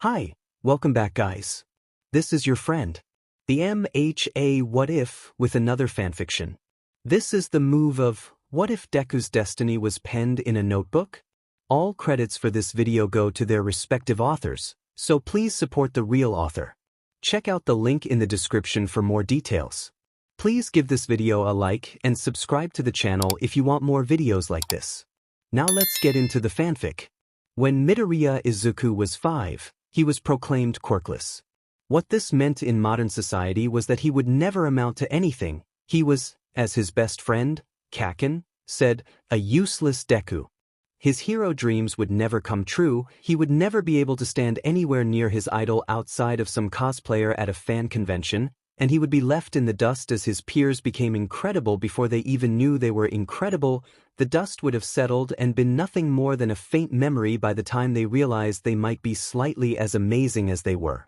Hi, welcome back guys. This is your friend, the MHA What If with another fanfiction. This is the move of What If Deku's destiny was penned in a notebook? All credits for this video go to their respective authors, so please support the real author. Check out the link in the description for more details. Please give this video a like and subscribe to the channel if you want more videos like this. Now let's get into the fanfic. When Midoriya Izuku was 5, he was proclaimed quirkless. What this meant in modern society was that he would never amount to anything. He was, as his best friend, Kaken, said, a useless Deku. His hero dreams would never come true. He would never be able to stand anywhere near his idol outside of some cosplayer at a fan convention, and he would be left in the dust as his peers became incredible before they even knew they were incredible. The dust would have settled and been nothing more than a faint memory by the time they realized they might be slightly as amazing as they were.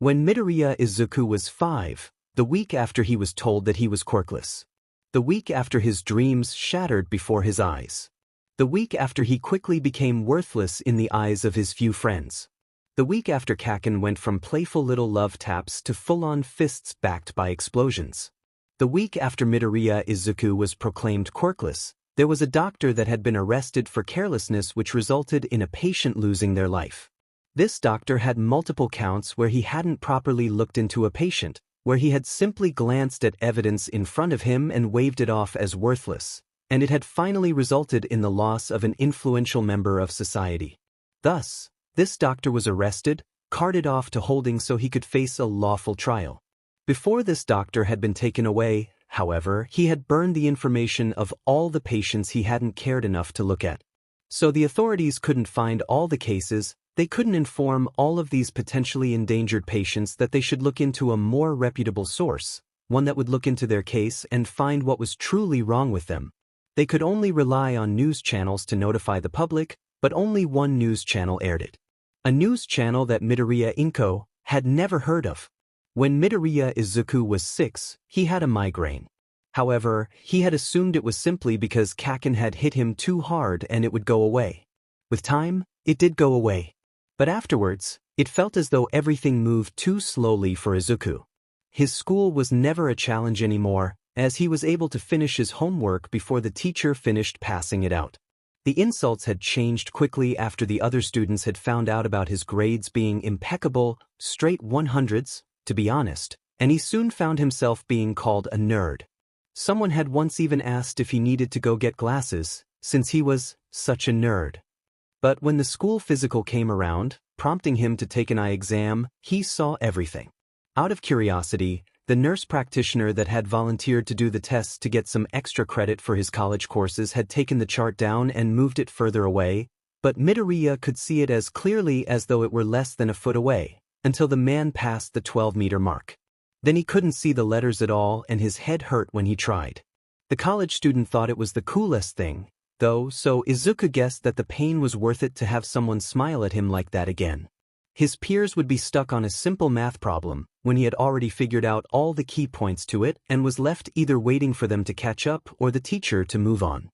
When Midoriya Izuku was 5, the week after he was told that he was quirkless. The week after his dreams shattered before his eyes. The week after he quickly became worthless in the eyes of his few friends. The week after Kaken went from playful little love taps to full-on fists backed by explosions. The week after Midoriya Izuku was proclaimed quirkless, there was a doctor that had been arrested for carelessness which resulted in a patient losing their life. This doctor had multiple counts where he hadn't properly looked into a patient, where he had simply glanced at evidence in front of him and waved it off as worthless, and it had finally resulted in the loss of an influential member of society. Thus, this doctor was arrested, carted off to holding so he could face a lawful trial. Before this doctor had been taken away, however, he had burned the information of all the patients he hadn't cared enough to look at. So the authorities couldn't find all the cases, they couldn't inform all of these potentially endangered patients that they should look into a more reputable source, one that would look into their case and find what was truly wrong with them. They could only rely on news channels to notify the public, but only one news channel aired it. A news channel that Midoriya Inko had never heard of. When Midoriya Izuku was 6, he had a migraine. However, he had assumed it was simply because Kaken had hit him too hard and it would go away. With time, it did go away. But afterwards, it felt as though everything moved too slowly for Izuku. His school was never a challenge anymore, as he was able to finish his homework before the teacher finished passing it out. The insults had changed quickly after the other students had found out about his grades being impeccable, straight 100s, to be honest, and he soon found himself being called a nerd. Someone had once even asked if he needed to go get glasses, since he was such a nerd. But when the school physical came around, prompting him to take an eye exam, he saw everything. Out of curiosity, the nurse practitioner that had volunteered to do the tests to get some extra credit for his college courses had taken the chart down and moved it further away, but Midoriya could see it as clearly as though it were less than a foot away, until the man passed the 12-meter mark. Then he couldn't see the letters at all and his head hurt when he tried. The college student thought it was the coolest thing, though, so Izuku guessed that the pain was worth it to have someone smile at him like that again. His peers would be stuck on a simple math problem, when he had already figured out all the key points to it and was left either waiting for them to catch up or the teacher to move on.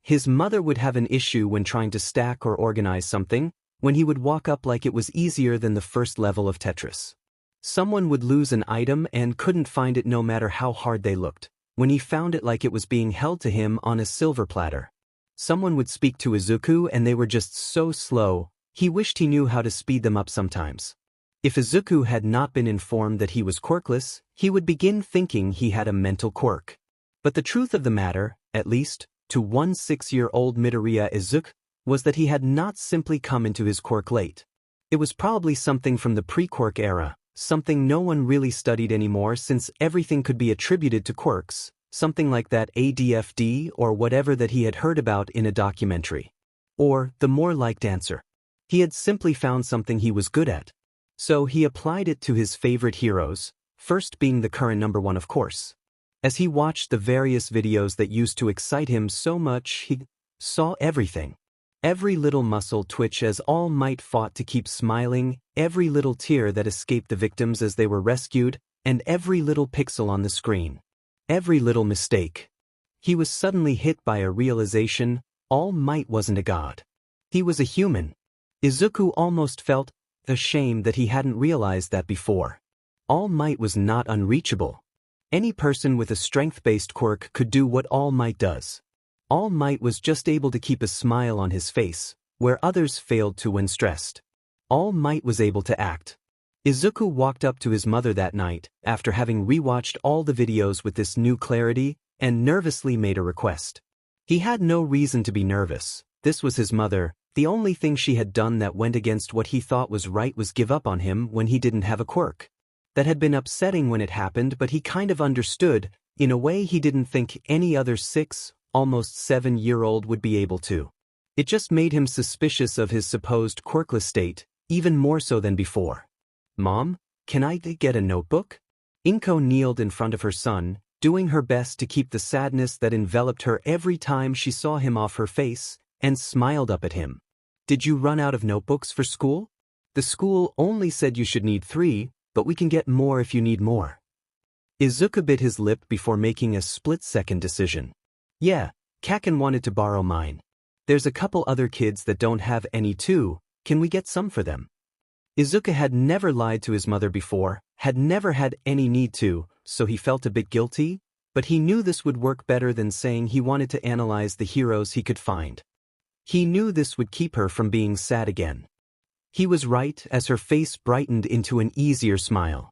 His mother would have an issue when trying to stack or organize something, when he would walk up like it was easier than the first level of Tetris. Someone would lose an item and couldn't find it no matter how hard they looked, when he found it like it was being held to him on a silver platter. Someone would speak to Izuku and they were just so slow, he wished he knew how to speed them up sometimes. If Izuku had not been informed that he was quirkless, he would begin thinking he had a mental quirk. But the truth of the matter, at least, to one 6-year-old Midoriya Izuku, was that he had not simply come into his quirk late. It was probably something from the pre-quirk era, something no one really studied anymore since everything could be attributed to quirks, something like that ADFD or whatever that he had heard about in a documentary. Or, the more liked answer. He had simply found something he was good at. So he applied it to his favorite heroes, first being the current #1 of course. As he watched the various videos that used to excite him so much, he saw everything. Every little muscle twitch as All Might fought to keep smiling, every little tear that escaped the victims as they were rescued, and every little pixel on the screen. Every little mistake. He was suddenly hit by a realization, All Might wasn't a god. He was a human. Izuku almost felt A shame that he hadn't realized that before. All Might was not unreachable. Any person with a strength-based quirk could do what All Might does. All Might was just able to keep a smile on his face, where others failed to when stressed. All Might was able to act. Izuku walked up to his mother that night, after having rewatched all the videos with this new clarity, and nervously made a request. He had no reason to be nervous. This was his mother. The only thing she had done that went against what he thought was right was give up on him when he didn't have a quirk. That had been upsetting when it happened, but he kind of understood, in a way he didn't think any other 6, almost 7-year-old would be able to. It just made him suspicious of his supposed quirkless state, even more so than before. "Mom, can I get a notebook?" Inko kneeled in front of her son, doing her best to keep the sadness that enveloped her every time she saw him off her face, and smiled up at him. "Did you run out of notebooks for school? The school only said you should need 3, but we can get more if you need more." Izuku bit his lip before making a split-second decision. "Yeah, Kaken wanted to borrow mine. There's a couple other kids that don't have any too, can we get some for them?" Izuku had never lied to his mother before, had never had any need to, so he felt a bit guilty, but he knew this would work better than saying he wanted to analyze the heroes he could find. He knew this would keep her from being sad again. He was right as her face brightened into an easier smile.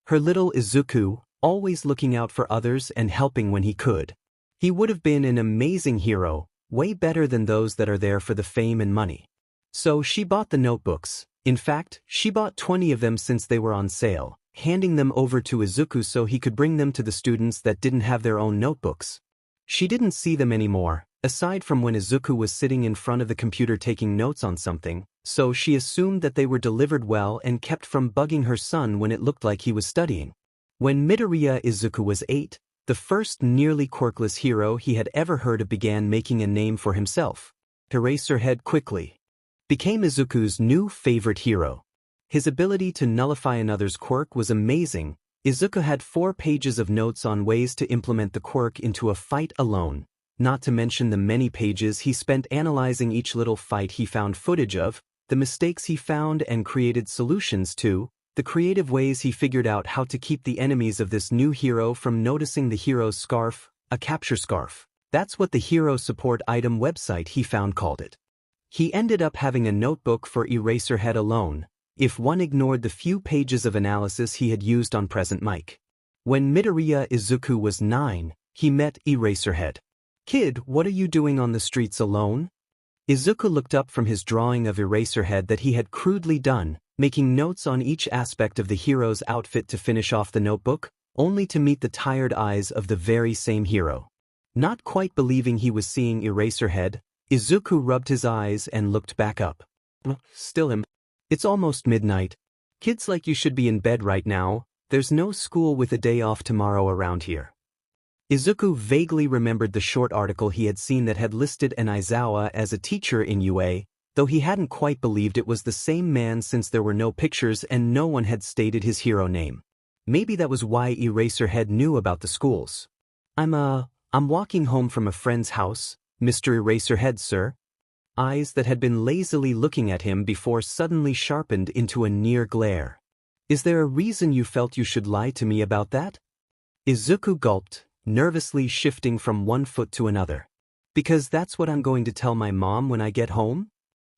Her little Izuku, always looking out for others and helping when he could. He would have been an amazing hero, way better than those that are there for the fame and money. So she bought the notebooks. In fact, she bought 20 of them since they were on sale, handing them over to Izuku so he could bring them to the students that didn't have their own notebooks. She didn't see them anymore, aside from when Izuku was sitting in front of the computer taking notes on something, so she assumed that they were delivered well and kept from bugging her son when it looked like he was studying. When Midoriya Izuku was 8, the first nearly quirkless hero he had ever heard of began making a name for himself. Eraserhead quickly became Izuku's new favorite hero. His ability to nullify another's quirk was amazing. Izuku had 4 pages of notes on ways to implement the quirk into a fight alone, not to mention the many pages he spent analyzing each little fight he found footage of, the mistakes he found and created solutions to, the creative ways he figured out how to keep the enemies of this new hero from noticing the hero's scarf, a capture scarf. That's what the hero support item website he found called it. He ended up having a notebook for Eraserhead alone, if one ignored the few pages of analysis he had used on Present Mic. When Midoriya Izuku was 9, he met Eraserhead. "Kid, what are you doing on the streets alone?" Izuku looked up from his drawing of Eraserhead that he had crudely done, making notes on each aspect of the hero's outfit to finish off the notebook, only to meet the tired eyes of the very same hero. Not quite believing he was seeing Eraserhead, Izuku rubbed his eyes and looked back up. "Still him. It's almost midnight. Kids like you should be in bed right now. There's no school with a day off tomorrow around here." Izuku vaguely remembered the short article he had seen that had listed an Aizawa as a teacher in UA, though he hadn't quite believed it was the same man since there were no pictures and no one had stated his hero name. Maybe that was why Eraserhead knew about the schools. I'm walking home from a friend's house, Mr. Eraserhead, sir." Eyes that had been lazily looking at him before suddenly sharpened into a near glare. "Is there a reason you felt you should lie to me about that?" Izuku gulped, nervously shifting from one foot to another. "Because that's what I'm going to tell my mom when I get home?"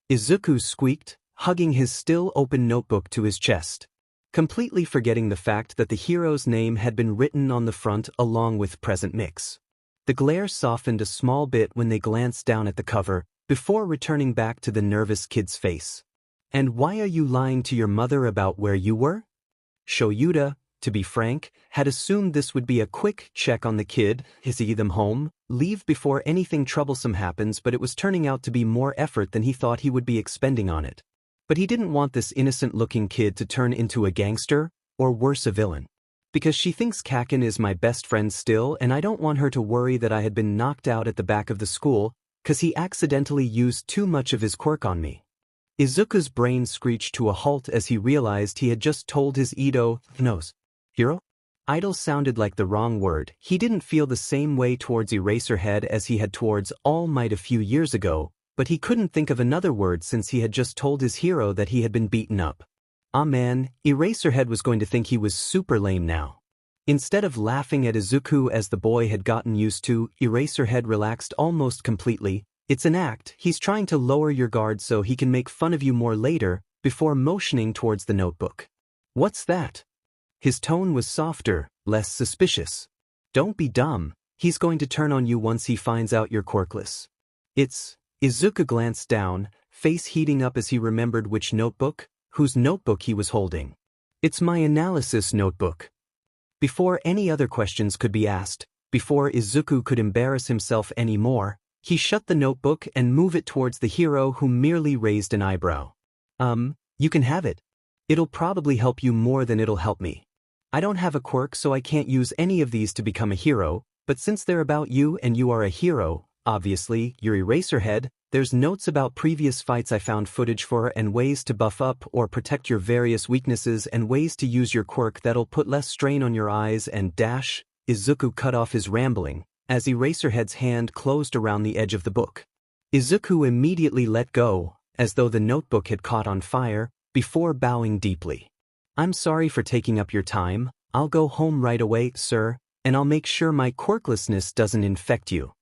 Izuku squeaked, hugging his still open notebook to his chest, completely forgetting the fact that the hero's name had been written on the front along with Present Mix. The glare softened a small bit when they glanced down at the cover, before returning back to the nervous kid's face. "And why are you lying to your mother about where you were?" Shoyuta, to be frank, had assumed this would be a quick check on the kid, see them home, leave before anything troublesome happens, but it was turning out to be more effort than he thought he would be expending on it. But he didn't want this innocent-looking kid to turn into a gangster, or worse, a villain. "Because she thinks Kaken is my best friend still, and I don't want her to worry that I had been knocked out at the back of the school, 'cause he accidentally used too much of his quirk on me." Izuku's brain screeched to a halt as he realized he had just told his hero? Idol sounded like the wrong word. He didn't feel the same way towards Eraserhead as he had towards All Might a few years ago, but he couldn't think of another word since he had just told his hero that he had been beaten up. Ah man, Eraserhead was going to think he was super lame now. Instead of laughing at Izuku as the boy had gotten used to, Eraserhead relaxed almost completely. It's an act, he's trying to lower your guard so he can make fun of you more later, before motioning towards the notebook. What's that? His tone was softer, less suspicious. Don't be dumb, he's going to turn on you once he finds out you're quirkless. Izuku glanced down, face heating up as he remembered whose notebook he was holding. It's my analysis notebook. Before any other questions could be asked, before Izuku could embarrass himself anymore, he shut the notebook and moved it towards the hero who merely raised an eyebrow. You can have it. It'll probably help you more than it'll help me. I don't have a quirk so I can't use any of these to become a hero, but since they're about you and you are a hero, obviously, you're Eraserhead, there's notes about previous fights I found footage for and ways to buff up or protect your various weaknesses and ways to use your quirk that'll put less strain on your eyes and dash. Izuku cut off his rambling, as Eraserhead's hand closed around the edge of the book. Izuku immediately let go, as though the notebook had caught on fire, before bowing deeply. I'm sorry for taking up your time, I'll go home right away, sir, and I'll make sure my quirklessness doesn't infect you.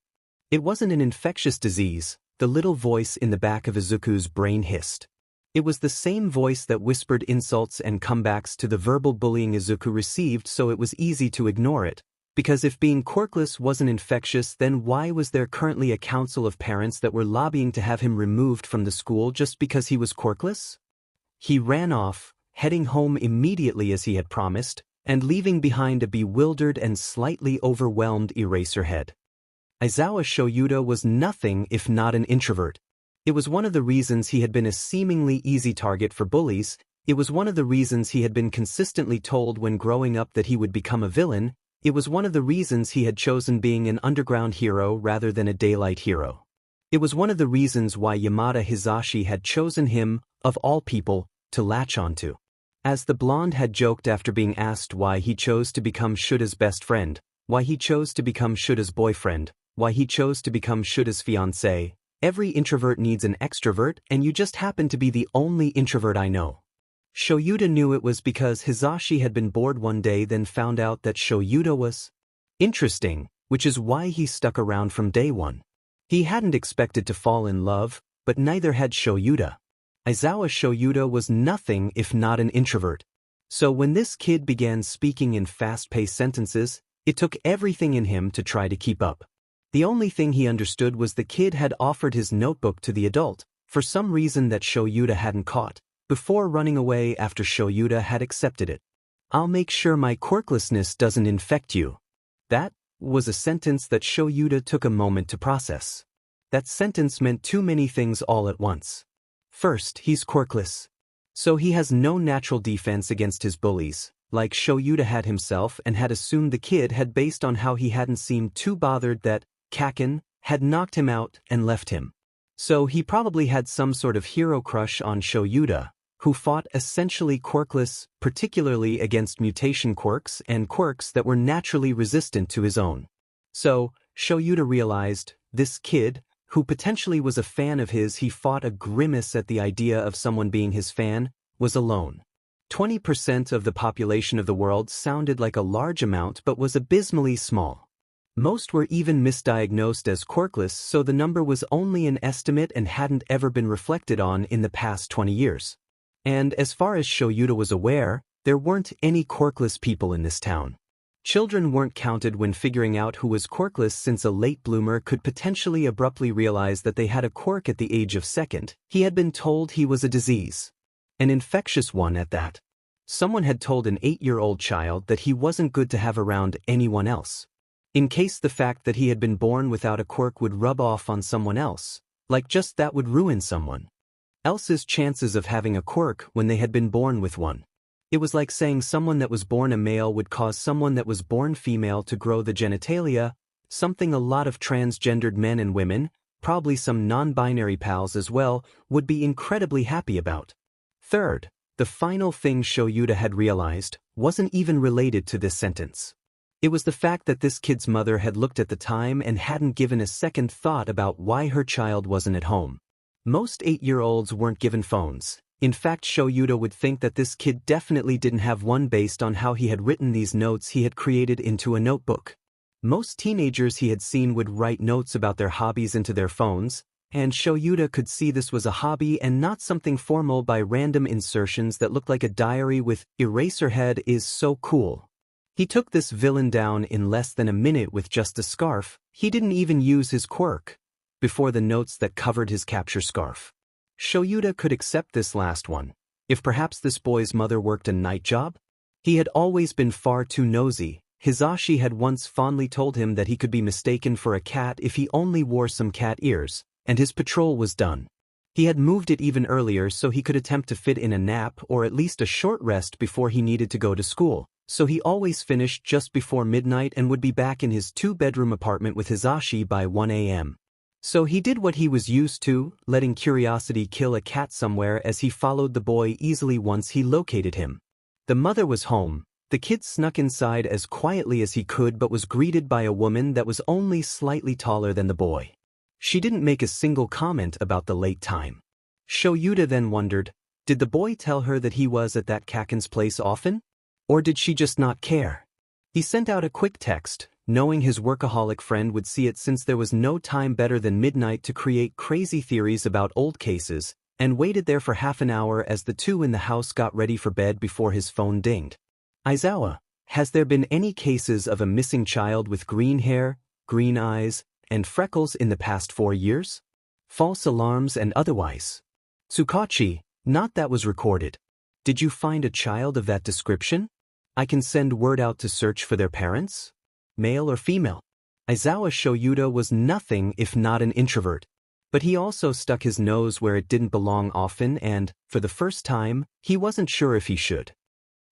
It wasn't an infectious disease, the little voice in the back of Izuku's brain hissed. It was the same voice that whispered insults and comebacks to the verbal bullying Izuku received, so it was easy to ignore it. Because if being quirkless wasn't infectious, then why was there currently a council of parents that were lobbying to have him removed from the school just because he was quirkless? He ran off, heading home immediately as he had promised, and leaving behind a bewildered and slightly overwhelmed Eraserhead. Aizawa Shoyuda was nothing if not an introvert. It was one of the reasons he had been a seemingly easy target for bullies. It was one of the reasons he had been consistently told when growing up that he would become a villain. It was one of the reasons he had chosen being an underground hero rather than a daylight hero. It was one of the reasons why Yamada Hisashi had chosen him, of all people, to latch onto. As the blonde had joked after being asked why he chose to become Shuda's best friend, why he chose to become Shuda's boyfriend, why he chose to become Shuda's fiancé, every introvert needs an extrovert and you just happen to be the only introvert I know. Shoyuda knew it was because Hisashi had been bored one day, then found out that Shoyuda was interesting, which is why he stuck around from day one. He hadn't expected to fall in love, but neither had Shoyuda. Aizawa Shoyuda was nothing if not an introvert. So when this kid began speaking in fast-paced sentences, it took everything in him to try to keep up. The only thing he understood was the kid had offered his notebook to the adult, for some reason that Shoyuda hadn't caught, before running away after Shoyuda had accepted it. I'll make sure my quirklessness doesn't infect you. That was a sentence that Shoyuda took a moment to process. That sentence meant too many things all at once. First, he's quirkless. So he has no natural defense against his bullies, like Shoyuda had himself and had assumed the kid had based on how he hadn't seemed too bothered that Kaken had knocked him out and left him. So he probably had some sort of hero crush on Shoyuda, who fought essentially quirkless, particularly against mutation quirks and quirks that were naturally resistant to his own. So, Shoyuda realized, this kid, who potentially was a fan of his, he fought a grimace at the idea of someone being his fan, was alone. 20% of the population of the world sounded like a large amount but was abysmally small. Most were even misdiagnosed as quirkless, so the number was only an estimate and hadn't ever been reflected on in the past 20 years. And as far as Shoyuda was aware, there weren't any quirkless people in this town. Children weren't counted when figuring out who was quirkless, since a late bloomer could potentially abruptly realize that they had a quirk at the age of second. He had been told he was a disease. An infectious one at that. Someone had told an 8-year-old child that he wasn't good to have around anyone else. In case the fact that he had been born without a quirk would rub off on someone else, like just that would ruin someone else's chances of having a quirk when they had been born with one. It was like saying someone that was born a male would cause someone that was born female to grow the genitalia, something a lot of transgendered men and women, probably some non-binary pals as well, would be incredibly happy about. Third, the final thing Shoyuda had realized wasn't even related to this sentence. It was the fact that this kid's mother had looked at the time and hadn't given a second thought about why her child wasn't at home. Most 8-year-olds weren't given phones, In fact, Shoyuta would think that this kid definitely didn't have one based on how he had written these notes he had created into a notebook. Most teenagers he had seen would write notes about their hobbies into their phones, and Shoyuta could see this was a hobby and not something formal by random insertions that looked like a diary with "Eraserhead is so cool." He took this villain down in less than a minute with just a scarf. He didn't even use his quirk before the notes that covered his capture scarf. Shoyuta could accept this last one. If perhaps this boy's mother worked a night job? He had always been far too nosy. Hisashi had once fondly told him that he could be mistaken for a cat if he only wore some cat ears, and his patrol was done. He had moved it even earlier so he could attempt to fit in a nap or at least a short rest before he needed to go to school, so he always finished just before midnight and would be back in his two-bedroom apartment with Hisashi by 1 a.m. So he did what he was used to, letting curiosity kill a cat somewhere as he followed the boy easily once he located him. The mother was home. The kid snuck inside as quietly as he could but was greeted by a woman that was only slightly taller than the boy. She didn't make a single comment about the late time. Shoyuta then wondered, did the boy tell her that he was at that Kaken's place often? Or did she just not care? He sent out a quick text, knowing his workaholic friend would see it since there was no time better than midnight to create crazy theories about old cases, and waited there for half an hour as the two in the house got ready for bed before his phone dinged. Aizawa, has there been any cases of a missing child with green hair, green eyes, and freckles in the past 4 years? False alarms and otherwise. Tsukachi, not that was recorded. Did you find a child of that description? I can send word out to search for their parents? Male or female? Aizawa Shoyuta was nothing if not an introvert. But he also stuck his nose where it didn't belong often and, for the first time, he wasn't sure if he should.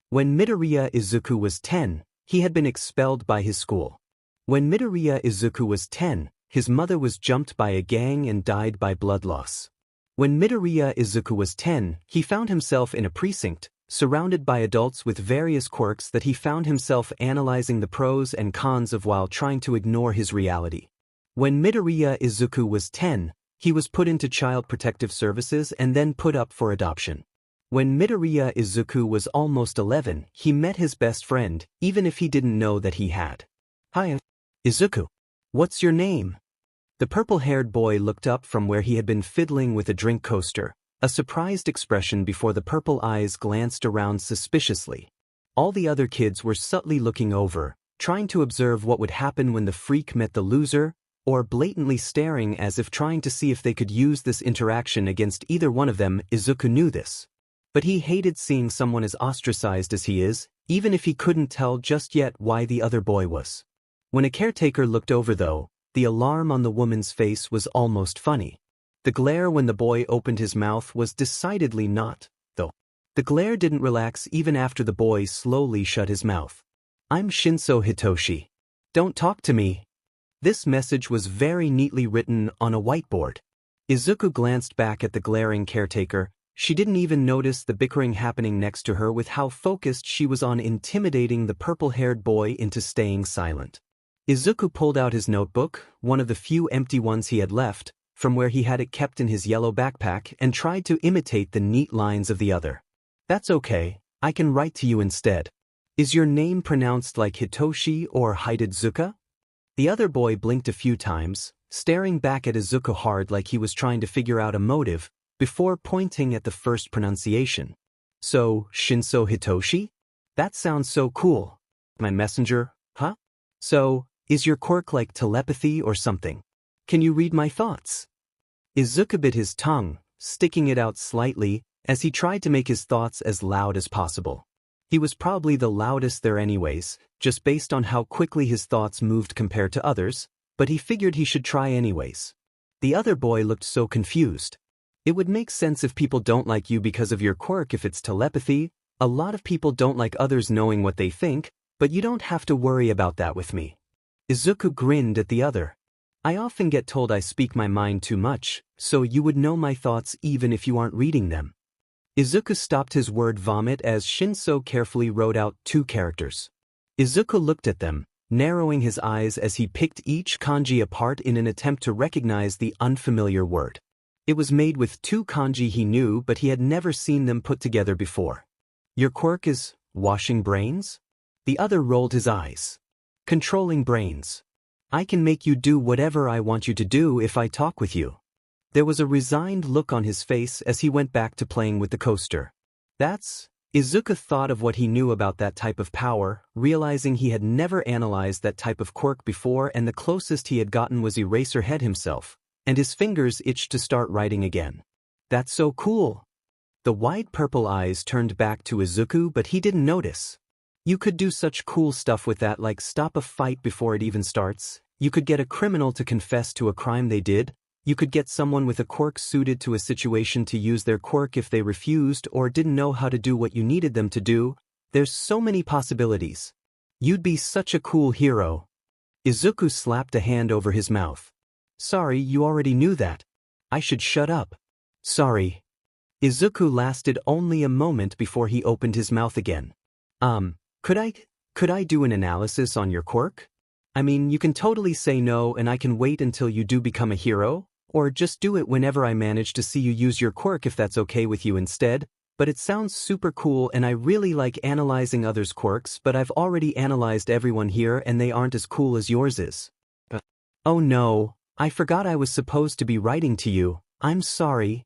When Midoriya Izuku was 10, he had been expelled by his school. When Midoriya Izuku was 10, his mother was jumped by a gang and died by blood loss. When Midoriya Izuku was 10, he found himself in a precinct, surrounded by adults with various quirks that he found himself analyzing the pros and cons of while trying to ignore his reality. When Midoriya Izuku was 10, he was put into Child Protective Services and then put up for adoption. When Midoriya Izuku was almost 11, he met his best friend, even if he didn't know that he had. Hi, Izuku. What's your name? The purple-haired boy looked up from where he had been fiddling with a drink coaster, a surprised expression before the purple eyes glanced around suspiciously. All the other kids were subtly looking over, trying to observe what would happen when the freak met the loser, or blatantly staring as if trying to see if they could use this interaction against either one of them. Izuku knew this. But he hated seeing someone as ostracized as he is, even if he couldn't tell just yet why the other boy was. When a caretaker looked over though, the alarm on the woman's face was almost funny. The glare when the boy opened his mouth was decidedly not, though. The glare didn't relax even after the boy slowly shut his mouth. I'm Shinso Hitoshi. Don't talk to me. This message was very neatly written on a whiteboard. Izuku glanced back at the glaring caretaker. She didn't even notice the bickering happening next to her with how focused she was on intimidating the purple-haired boy into staying silent. Izuku pulled out his notebook, one of the few empty ones he had left, from where he had it kept in his yellow backpack and tried to imitate the neat lines of the other. That's okay, I can write to you instead. Is your name pronounced like Hitoshi or Hidetsuka? The other boy blinked a few times, staring back at Izuku hard like he was trying to figure out a motive, before pointing at the first pronunciation. So, Shinso Hitoshi? That sounds so cool. My messenger, huh? So, is your quirk like telepathy or something? Can you read my thoughts? Izuku bit his tongue, sticking it out slightly, as he tried to make his thoughts as loud as possible. He was probably the loudest there anyways, just based on how quickly his thoughts moved compared to others, but he figured he should try anyways. The other boy looked so confused. It would make sense if people don't like you because of your quirk if it's telepathy. A lot of people don't like others knowing what they think, but you don't have to worry about that with me. Izuku grinned at the other. I often get told I speak my mind too much, so you would know my thoughts even if you aren't reading them. Izuku stopped his word vomit as Shinso carefully wrote out 2 characters. Izuku looked at them, narrowing his eyes as he picked each kanji apart in an attempt to recognize the unfamiliar word. It was made with two kanji he knew, but he had never seen them put together before. Your quirk is washing brains? The other rolled his eyes. Controlling brains. I can make you do whatever I want you to do if I talk with you. There was a resigned look on his face as he went back to playing with the coaster. Izuku thought of what he knew about that type of power, realizing he had never analyzed that type of quirk before, and the closest he had gotten was Eraserhead himself, and his fingers itched to start writing again. That's so cool. The wide purple eyes turned back to Izuku, but he didn't notice. You could do such cool stuff with that, like stop a fight before it even starts. You could get a criminal to confess to a crime they did. You could get someone with a quirk suited to a situation to use their quirk if they refused or didn't know how to do what you needed them to do. There's so many possibilities. You'd be such a cool hero. Izuku slapped a hand over his mouth. Sorry, you already knew that. I should shut up. Sorry. Izuku lasted only a moment before he opened his mouth again. Could I do an analysis on your quirk? I mean, you can totally say no and I can wait until you do become a hero, or just do it whenever I manage to see you use your quirk if that's okay with you instead, but it sounds super cool and I really like analyzing others' quirks, but I've already analyzed everyone here and they aren't as cool as yours is. Oh no, I forgot I was supposed to be writing to you, I'm sorry.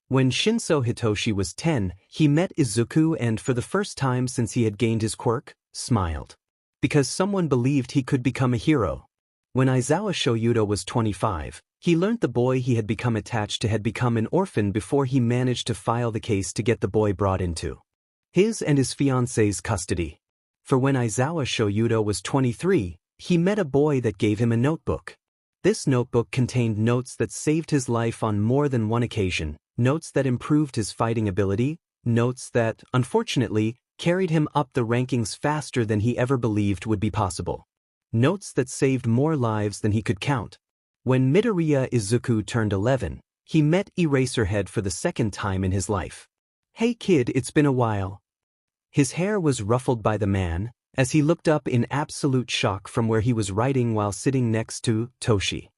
When Shinso Hitoshi was 10, he met Izuku and for the first time since he had gained his quirk, smiled. Because someone believed he could become a hero. When Aizawa Shoyuda was 25, he learned the boy he had become attached to had become an orphan before he managed to file the case to get the boy brought into his and his fiancée's custody. For when Aizawa Shoyuda was 23, he met a boy that gave him a notebook. This notebook contained notes that saved his life on more than one occasion, notes that improved his fighting ability, notes that, unfortunately, carried him up the rankings faster than he ever believed would be possible. Notes that saved more lives than he could count. When Midoriya Izuku turned 11, he met Eraserhead for the second time in his life. Hey kid, it's been a while. His hair was ruffled by the man, as he looked up in absolute shock from where he was writing while sitting next to Toshi.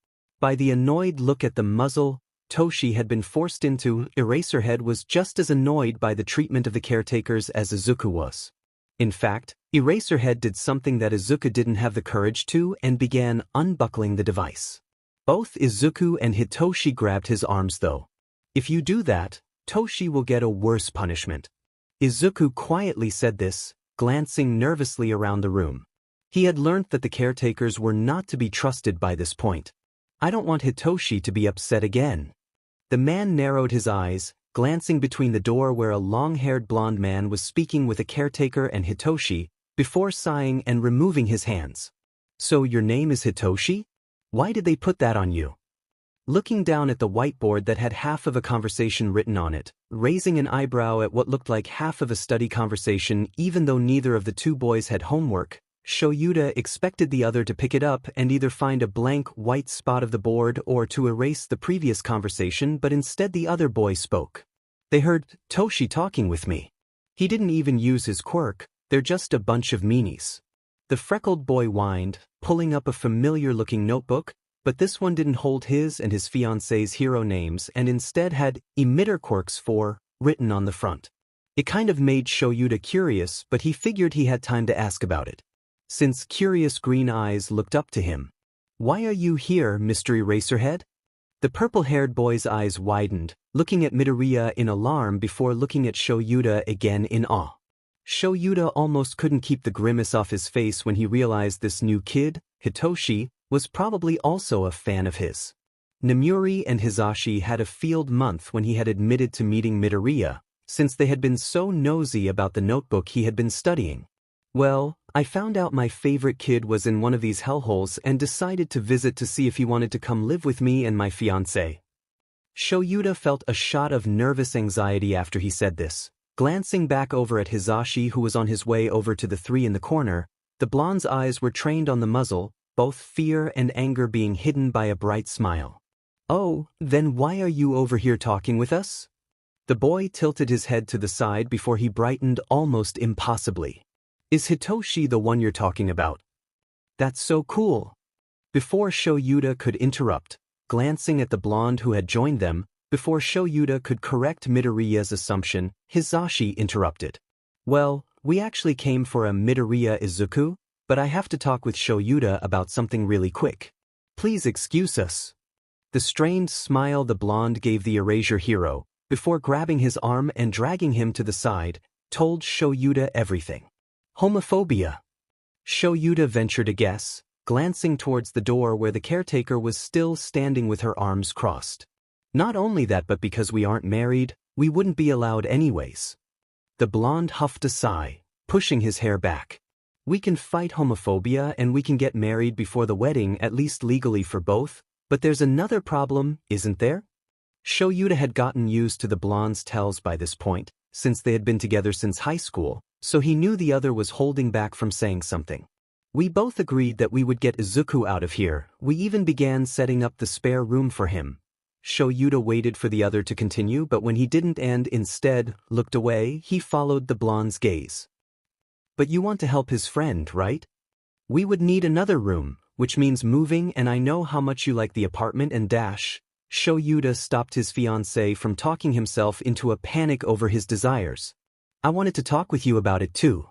By the annoyed look at the muzzle Toshi had been forced into, Eraserhead was just as annoyed by the treatment of the caretakers as Izuku was. In fact, Eraserhead did something that Izuku didn't have the courage to and began unbuckling the device. Both Izuku and Hitoshi grabbed his arms though. If you do that, Toshi will get a worse punishment. Izuku quietly said this, glancing nervously around the room. He had learnt that the caretakers were not to be trusted by this point. I don't want Hitoshi to be upset again. The man narrowed his eyes, glancing between the door where a long-haired blonde man was speaking with a caretaker and Hitoshi, before sighing and removing his hands. So your name is Hitoshi? Why did they put that on you? Looking down at the whiteboard that had half of a conversation written on it, raising an eyebrow at what looked like half of a study conversation even though neither of the two boys had homework, Shoyuda expected the other to pick it up and either find a blank white spot of the board or to erase the previous conversation, but instead the other boy spoke. They heard Toshi talking with me. He didn't even use his quirk, they're just a bunch of meanies. The freckled boy whined, pulling up a familiar-looking notebook, but this one didn't hold his and his fiancée's hero names and instead had emitter quirks 4 written on the front. It kind of made Shoyuda curious, but he figured he had time to ask about it. Since curious green eyes looked up to him. Why are you here, Mr. Eraserhead? The purple-haired boy's eyes widened, looking at Midoriya in alarm before looking at Shoyuda again in awe. Shoyuda almost couldn't keep the grimace off his face when he realized this new kid, Hitoshi, was probably also a fan of his. Namuri and Hizashi had a field month when he had admitted to meeting Midoriya, since they had been so nosy about the notebook he had been studying. Well, I found out my favorite kid was in one of these hellholes and decided to visit to see if he wanted to come live with me and my fiancé. Shoyuda felt a shot of nervous anxiety after he said this. Glancing back over at Hizashi, who was on his way over to the 3 in the corner, the blonde's eyes were trained on the muzzle, both fear and anger being hidden by a bright smile. Oh, then why are you over here talking with us? The boy tilted his head to the side before he brightened almost impossibly. Is Hitoshi the one you're talking about? That's so cool. Before Shoyuda could interrupt, glancing at the blonde who had joined them, Before Shoyuta could correct Midoriya's assumption, Hizashi interrupted. Well, we actually came for a Midoriya Izuku, but I have to talk with Shoyuta about something really quick. Please excuse us. The strained smile the blonde gave the erasure hero, before grabbing his arm and dragging him to the side, told Shoyuta everything. Homophobia. Shoyuta ventured a guess, glancing towards the door where the caretaker was still standing with her arms crossed. Not only that, but because we aren't married, we wouldn't be allowed anyways. The blonde huffed a sigh, pushing his hair back. We can fight homophobia and we can get married before the wedding, at least legally for both, but there's another problem, isn't there? Shoyuta had gotten used to the blonde's tells by this point, since they had been together since high school, so he knew the other was holding back from saying something. We both agreed that we would get Izuku out of here. We even began setting up the spare room for him. Shoyuta waited for the other to continue, but when he didn't and instead looked away, he followed the blonde's gaze. But you want to help his friend, right? We would need another room, which means moving, and I know how much you like the apartment and dash. Shoyuta stopped his fiancée from talking himself into a panic over his desires. I wanted to talk with you about it too.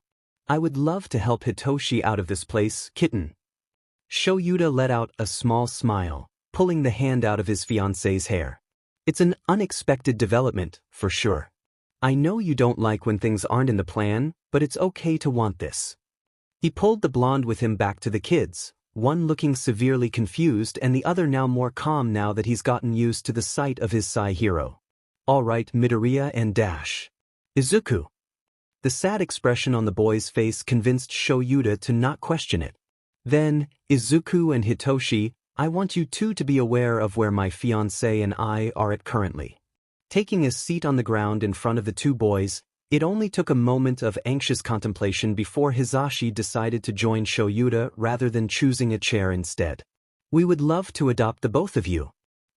I would love to help Hitoshi out of this place, kitten. Shoyuta let out a small smile, pulling the hand out of his fiancée's hair. It's an unexpected development, for sure. I know you don't like when things aren't in the plan, but it's okay to want this. He pulled the blonde with him back to the kids, one looking severely confused and the other now more calm now that he's gotten used to the sight of his Sai hero. All right, Midoriya and dash. Izuku. The sad expression on the boy's face convinced Shoyuta to not question it. Then, Izuku and Hitoshi, I want you two to be aware of where my fiancé and I are at currently. Taking a seat on the ground in front of the two boys, it only took a moment of anxious contemplation before Hizashi decided to join Shoyuta rather than choosing a chair instead. We would love to adopt the both of you.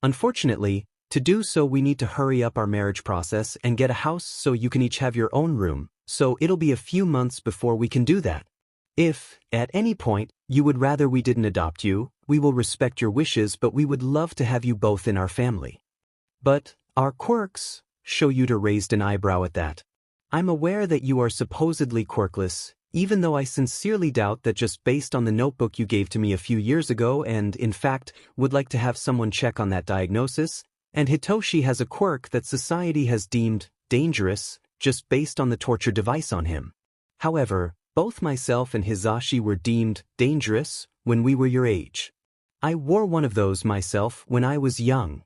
Unfortunately, to do so we need to hurry up our marriage process and get a house so you can each have your own room, so it'll be a few months before we can do that. If, at any point, you would rather we didn't adopt you, we will respect your wishes, but we would love to have you both in our family. But, our quirks, Shoyuta raised an eyebrow at that. I'm aware that you are supposedly quirkless, even though I sincerely doubt that just based on the notebook you gave to me a few years ago and, in fact, would like to have someone check on that diagnosis, and Hitoshi has a quirk that society has deemed dangerous, just based on the torture device on him. However, both myself and Hizashi were deemed dangerous when we were your age. I wore one of those myself when I was young.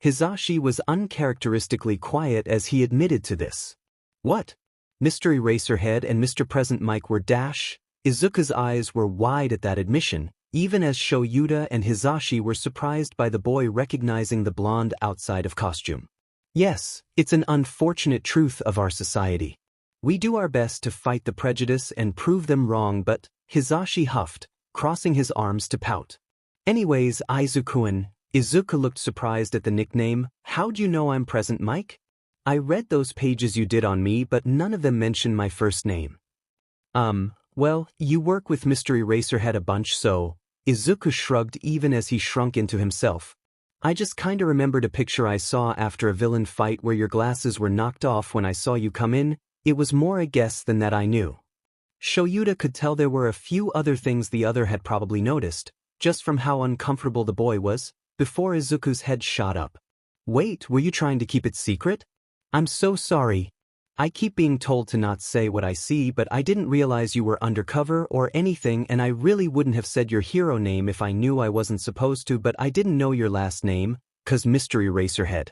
Hizashi was uncharacteristically quiet as he admitted to this. What? Mr. Eraserhead and Mr. Present Mike were dash. Izuku's eyes were wide at that admission, even as Shoyuta and Hizashi were surprised by the boy recognizing the blonde outside of costume. Yes, it's an unfortunate truth of our society. We do our best to fight the prejudice and prove them wrong, but, Hizashi huffed, crossing his arms to pout. Anyways, Izuku-kun, Izuku looked surprised at the nickname. How'd you know I'm Present Mike? I read those pages you did on me, but none of them mention my first name. Well, you work with Mr. Eraserhead a bunch, so, Izuku shrugged even as he shrunk into himself. I just kinda remembered a picture I saw after a villain fight where your glasses were knocked off when I saw you come in. It was more a guess than that I knew. Shoyuta could tell there were a few other things the other had probably noticed, just from how uncomfortable the boy was, before Izuku's head shot up. Wait, were you trying to keep it secret? I'm so sorry. I keep being told to not say what I see, but I didn't realize you were undercover or anything, and I really wouldn't have said your hero name if I knew I wasn't supposed to, but I didn't know your last name, 'cause Mr. Eraserhead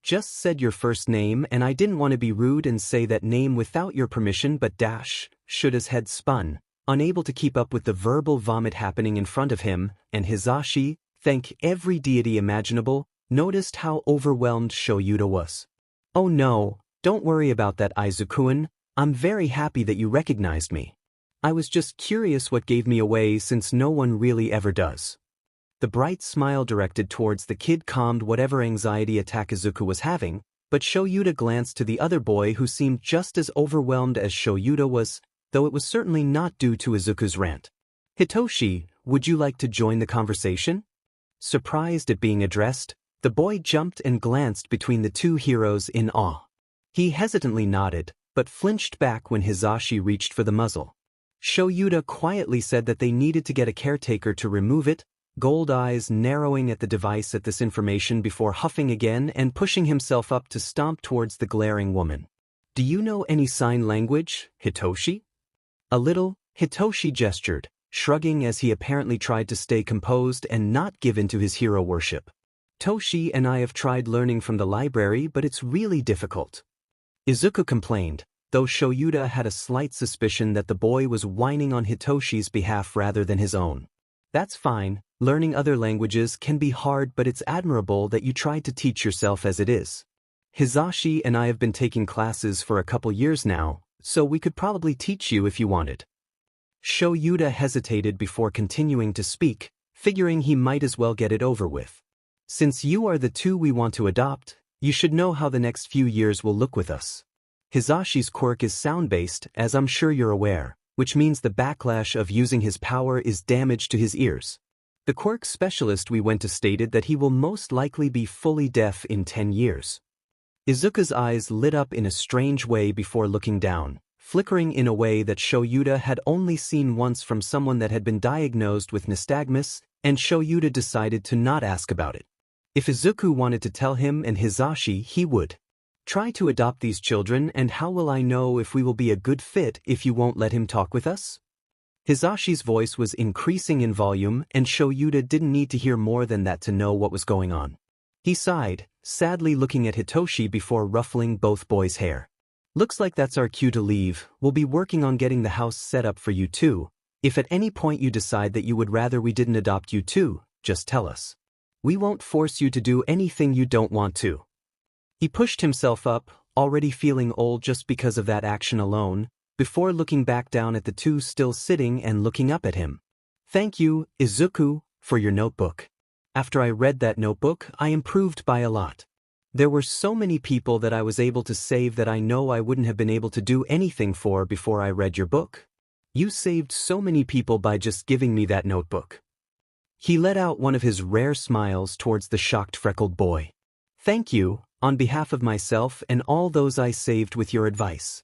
just said your first name, and I didn't want to be rude and say that name without your permission, but dash, Shuta's head spun, unable to keep up with the verbal vomit happening in front of him, and Hizashi, thank every deity imaginable, noticed how overwhelmed Shoyuta was. Oh no, don't worry about that, Izuku-kun. I'm very happy that you recognized me. I was just curious what gave me away, since no one really ever does. The bright smile directed towards the kid calmed whatever anxiety attack Izuku was having, but Shoyuta glanced to the other boy who seemed just as overwhelmed as Shoyuta was, though it was certainly not due to Izuku's rant. Hitoshi, would you like to join the conversation? Surprised at being addressed, The boy jumped and glanced between the two heroes in awe. He hesitantly nodded, but flinched back when Hisashi reached for the muzzle. Shoyuta quietly said that they needed to get a caretaker to remove it, gold eyes narrowing at the device at this information before huffing again and pushing himself up to stomp towards the glaring woman. "Do you know any sign language, Hitoshi?" "A little," Hitoshi gestured, shrugging as he apparently tried to stay composed and not give in to his hero worship. "Toshi and I have tried learning from the library, but it's really difficult." Izuku complained, though Shoyuta had a slight suspicion that the boy was whining on Hitoshi's behalf rather than his own. "That's fine, learning other languages can be hard, but it's admirable that you tried to teach yourself as it is. Hisashi and I have been taking classes for a couple years now, so we could probably teach you if you wanted." Shoyuta hesitated before continuing to speak, figuring he might as well get it over with. "Since you are the two we want to adopt, you should know how the next few years will look with us. Hisashi's quirk is sound-based, as I'm sure you're aware, which means the backlash of using his power is damage to his ears. The quirk specialist we went to stated that he will most likely be fully deaf in 10 years. Izuku's eyes lit up in a strange way before looking down, flickering in a way that Shoyuta had only seen once from someone that had been diagnosed with nystagmus, and Shoyuta decided to not ask about it. If Izuku wanted to tell him and Hisashi, he would. "Try to adopt these children, and how will I know if we will be a good fit if you won't let him talk with us?" Hisashi's voice was increasing in volume, and Shoyuta didn't need to hear more than that to know what was going on. He sighed, sadly looking at Hitoshi before ruffling both boys' hair. "Looks like that's our cue to leave. We'll be working on getting the house set up for you too. If at any point you decide that you would rather we didn't adopt you too, just tell us. We won't force you to do anything you don't want to." He pushed himself up, already feeling old just because of that action alone, before looking back down at the two still sitting and looking up at him. "Thank you, Izuku, for your notebook. After I read that notebook, I improved by a lot. There were so many people that I was able to save that I know I wouldn't have been able to do anything for before I read your book. You saved so many people by just giving me that notebook." He let out one of his rare smiles towards the shocked freckled boy. "Thank you, on behalf of myself and all those I saved with your advice."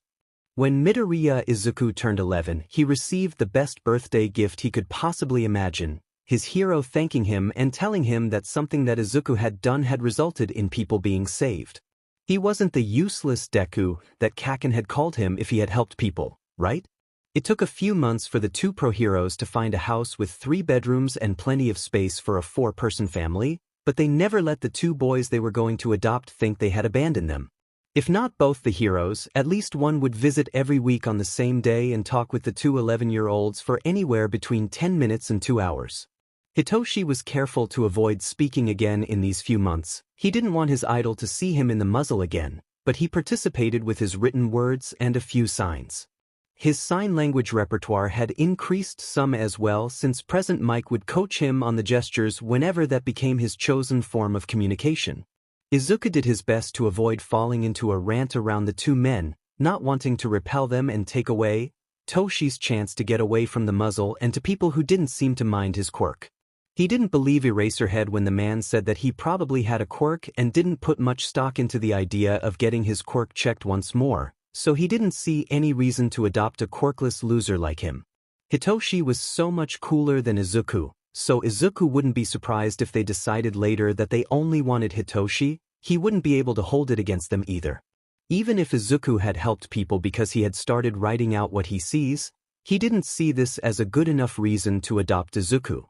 When Midoriya Izuku turned 11, he received the best birthday gift he could possibly imagine, his hero thanking him and telling him that something that Izuku had done had resulted in people being saved. He wasn't the useless Deku that Kaken had called him if he had helped people, right? It took a few months for the two pro-heroes to find a house with 3 bedrooms and plenty of space for a 4-person family, but they never let the 2 boys they were going to adopt think they had abandoned them. If not both the heroes, at least one would visit every week on the same day and talk with the 2 11-year-olds for anywhere between 10 minutes and 2 hours. Hitoshi was careful to avoid speaking again in these few months. He didn't want his idol to see him in the muzzle again, but he participated with his written words and a few signs. His sign language repertoire had increased some as well, since Present Mike would coach him on the gestures whenever that became his chosen form of communication. Izuku did his best to avoid falling into a rant around the 2 men, not wanting to repel them and take away Toshi's chance to get away from the muzzle and to people who didn't seem to mind his quirk. He didn't believe Eraserhead when the man said that he probably had a quirk and didn't put much stock into the idea of getting his quirk checked once more, so he didn't see any reason to adopt a quirkless loser like him. Hitoshi was so much cooler than Izuku, so Izuku wouldn't be surprised if they decided later that they only wanted Hitoshi. He wouldn't be able to hold it against them either. Even if Izuku had helped people because he had started writing out what he sees, he didn't see this as a good enough reason to adopt Izuku.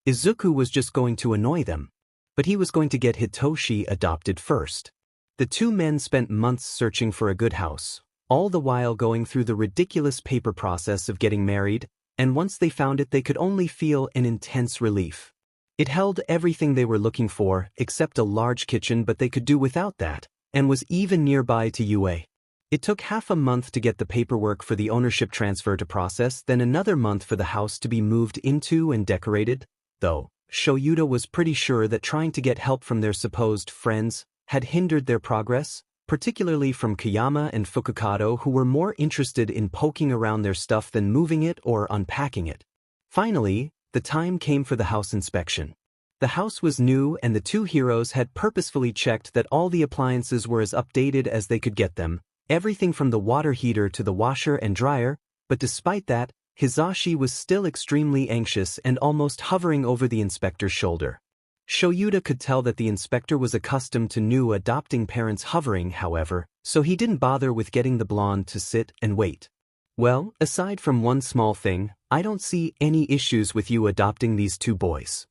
Izuku was just going to annoy them, but he was going to get Hitoshi adopted first. The 2 men spent months searching for a good house, all the while going through the ridiculous paper process of getting married, and once they found it they could only feel an intense relief. It held everything they were looking for, except a large kitchen, but they could do without that, and was even nearby to UA. It took half a month to get the paperwork for the ownership transfer to process, then another month for the house to be moved into and decorated, though Shoyuta was pretty sure that trying to get help from their supposed friends had hindered their progress, particularly from Kayama and Fukukado, who were more interested in poking around their stuff than moving it or unpacking it. Finally, the time came for the house inspection. The house was new and the two heroes had purposefully checked that all the appliances were as updated as they could get them, everything from the water heater to the washer and dryer, but despite that, Hisashi was still extremely anxious and almost hovering over the inspector's shoulder. Shoyuta could tell that the inspector was accustomed to new adopting parents hovering, however, so he didn't bother with getting the blonde to sit and wait. Well, aside from one small thing, I don't see any issues with you adopting these two boys.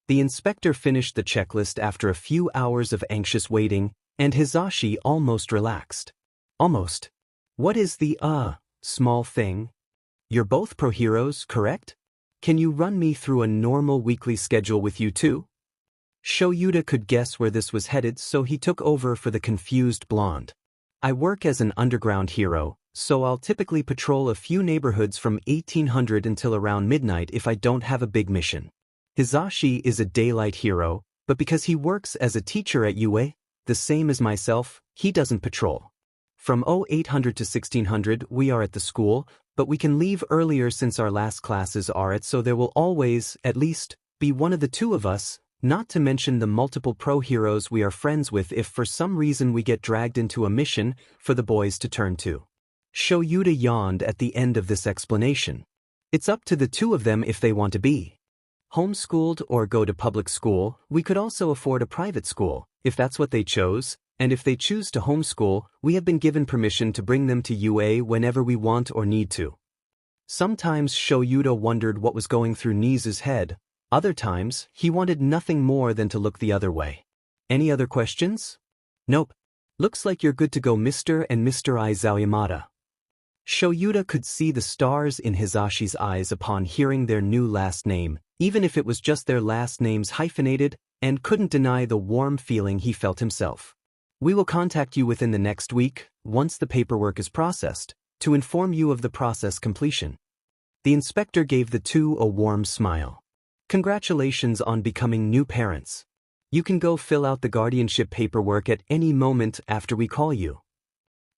The inspector finished the checklist after a few hours of anxious waiting, and Hisashi almost relaxed. Almost. What is the, small thing? You're both pro heroes, correct? Can you run me through a normal weekly schedule with you two? Shoyuta could guess where this was headed, so he took over for the confused blonde. I work as an underground hero, so I'll typically patrol a few neighborhoods from 1800 until around midnight if I don't have a big mission. Hisashi is a daylight hero, but because he works as a teacher at UA, the same as myself, he doesn't patrol. From 0800 to 1600 we are at the school, but we can leave earlier since our last classes are at, so there will always, at least, be one of the two of us, not to mention the multiple pro heroes we are friends with if for some reason we get dragged into a mission for the boys to turn to. Shoyuta yawned at the end of this explanation. It's up to the two of them if they want to be homeschooled or go to public school. We could also afford a private school, if that's what they chose, and if they choose to homeschool, we have been given permission to bring them to UA whenever we want or need to. Sometimes Shoyuta wondered what was going through Nizu's head, other times he wanted nothing more than to look the other way. Any other questions? Nope. Looks like you're good to go, Mr. and Mr. Izauyamada. Shoyuta could see the stars in Hisashi's eyes upon hearing their new last name, even if it was just their last names hyphenated, and couldn't deny the warm feeling he felt himself. We will contact you within the next week, once the paperwork is processed, to inform you of the process completion. The inspector gave the two a warm smile. Congratulations on becoming new parents. You can go fill out the guardianship paperwork at any moment after we call you.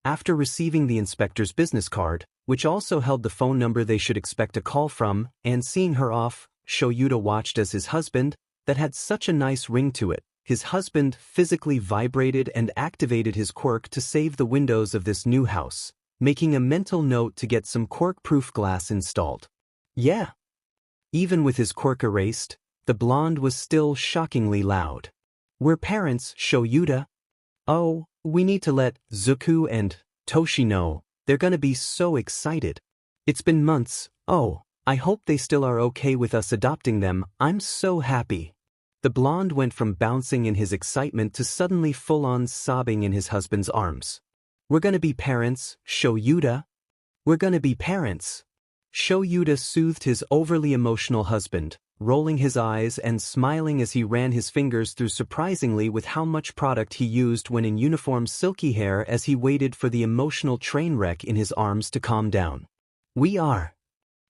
After receiving the inspector's business card, which also held the phone number they should expect a call from, and seeing her off, Shoyuta watched as his husband, that had such a nice ring to it, his husband physically vibrated and activated his quirk to save the windows of this new house, making a mental note to get some quirk-proof glass installed. Yeah. Even with his quirk erased, the blonde was still shockingly loud. We're parents, Shoyuta. Oh, we need to let Deku and Toshi know. They're gonna be so excited. It's been months. Oh, I hope they still are okay with us adopting them. I'm so happy. The blonde went from bouncing in his excitement to suddenly full-on sobbing in his husband's arms. We're gonna be parents, Shoyuta. We're gonna be parents. Shoyuta soothed his overly emotional husband, rolling his eyes and smiling as he ran his fingers through surprisingly with how much product he used when in uniform silky hair as he waited for the emotional train wreck in his arms to calm down. We are.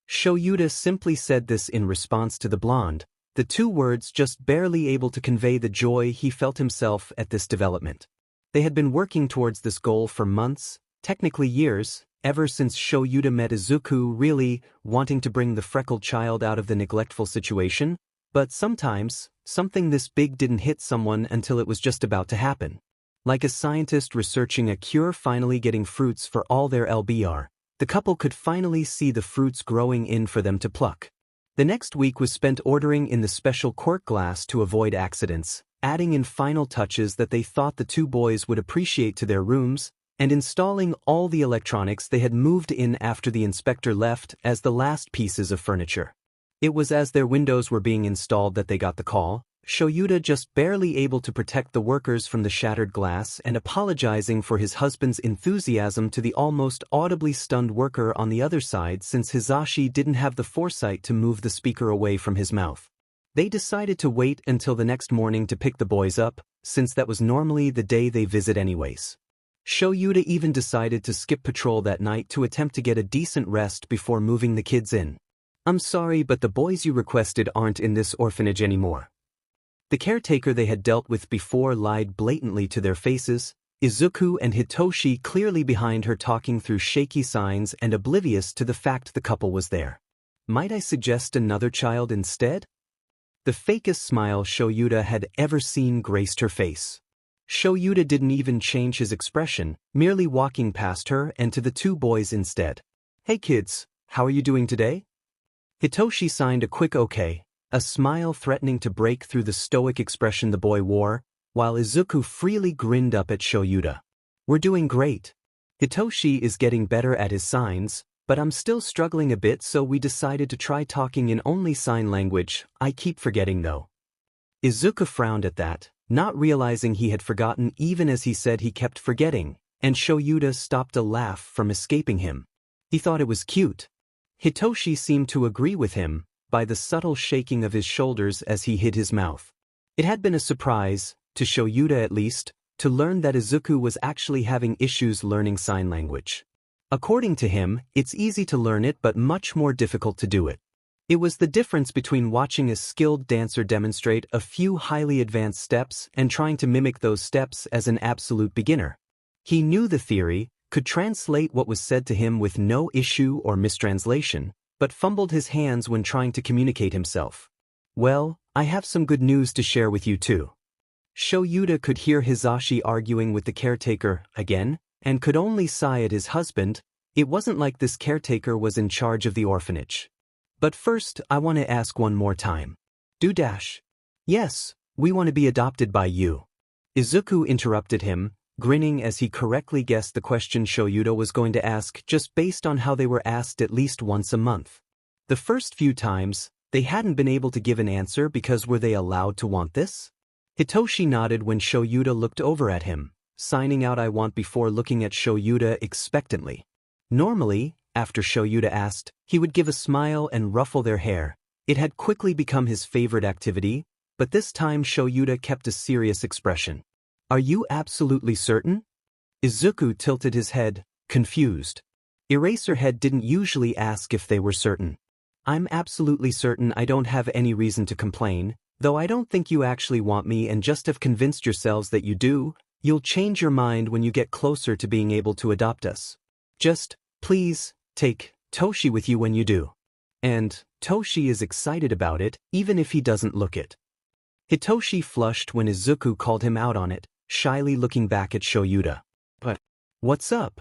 Shoyuta simply said this in response to the blonde, the two words just barely able to convey the joy he felt himself at this development. They had been working towards this goal for months, technically years, ever since Shoyuta met Izuku, really wanting to bring the freckled child out of the neglectful situation, but sometimes, something this big didn't hit someone until it was just about to happen. Like a scientist researching a cure finally getting fruits for all their LBR, the couple could finally see the fruits growing in for them to pluck. The next week was spent ordering in the special quirk glass to avoid accidents, adding in final touches that they thought the two boys would appreciate to their rooms, and installing all the electronics they had moved in after the inspector left as the last pieces of furniture. It was as their windows were being installed that they got the call, Shoyuta just barely able to protect the workers from the shattered glass and apologizing for his husband's enthusiasm to the almost audibly stunned worker on the other side since Hisashi didn't have the foresight to move the speaker away from his mouth. They decided to wait until the next morning to pick the boys up, since that was normally the day they visit anyways. Shoyuta even decided to skip patrol that night to attempt to get a decent rest before moving the kids in. I'm sorry, but the boys you requested aren't in this orphanage anymore. The caretaker they had dealt with before lied blatantly to their faces, Izuku and Hitoshi clearly behind her talking through shaky signs and oblivious to the fact the couple was there. Might I suggest another child instead? The fakest smile Shoyuta had ever seen graced her face. Shoyuta didn't even change his expression, merely walking past her and to the two boys instead. "Hey kids, how are you doing today?" Hitoshi signed a quick okay, a smile threatening to break through the stoic expression the boy wore, while Izuku freely grinned up at Shoyuta. "We're doing great. Hitoshi is getting better at his signs, but I'm still struggling a bit, so we decided to try talking in only sign language. I keep forgetting though." Izuku frowned at that, not realizing he had forgotten even as he said he kept forgetting, and Shoyuta stopped a laugh from escaping him. He thought it was cute. Hitoshi seemed to agree with him, by the subtle shaking of his shoulders as he hid his mouth. It had been a surprise, to Shoyuta at least, to learn that Izuku was actually having issues learning sign language. According to him, it's easy to learn it but much more difficult to do it. It was the difference between watching a skilled dancer demonstrate a few highly advanced steps and trying to mimic those steps as an absolute beginner. He knew the theory, could translate what was said to him with no issue or mistranslation, but fumbled his hands when trying to communicate himself. "Well, I have some good news to share with you too." Shoyuta could hear Hisashi arguing with the caretaker again, and could only sigh at his husband. It wasn't like this caretaker was in charge of the orphanage. "But first, I want to ask one more time. Yes, we want to be adopted by you." Izuku interrupted him, grinning as he correctly guessed the question Shoyuta was going to ask just based on how they were asked at least once a month. The first few times, they hadn't been able to give an answer because were they allowed to want this? Hitoshi nodded when Shoyuta looked over at him, signing out "I want" before looking at Shoyuta expectantly. Normally, after Shoyuta asked, he would give a smile and ruffle their hair. It had quickly become his favorite activity, but this time Shoyuta kept a serious expression. "Are you absolutely certain?" Izuku tilted his head, confused. Eraserhead didn't usually ask if they were certain. "I'm absolutely certain. I don't have any reason to complain, though I don't think you actually want me and just have convinced yourselves that you do. You'll change your mind when you get closer to being able to adopt us. Just, please, take Toshi with you when you do." And Toshi is excited about it, even if he doesn't look it. Hitoshi flushed when Izuku called him out on it, shyly looking back at Shoyuta. "But what's up?"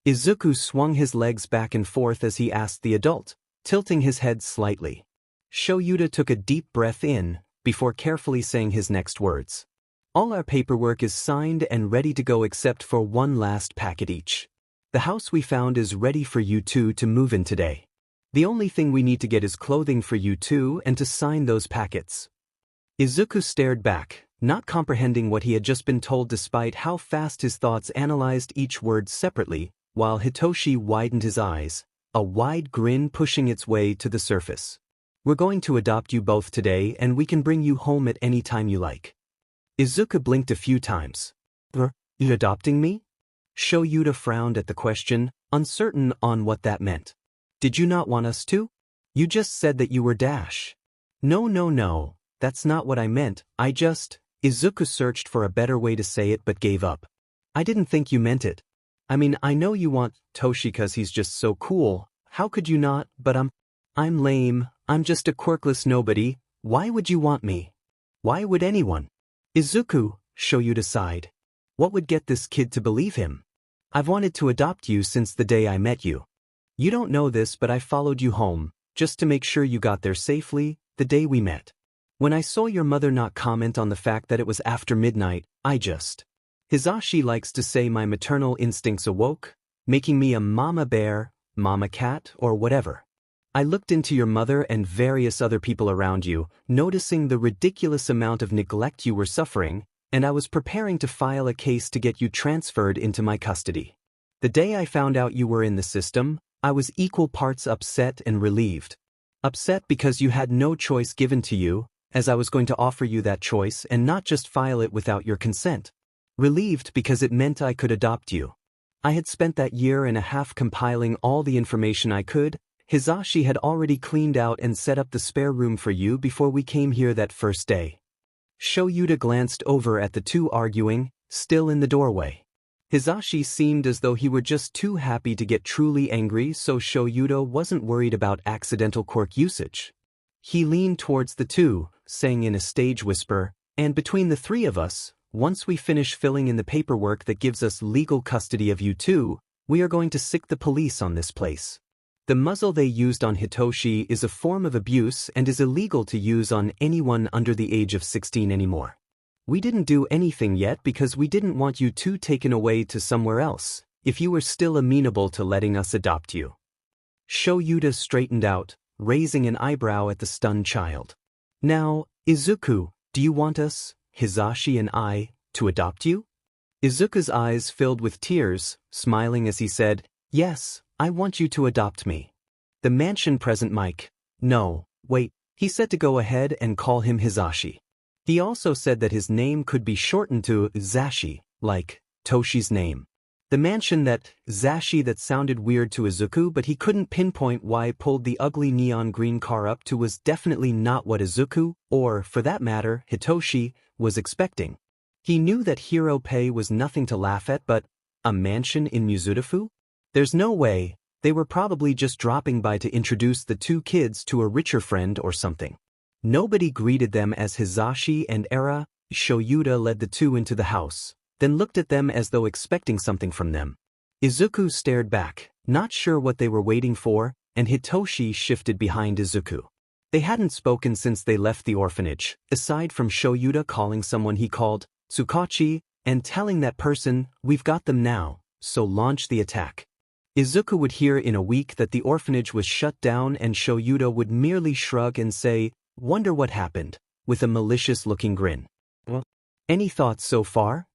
Izuku swung his legs back and forth as he asked the adult, tilting his head slightly. Shoyuta took a deep breath in, before carefully saying his next words. "All our paperwork is signed and ready to go except for one last packet each. The house we found is ready for you two to move in today. The only thing we need to get is clothing for you two and to sign those packets." Izuku stared back, not comprehending what he had just been told despite how fast his thoughts analyzed each word separately, while Hitoshi widened his eyes, a wide grin pushing its way to the surface. "We're going to adopt you both today and we can bring you home at any time you like." Izuku blinked a few times. "You adopting me?" Shoyuta frowned at the question, uncertain on what that meant. "Did you not want us to? You just said that you were Dash." No, that's not what I meant. I just..." Izuku searched for a better way to say it but gave up. "I didn't think you meant it. I mean, I know you want Toshi cause he's just so cool, how could you not, but I'm lame, I'm just a quirkless nobody, why would you want me? Why would anyone?" "Izuku," Shoyuta sighed. "What would get this kid to believe him? I've wanted to adopt you since the day I met you. You don't know this but I followed you home, just to make sure you got there safely, the day we met. When I saw your mother not comment on the fact that it was after midnight, I just..." Hisashi likes to say my maternal instincts awoke, making me a mama bear, mama cat, or whatever. "I looked into your mother and various other people around you, noticing the ridiculous amount of neglect you were suffering, and I was preparing to file a case to get you transferred into my custody. The day I found out you were in the system, I was equal parts upset and relieved. Upset because you had no choice given to you, as I was going to offer you that choice and not just file it without your consent. Relieved because it meant I could adopt you. I had spent that year and a half compiling all the information I could. Hisashi had already cleaned out and set up the spare room for you before we came here that first day." Shoyuta glanced over at the two arguing, still in the doorway. Hisashi seemed as though he were just too happy to get truly angry, so Shoyuta wasn't worried about accidental quirk usage. He leaned towards the two, saying in a stage whisper, "And between the three of us, once we finish filling in the paperwork that gives us legal custody of you two, we are going to sick the police on this place." The muzzle they used on Hitoshi is a form of abuse and is illegal to use on anyone under the age of 16 anymore. "We didn't do anything yet because we didn't want you two taken away to somewhere else, if you were still amenable to letting us adopt you." Shoyuta straightened out, raising an eyebrow at the stunned child. "Now, Izuku, do you want us, Hisashi and I, to adopt you?" Izuku's eyes filled with tears, smiling as he said, "Yes, I want you to adopt me." The mansion present Mike. "No, wait," he said to go ahead and call him Hisashi. He also said that his name could be shortened to Zashi, like Toshi's name. The mansion that Zashi that sounded weird to Izuku, but he couldn't pinpoint why pulled the ugly neon green car up to was definitely not what Izuku, or, for that matter, Hitoshi, was expecting. He knew that hero pay was nothing to laugh at, but a mansion in Mizudafu? There's no way. They were probably just dropping by to introduce the two kids to a richer friend or something. Nobody greeted them as Hisashi and Era. Shoyuta led the two into the house, then looked at them as though expecting something from them. Izuku stared back, not sure what they were waiting for, and Hitoshi shifted behind Izuku. They hadn't spoken since they left the orphanage, aside from Shoyuta calling someone he called Tsukachi and telling that person, "We've got them now, so launch the attack." Izuku would hear in a week that the orphanage was shut down and Shoyuta would merely shrug and say, "Wonder what happened," with a malicious-looking grin. "Well, any thoughts so far?"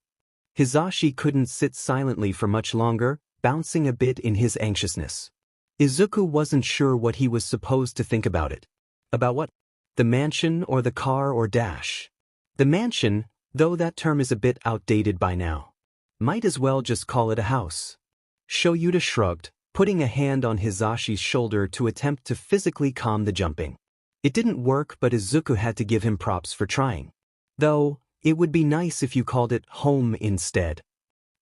Hisashi couldn't sit silently for much longer, bouncing a bit in his anxiousness. Izuku wasn't sure what he was supposed to think about it. About what? The mansion or the car or dash? The mansion, though that term is a bit outdated by now. Might as well just call it a house. Shoyuta shrugged, putting a hand on Hisashi's shoulder to attempt to physically calm the jumping. It didn't work, but Izuku had to give him props for trying. Though, it would be nice if you called it home instead.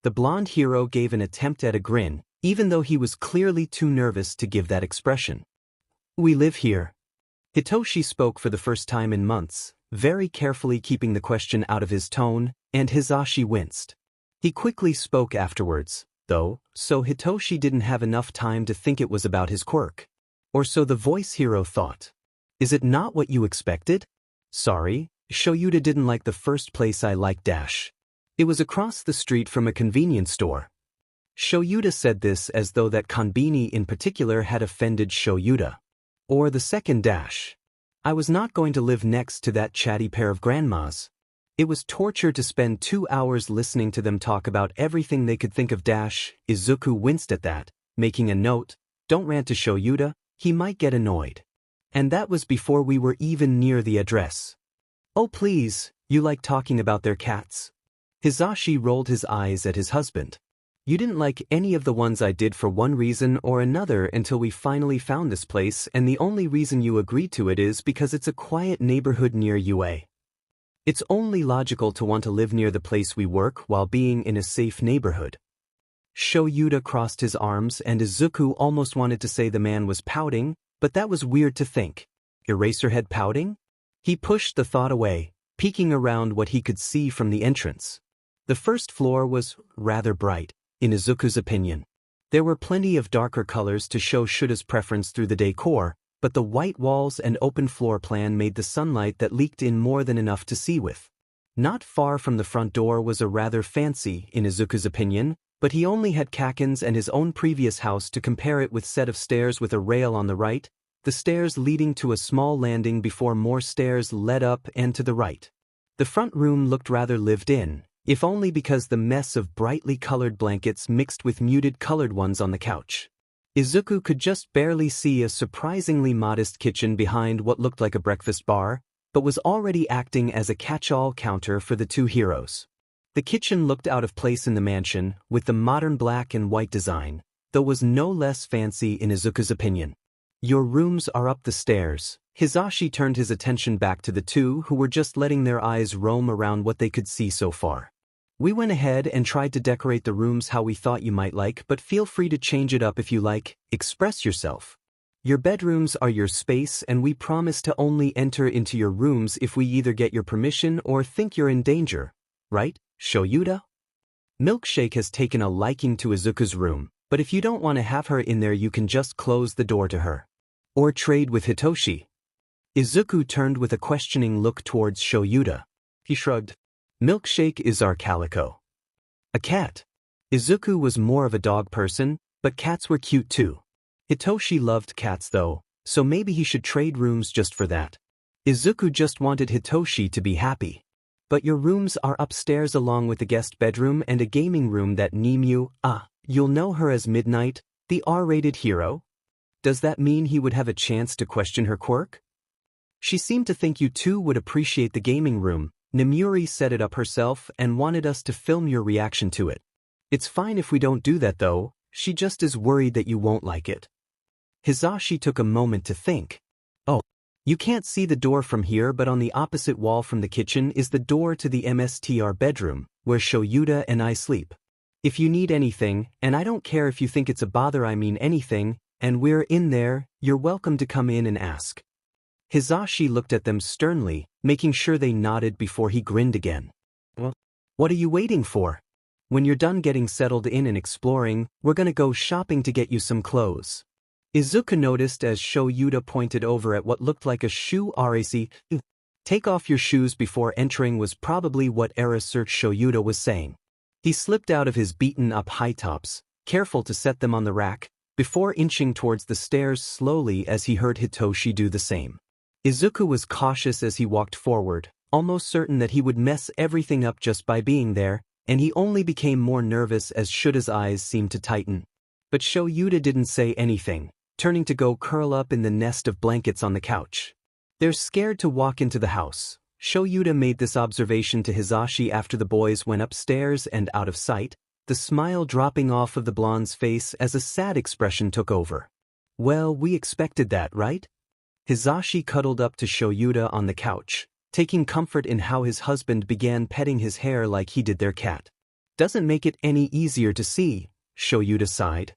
The blonde hero gave an attempt at a grin, even though he was clearly too nervous to give that expression. "We live here." Hitoshi spoke for the first time in months, very carefully keeping the question out of his tone, and Hisashi winced. He quickly spoke afterwards, though, so Hitoshi didn't have enough time to think it was about his quirk. Or so the voice hero thought. "Is it not what you expected?" "Sorry, Shoyuta didn't like the first place I liked dash. It was across the street from a convenience store." Shoyuta said this as though that konbini in particular had offended Shoyuta. Or the second dash. "I was not going to live next to that chatty pair of grandmas." It was torture to spend 2 hours listening to them talk about everything they could think of dash. Izuku winced at that, making a note, "Don't rant to Shoyuta, he might get annoyed." And that was before we were even near the address. "Oh please, you like talking about their cats?" Hisashi rolled his eyes at his husband. "You didn't like any of the ones I did for one reason or another until we finally found this place, and the only reason you agreed to it is because it's a quiet neighborhood near UA. It's only logical to want to live near the place we work while being in a safe neighborhood." Shoyuta crossed his arms and Izuku almost wanted to say the man was pouting, but that was weird to think. Eraserhead pouting? He pushed the thought away, peeking around what he could see from the entrance. The first floor was rather bright, in Izuku's opinion. There were plenty of darker colors to show Shuta's preference through the decor, but the white walls and open floor plan made the sunlight that leaked in more than enough to see with. Not far from the front door was a rather fancy, in Izuku's opinion, but he only had Kaken's and his own previous house to compare it with set of stairs with a rail on the right, the stairs leading to a small landing before more stairs led up and to the right. The front room looked rather lived in, if only because the mess of brightly colored blankets mixed with muted colored ones on the couch. Izuku could just barely see a surprisingly modest kitchen behind what looked like a breakfast bar, but was already acting as a catch-all counter for the two heroes. The kitchen looked out of place in the mansion, with the modern black and white design, though was no less fancy in Izuku's opinion. "Your rooms are up the stairs." Hisashi turned his attention back to the two who were just letting their eyes roam around what they could see so far. "We went ahead and tried to decorate the rooms how we thought you might like, but feel free to change it up if you like. Express yourself." Your bedrooms are your space and we promise to only enter into your rooms if we either get your permission or think you're in danger. Right, Shoyuta? Milkshake has taken a liking to Izuku's room, but if you don't want to have her in there you can just close the door to her. Or trade with Hitoshi. Izuku turned with a questioning look towards Shoyuta. He shrugged. Milkshake is our calico. A cat. Izuku was more of a dog person, but cats were cute too. Hitoshi loved cats though, so maybe he should trade rooms just for that. Izuku just wanted Hitoshi to be happy. But your rooms are upstairs along with the guest bedroom and a gaming room that Nimue, you'll know her as Midnight, the R-rated hero? Does that mean he would have a chance to question her quirk? She seemed to think you two would appreciate the gaming room. Nimue set it up herself and wanted us to film your reaction to it. It's fine if we don't do that though, she just is worried that you won't like it. Hizashi took a moment to think. Oh, you can't see the door from here but on the opposite wall from the kitchen is the door to the MSTR bedroom, where Shoyuta and I sleep. If you need anything, and I don't care if you think it's a bother I mean anything, and we're in there, you're welcome to come in and ask. Hizashi looked at them sternly, making sure they nodded before he grinned again. Well, what are you waiting for? When you're done getting settled in and exploring, we're gonna go shopping to get you some clothes. Izuku noticed as Shoyuta pointed over at what looked like a shoe rac. Take off your shoes before entering was probably what Era Search Shoyuta was saying. He slipped out of his beaten-up high tops, careful to set them on the rack, before inching towards the stairs slowly as he heard Hitoshi do the same. Izuku was cautious as he walked forward, almost certain that he would mess everything up just by being there, and he only became more nervous as Shuta's eyes seemed to tighten. But Shoyuta didn't say anything, turning to go curl up in the nest of blankets on the couch. They're scared to walk into the house. Shoyuta made this observation to Hizashi after the boys went upstairs and out of sight, the smile dropping off of the blonde's face as a sad expression took over. Well, we expected that, right? Hizashi cuddled up to Shoyuta on the couch, taking comfort in how his husband began petting his hair like he did their cat. Doesn't make it any easier to see, Shoyuta sighed.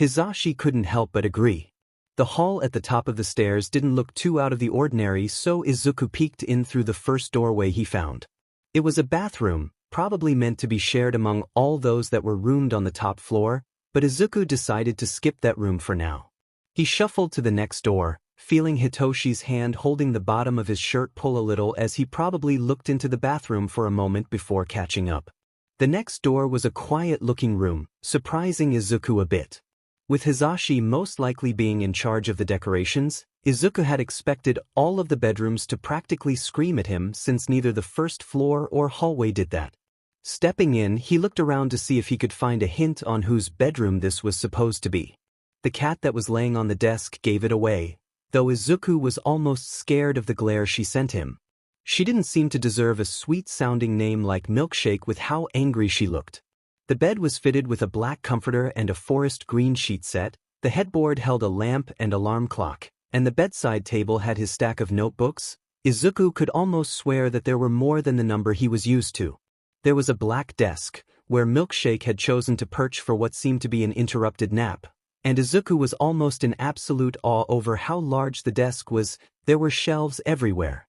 Hizashi couldn't help but agree. The hall at the top of the stairs didn't look too out of the ordinary, so Izuku peeked in through the first doorway he found. It was a bathroom, probably meant to be shared among all those that were roomed on the top floor, but Izuku decided to skip that room for now. He shuffled to the next door, feeling Hitoshi's hand holding the bottom of his shirt pull a little as he probably looked into the bathroom for a moment before catching up. The next door was a quiet-looking room, surprising Izuku a bit. With Hizashi most likely being in charge of the decorations, Izuku had expected all of the bedrooms to practically scream at him since neither the first floor or hallway did that. Stepping in, he looked around to see if he could find a hint on whose bedroom this was supposed to be. The cat that was laying on the desk gave it away, though Izuku was almost scared of the glare she sent him. She didn't seem to deserve a sweet-sounding name like Milkshake with how angry she looked. The bed was fitted with a black comforter and a forest green sheet set, the headboard held a lamp and alarm clock, and the bedside table had his stack of notebooks. Izuku could almost swear that there were more than the number he was used to. There was a black desk, where Milkshake had chosen to perch for what seemed to be an interrupted nap, and Izuku was almost in absolute awe over how large the desk was. There were shelves everywhere.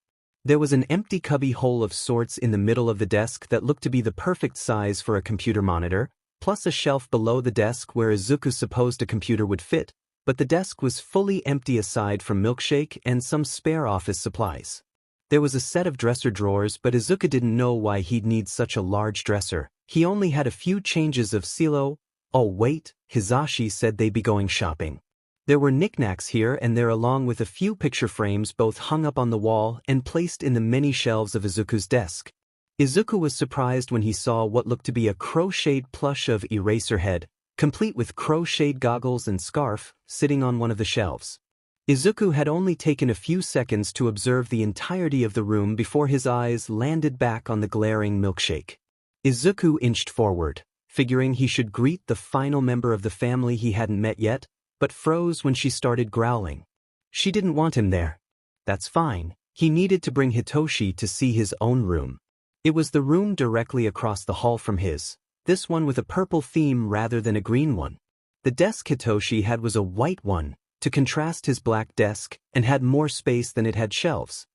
There was an empty cubby hole of sorts in the middle of the desk that looked to be the perfect size for a computer monitor, plus a shelf below the desk where Izuku supposed a computer would fit, but the desk was fully empty aside from Milkshake and some spare office supplies. There was a set of dresser drawers, but Izuku didn't know why he'd need such a large dresser. He only had a few changes of silo. Oh wait, Hizashi said they'd be going shopping. There were knickknacks here and there along with a few picture frames both hung up on the wall and placed in the many shelves of Izuku's desk. Izuku was surprised when he saw what looked to be a crocheted plush of Eraserhead, complete with crocheted goggles and scarf, sitting on one of the shelves. Izuku had only taken a few seconds to observe the entirety of the room before his eyes landed back on the glaring Milkshake. Izuku inched forward, figuring he should greet the final member of the family he hadn't met yet, but froze when she started growling. She didn't want him there. That's fine. He needed to bring Hitoshi to see his own room. It was the room directly across the hall from his, this one with a purple theme rather than a green one. The desk Hitoshi had was a white one, to contrast his black desk, and had more space than it had shelves.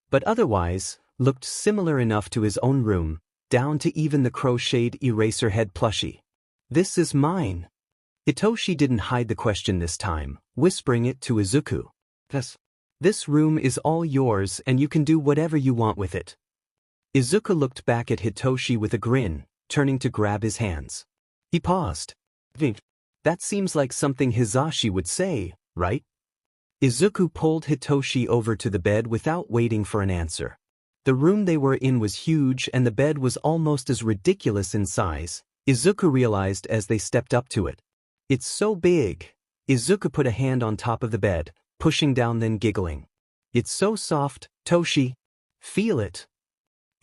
But otherwise, looked similar enough to his own room, down to even the crocheted eraser head plushie. "This is mine." Hitoshi didn't hide the question this time, whispering it to Izuku. This room is all yours and you can do whatever you want with it." Izuku looked back at Hitoshi with a grin, turning to grab his hands. He paused. "That seems like something Hizashi would say, right?" Izuku pulled Hitoshi over to the bed without waiting for an answer. The room they were in was huge and the bed was almost as ridiculous in size, Izuku realized as they stepped up to it. "It's so big." Izuku put a hand on top of the bed, pushing down then giggling. "It's so soft, Toshi. Feel it."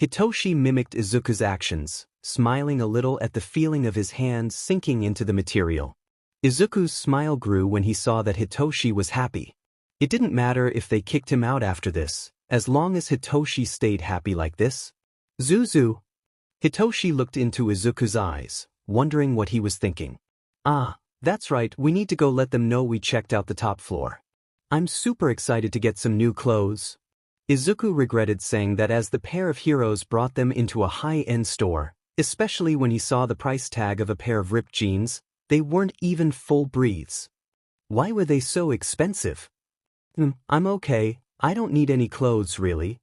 Hitoshi mimicked Izuku's actions, smiling a little at the feeling of his hand sinking into the material. Izuku's smile grew when he saw that Hitoshi was happy. It didn't matter if they kicked him out after this, as long as Hitoshi stayed happy like this. "Zuzu." Hitoshi looked into Izuku's eyes, wondering what he was thinking. "Ah, that's right, we need to go let them know we checked out the top floor. I'm super excited to get some new clothes." Izuku regretted saying that as the pair of heroes brought them into a high-end store, especially when he saw the price tag of a pair of ripped jeans, they weren't even full breathes. Why were they so expensive? "I'm okay, I don't need any clothes really."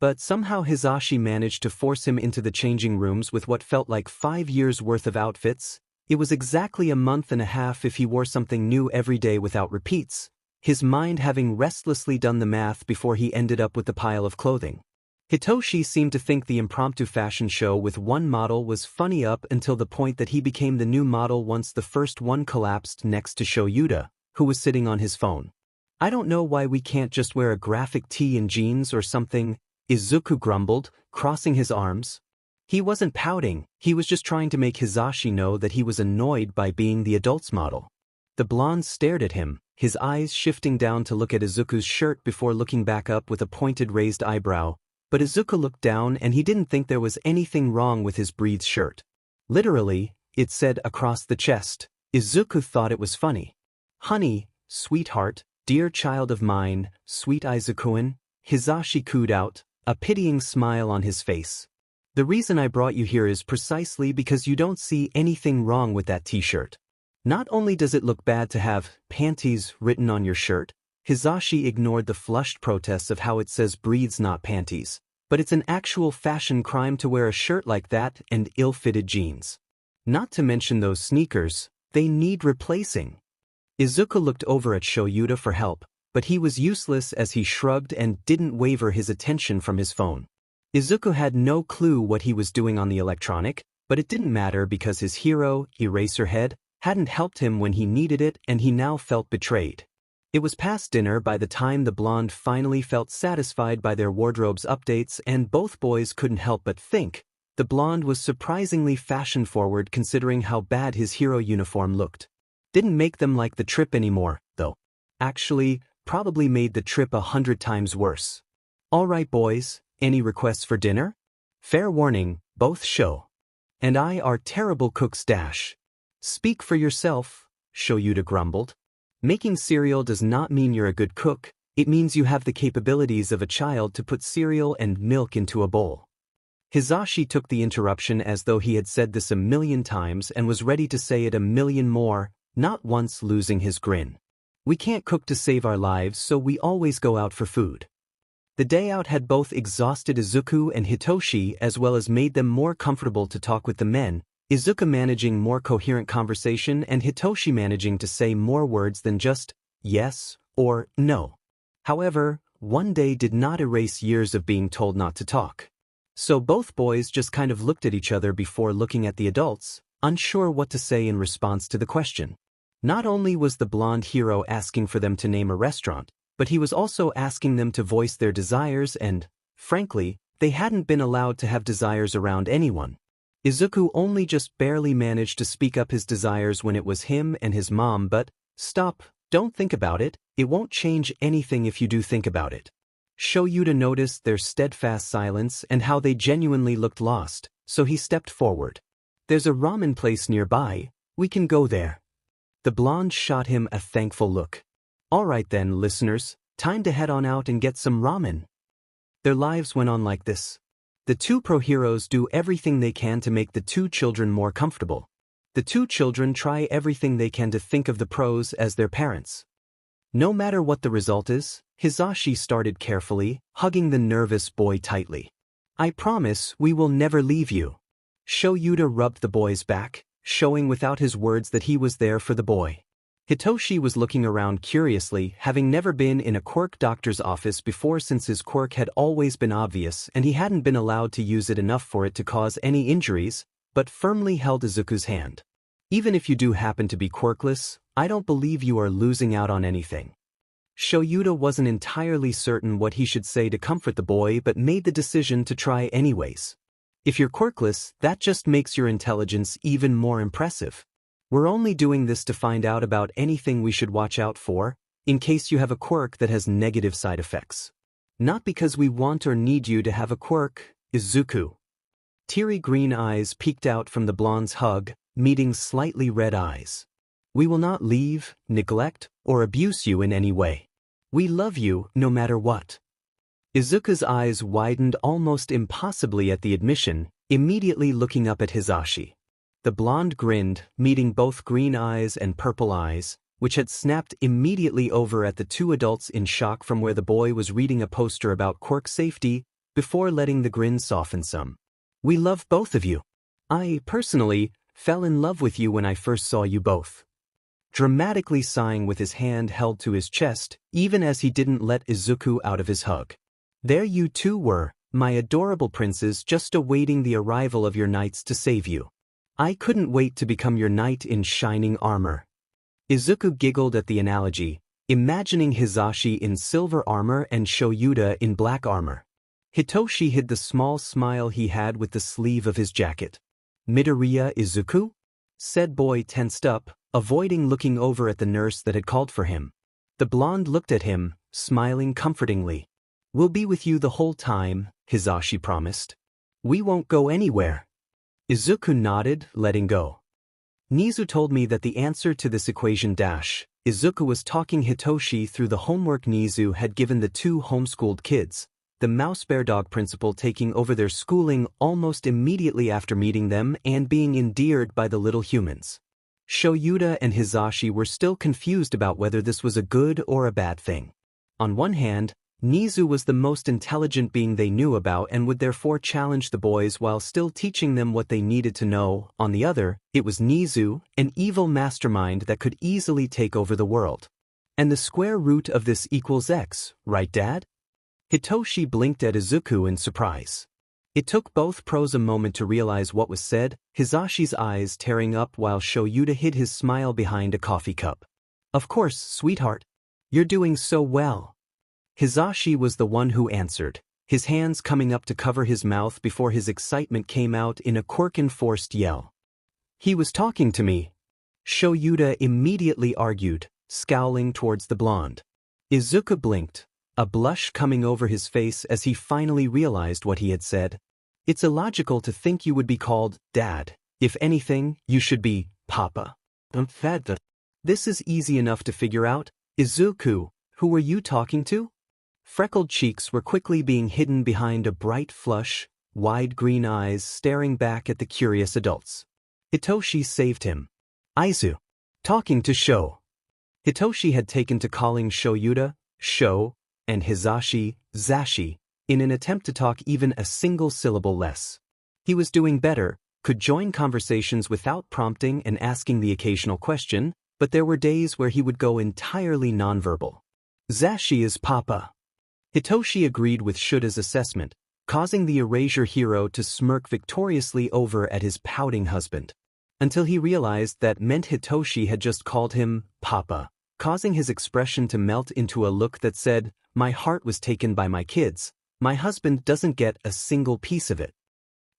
But somehow Hizashi managed to force him into the changing rooms with what felt like 5 years' worth of outfits. It was exactly a month and a half if he wore something new every day without repeats, his mind having restlessly done the math before he ended up with the pile of clothing. Hitoshi seemed to think the impromptu fashion show with one model was funny up until the point that he became the new model once the first one collapsed next to Shoyuta, who was sitting on his phone. "I don't know why we can't just wear a graphic tee and jeans or something," Izuku grumbled, crossing his arms. He wasn't pouting, he was just trying to make Hizashi know that he was annoyed by being the adult's model. The blonde stared at him, his eyes shifting down to look at Izuku's shirt before looking back up with a pointed raised eyebrow, but Izuku looked down and he didn't think there was anything wrong with his breathed shirt. Literally, it said across the chest. Izuku thought it was funny. "Honey, sweetheart, dear child of mine, sweet Izukuin," Hizashi cooed out, a pitying smile on his face. "The reason I brought you here is precisely because you don't see anything wrong with that t-shirt. Not only does it look bad to have panties written on your shirt," Hizashi ignored the flushed protests of how it says breathes not panties, "but it's an actual fashion crime to wear a shirt like that and ill-fitted jeans. Not to mention those sneakers, they need replacing." Izuku looked over at Shoyuta for help, but he was useless as he shrugged and didn't waver his attention from his phone. Izuku had no clue what he was doing on the electronic, but it didn't matter because his hero, Eraserhead, hadn't helped him when he needed it and he now felt betrayed. It was past dinner by the time the blonde finally felt satisfied by their wardrobe's updates and both boys couldn't help but think the blonde was surprisingly fashion-forward considering how bad his hero uniform looked. Didn't make them like the trip anymore, though. Actually, probably made the trip 100 times worse. "All right boys, any requests for dinner?" "Fair warning, both Sho and I are terrible cooks dash." "Speak for yourself," Shoyuta grumbled. "Making cereal does not mean you're a good cook, it means you have the capabilities of a child to put cereal and milk into a bowl." Hizashi took the interruption as though he had said this 1,000,000 times and was ready to say it 1,000,000 more, not once losing his grin. "We can't cook to save our lives, so we always go out for food." The day out had both exhausted Izuku and Hitoshi as well as made them more comfortable to talk with the men, Izuku managing more coherent conversation and Hitoshi managing to say more words than just yes or no. However, one day did not erase years of being told not to talk. So both boys just kind of looked at each other before looking at the adults, unsure what to say in response to the question. Not only was the blonde hero asking for them to name a restaurant, but he was also asking them to voice their desires and, frankly, they hadn't been allowed to have desires around anyone. Izuku only just barely managed to speak up his desires when it was him and his mom, but, "Stop, don't think about it, it won't change anything if you do think about it." Shoyuta noticed their steadfast silence and how they genuinely looked lost, so he stepped forward. "There's a ramen place nearby, we can go there." The blonde shot him a thankful look. Alright then, listeners, time to head on out and get some ramen. Their lives went on like this. The two pro-heroes do everything they can to make the two children more comfortable. The two children try everything they can to think of the pros as their parents. No matter what the result is, Hisashi started carefully, hugging the nervous boy tightly. I promise we will never leave you. Shoyuta rubbed the boy's back, showing without his words that he was there for the boy. Hitoshi was looking around curiously, having never been in a quirk doctor's office before since his quirk had always been obvious and he hadn't been allowed to use it enough for it to cause any injuries, but firmly held Izuku's hand. Even if you do happen to be quirkless, I don't believe you are losing out on anything. Shoyuta wasn't entirely certain what he should say to comfort the boy but made the decision to try anyways. If you're quirkless, that just makes your intelligence even more impressive. We're only doing this to find out about anything we should watch out for, in case you have a quirk that has negative side effects. Not because we want or need you to have a quirk, Izuku. Teary green eyes peeked out from the blonde's hug, meeting slightly red eyes. We will not leave, neglect, or abuse you in any way. We love you no matter what. Izuku's eyes widened almost impossibly at the admission, immediately looking up at Hisashi. The blonde grinned, meeting both green eyes and purple eyes, which had snapped immediately over at the two adults in shock from where the boy was reading a poster about quirk safety, before letting the grin soften some. We love both of you. I, personally, fell in love with you when I first saw you both. Dramatically sighing with his hand held to his chest, even as he didn't let Izuku out of his hug. There you two were, my adorable princes, just awaiting the arrival of your knights to save you. I couldn't wait to become your knight in shining armor. Izuku giggled at the analogy, imagining Hisashi in silver armor and Shoyuta in black armor. Hitoshi hid the small smile he had with the sleeve of his jacket. Midoriya Izuku? Said boy tensed up, avoiding looking over at the nurse that had called for him. The blonde looked at him, smiling comfortingly. We'll be with you the whole time, Hisashi promised. We won't go anywhere. Izuku nodded, letting go. Nizu told me that the answer to this equation Izuku was talking Hitoshi through the homework Nizu had given the two homeschooled kids, the mouse bear dog principal taking over their schooling almost immediately after meeting them and being endeared by the little humans. Shoyuta and Hisashi were still confused about whether this was a good or a bad thing. On one hand, Nizu was the most intelligent being they knew about and would therefore challenge the boys while still teaching them what they needed to know. On the other, it was Nizu, an evil mastermind that could easily take over the world. And the square root of this equals X, right, Dad? Hitoshi blinked at Izuku in surprise. It took both pros a moment to realize what was said, Hisashi's eyes tearing up while Shoyuta hid his smile behind a coffee cup. Of course, sweetheart. You're doing so well. Hisashi was the one who answered, his hands coming up to cover his mouth before his excitement came out in a quirk-enforced yell. He was talking to me. Shoyuta immediately argued, scowling towards the blonde. Izuku blinked, a blush coming over his face as he finally realized what he had said. It's illogical to think you would be called Dad. If anything, you should be Papa. This is easy enough to figure out. Izuku, who were you talking to? Freckled cheeks were quickly being hidden behind a bright flush, wide green eyes staring back at the curious adults. Hitoshi saved him. Aizu. Talking to Sho. Hitoshi had taken to calling Shoyuta, Sho, and Hisashi, Zashi, in an attempt to talk even a single syllable less. He was doing better, could join conversations without prompting and asking the occasional question, but there were days where he would go entirely nonverbal. Zashi is Papa. Hitoshi agreed with Shuta's assessment, causing the erasure hero to smirk victoriously over at his pouting husband. Until he realized that meant Hitoshi had just called him Papa, causing his expression to melt into a look that said, my heart was taken by my kids, my husband doesn't get a single piece of it.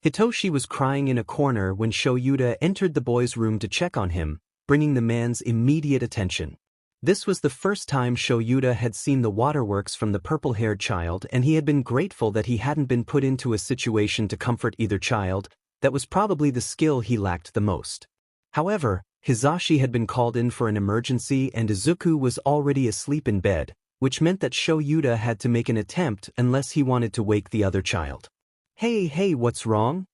Hitoshi was crying in a corner when Shoyuta entered the boy's room to check on him, bringing the man's immediate attention. This was the first time Shoyuta had seen the waterworks from the purple-haired child, and he had been grateful that he hadn't been put into a situation to comfort either child. That was probably the skill he lacked the most. However, Hizashi had been called in for an emergency and Izuku was already asleep in bed, which meant that Shoyuta had to make an attempt unless he wanted to wake the other child. Hey, what's wrong?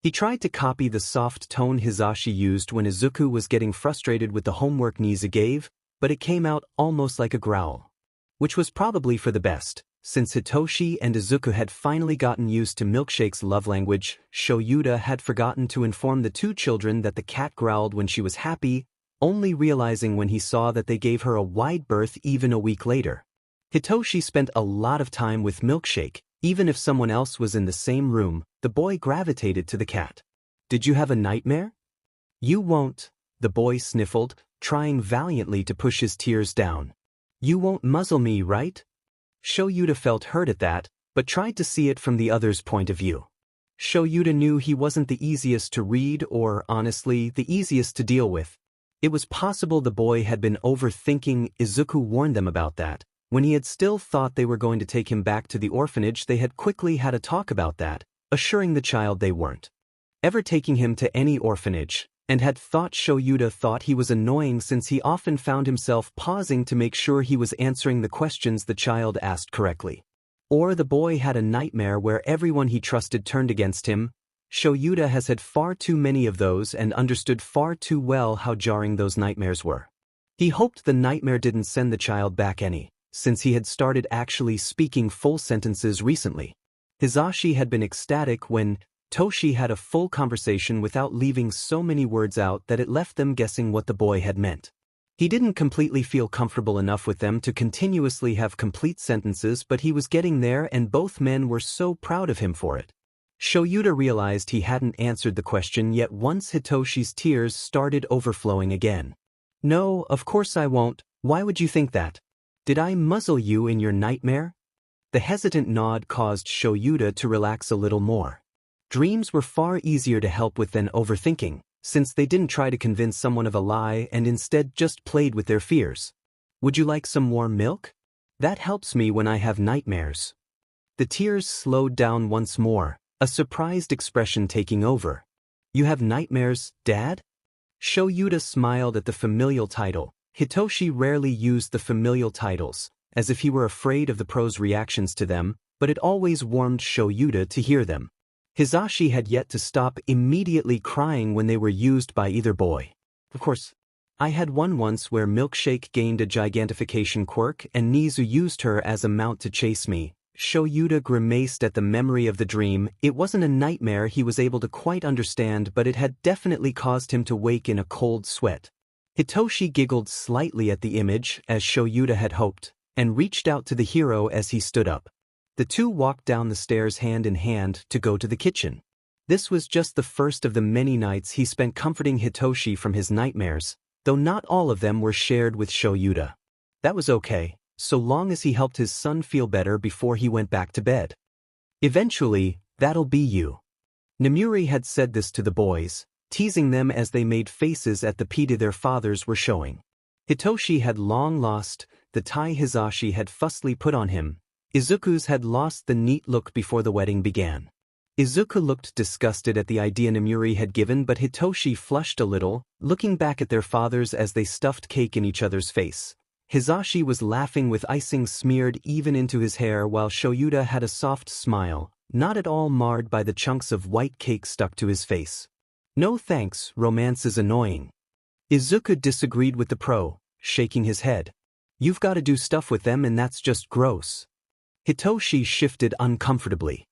He tried to copy the soft tone Hizashi used when Izuku was getting frustrated with the homework Niza gave, but it came out almost like a growl. Which was probably for the best, since Hitoshi and Izuku had finally gotten used to Milkshake's love language. Shoyuta had forgotten to inform the two children that the cat growled when she was happy, only realizing when he saw that they gave her a wide berth even a week later. Hitoshi spent a lot of time with Milkshake. Even if someone else was in the same room, the boy gravitated to the cat. Did you have a nightmare? You won't, the boy sniffled, trying valiantly to push his tears down. You won't muzzle me, right? Shoyuta felt hurt at that, but tried to see it from the other's point of view. Shoyuta knew he wasn't the easiest to read or, honestly, the easiest to deal with. It was possible the boy had been overthinking. Izuku warned them about that. When he had still thought they were going to take him back to the orphanage, they had quickly had a talk about that, assuring the child they weren't ever taking him to any orphanage, and had thought Shoyuta thought he was annoying since he often found himself pausing to make sure he was answering the questions the child asked correctly. Or the boy had a nightmare where everyone he trusted turned against him. Shoyuta has had far too many of those and understood far too well how jarring those nightmares were. He hoped the nightmare didn't send the child back any, since he had started actually speaking full sentences recently. Hizashi had been ecstatic when Toshi had a full conversation without leaving so many words out that it left them guessing what the boy had meant. He didn't completely feel comfortable enough with them to continuously have complete sentences, but he was getting there and both men were so proud of him for it. Shoyuta realized he hadn't answered the question yet once Hitoshi's tears started overflowing again. No, of course I won't. Why would you think that? Did I muzzle you in your nightmare? The hesitant nod caused Shoyuta to relax a little more. Dreams were far easier to help with than overthinking, since they didn't try to convince someone of a lie and instead just played with their fears. Would you like some warm milk? That helps me when I have nightmares. The tears slowed down once more, a surprised expression taking over. You have nightmares, Dad? Shoyuta smiled at the familial title. Hitoshi rarely used the familial titles, as if he were afraid of the pros' reactions to them, but it always warmed Shoyuta to hear them. Hizashi had yet to stop immediately crying when they were used by either boy. Of course, I had one once where Milkshake gained a gigantification quirk and Nizu used her as a mount to chase me. Shoyuta grimaced at the memory of the dream. It wasn't a nightmare he was able to quite understand, but it had definitely caused him to wake in a cold sweat. Hitoshi giggled slightly at the image, as Shoyuta had hoped, and reached out to the hero as he stood up. The two walked down the stairs hand in hand to go to the kitchen. This was just the first of the many nights he spent comforting Hitoshi from his nightmares, though not all of them were shared with Shoyuta. That was okay, so long as he helped his son feel better before he went back to bed. Eventually, that'll be you. Namuri had said this to the boys, teasing them as they made faces at the pity their fathers were showing. Hitoshi had long lost the tie Hizashi had fussily put on him. Izuku's had lost the neat look before the wedding began. Izuku looked disgusted at the idea Namuri had given, but Hitoshi flushed a little, looking back at their fathers as they stuffed cake in each other's face. Hizashi was laughing with icing smeared even into his hair while Shoyuta had a soft smile, not at all marred by the chunks of white cake stuck to his face. No thanks, romance is annoying. Izuku disagreed with the pro, shaking his head. You've got to do stuff with them and that's just gross. Hitoshi shifted uncomfortably.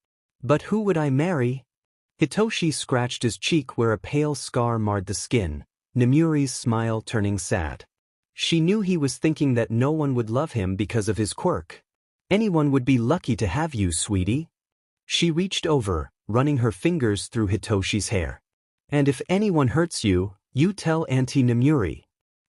But who would I marry? Hitoshi scratched his cheek where a pale scar marred the skin, Namuri's smile turning sad. She knew he was thinking that no one would love him because of his quirk. Anyone would be lucky to have you, sweetie. She reached over, running her fingers through Hitoshi's hair. And if anyone hurts you, you tell Auntie Namuri.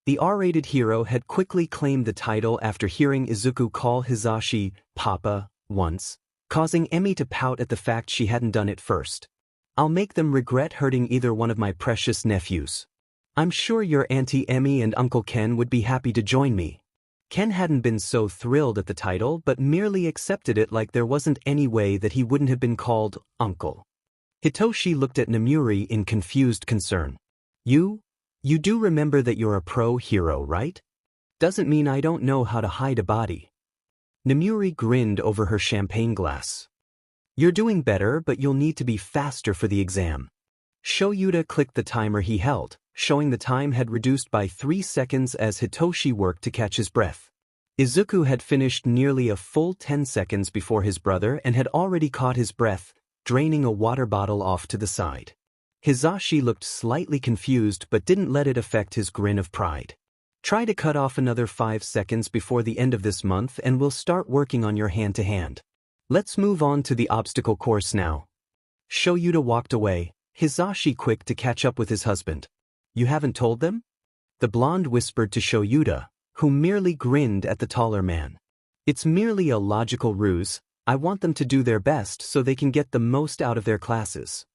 The R-rated hero had quickly claimed the title after hearing Izuku call Hizashi Papa once, causing Emi to pout at the fact she hadn't done it first. I'll make them regret hurting either one of my precious nephews. I'm sure your Auntie Emi and Uncle Ken would be happy to join me. Ken hadn't been so thrilled at the title but merely accepted it like there wasn't any way that he wouldn't have been called Uncle. Hitoshi looked at Namuri in confused concern. You? You do remember that you're a pro hero, right? Doesn't mean I don't know how to hide a body. Namuri grinned over her champagne glass. You're doing better, but you'll need to be faster for the exam. Shoyuta clicked the timer he held, showing the time had reduced by 3 seconds as Hitoshi worked to catch his breath. Izuku had finished nearly a full 10 seconds before his brother and had already caught his breath, draining a water bottle off to the side. Hizashi looked slightly confused but didn't let it affect his grin of pride. Try to cut off another 5 seconds before the end of this month and we'll start working on your hand-to-hand. Let's move on to the obstacle course now. Shoyuta walked away, Hizashi quick to catch up with his husband. You haven't told them? The blonde whispered to Shoyuta, who merely grinned at the taller man. It's merely a logical ruse. I want them to do their best so they can get the most out of their classes.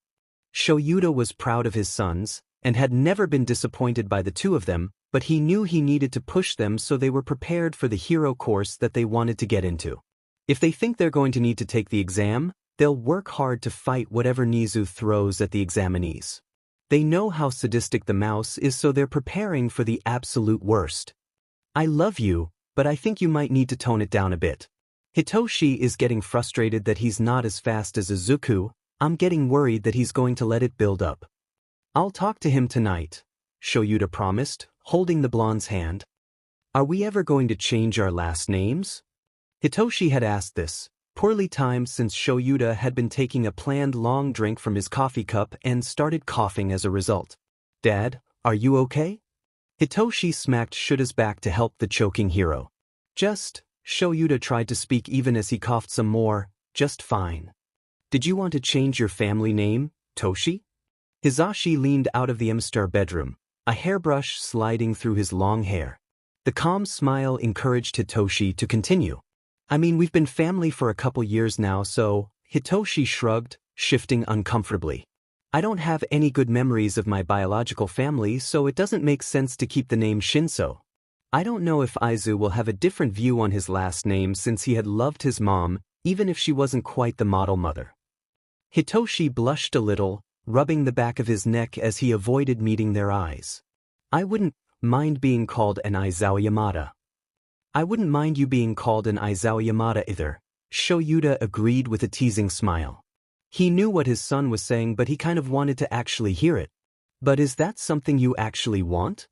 Shoyuta was proud of his sons, and had never been disappointed by the two of them, but he knew he needed to push them so they were prepared for the hero course that they wanted to get into. If they think they're going to need to take the exam, they'll work hard to fight whatever Nizu throws at the examinees. They know how sadistic the mouse is, so they're preparing for the absolute worst. I love you, but I think you might need to tone it down a bit. Hitoshi is getting frustrated that he's not as fast as Izuku. I'm getting worried that he's going to let it build up. I'll talk to him tonight, Shoyuta promised, holding the blonde's hand. Are we ever going to change our last names? Hitoshi had asked this, poorly timed since Shoyuta had been taking a planned long drink from his coffee cup and started coughing as a result. Dad, are you okay? Hitoshi smacked Shuta's back to help the choking hero. Just, Shoyuta tried to speak even as he coughed some more, just fine. Did you want to change your family name, Toshi? Hizashi leaned out of the M-star bedroom, a hairbrush sliding through his long hair. The calm smile encouraged Hitoshi to continue. I mean, we've been family for a couple years now, so, Hitoshi shrugged, shifting uncomfortably. I don't have any good memories of my biological family, so it doesn't make sense to keep the name Shinso. I don't know if Aizu will have a different view on his last name since he had loved his mom, even if she wasn't quite the model mother. Hitoshi blushed a little, rubbing the back of his neck as he avoided meeting their eyes. I wouldn't mind being called an Aizawa Yamada. I wouldn't mind you being called an Aizawa Yamada either, Shoyuta agreed with a teasing smile. He knew what his son was saying, but he kind of wanted to actually hear it. But is that something you actually want?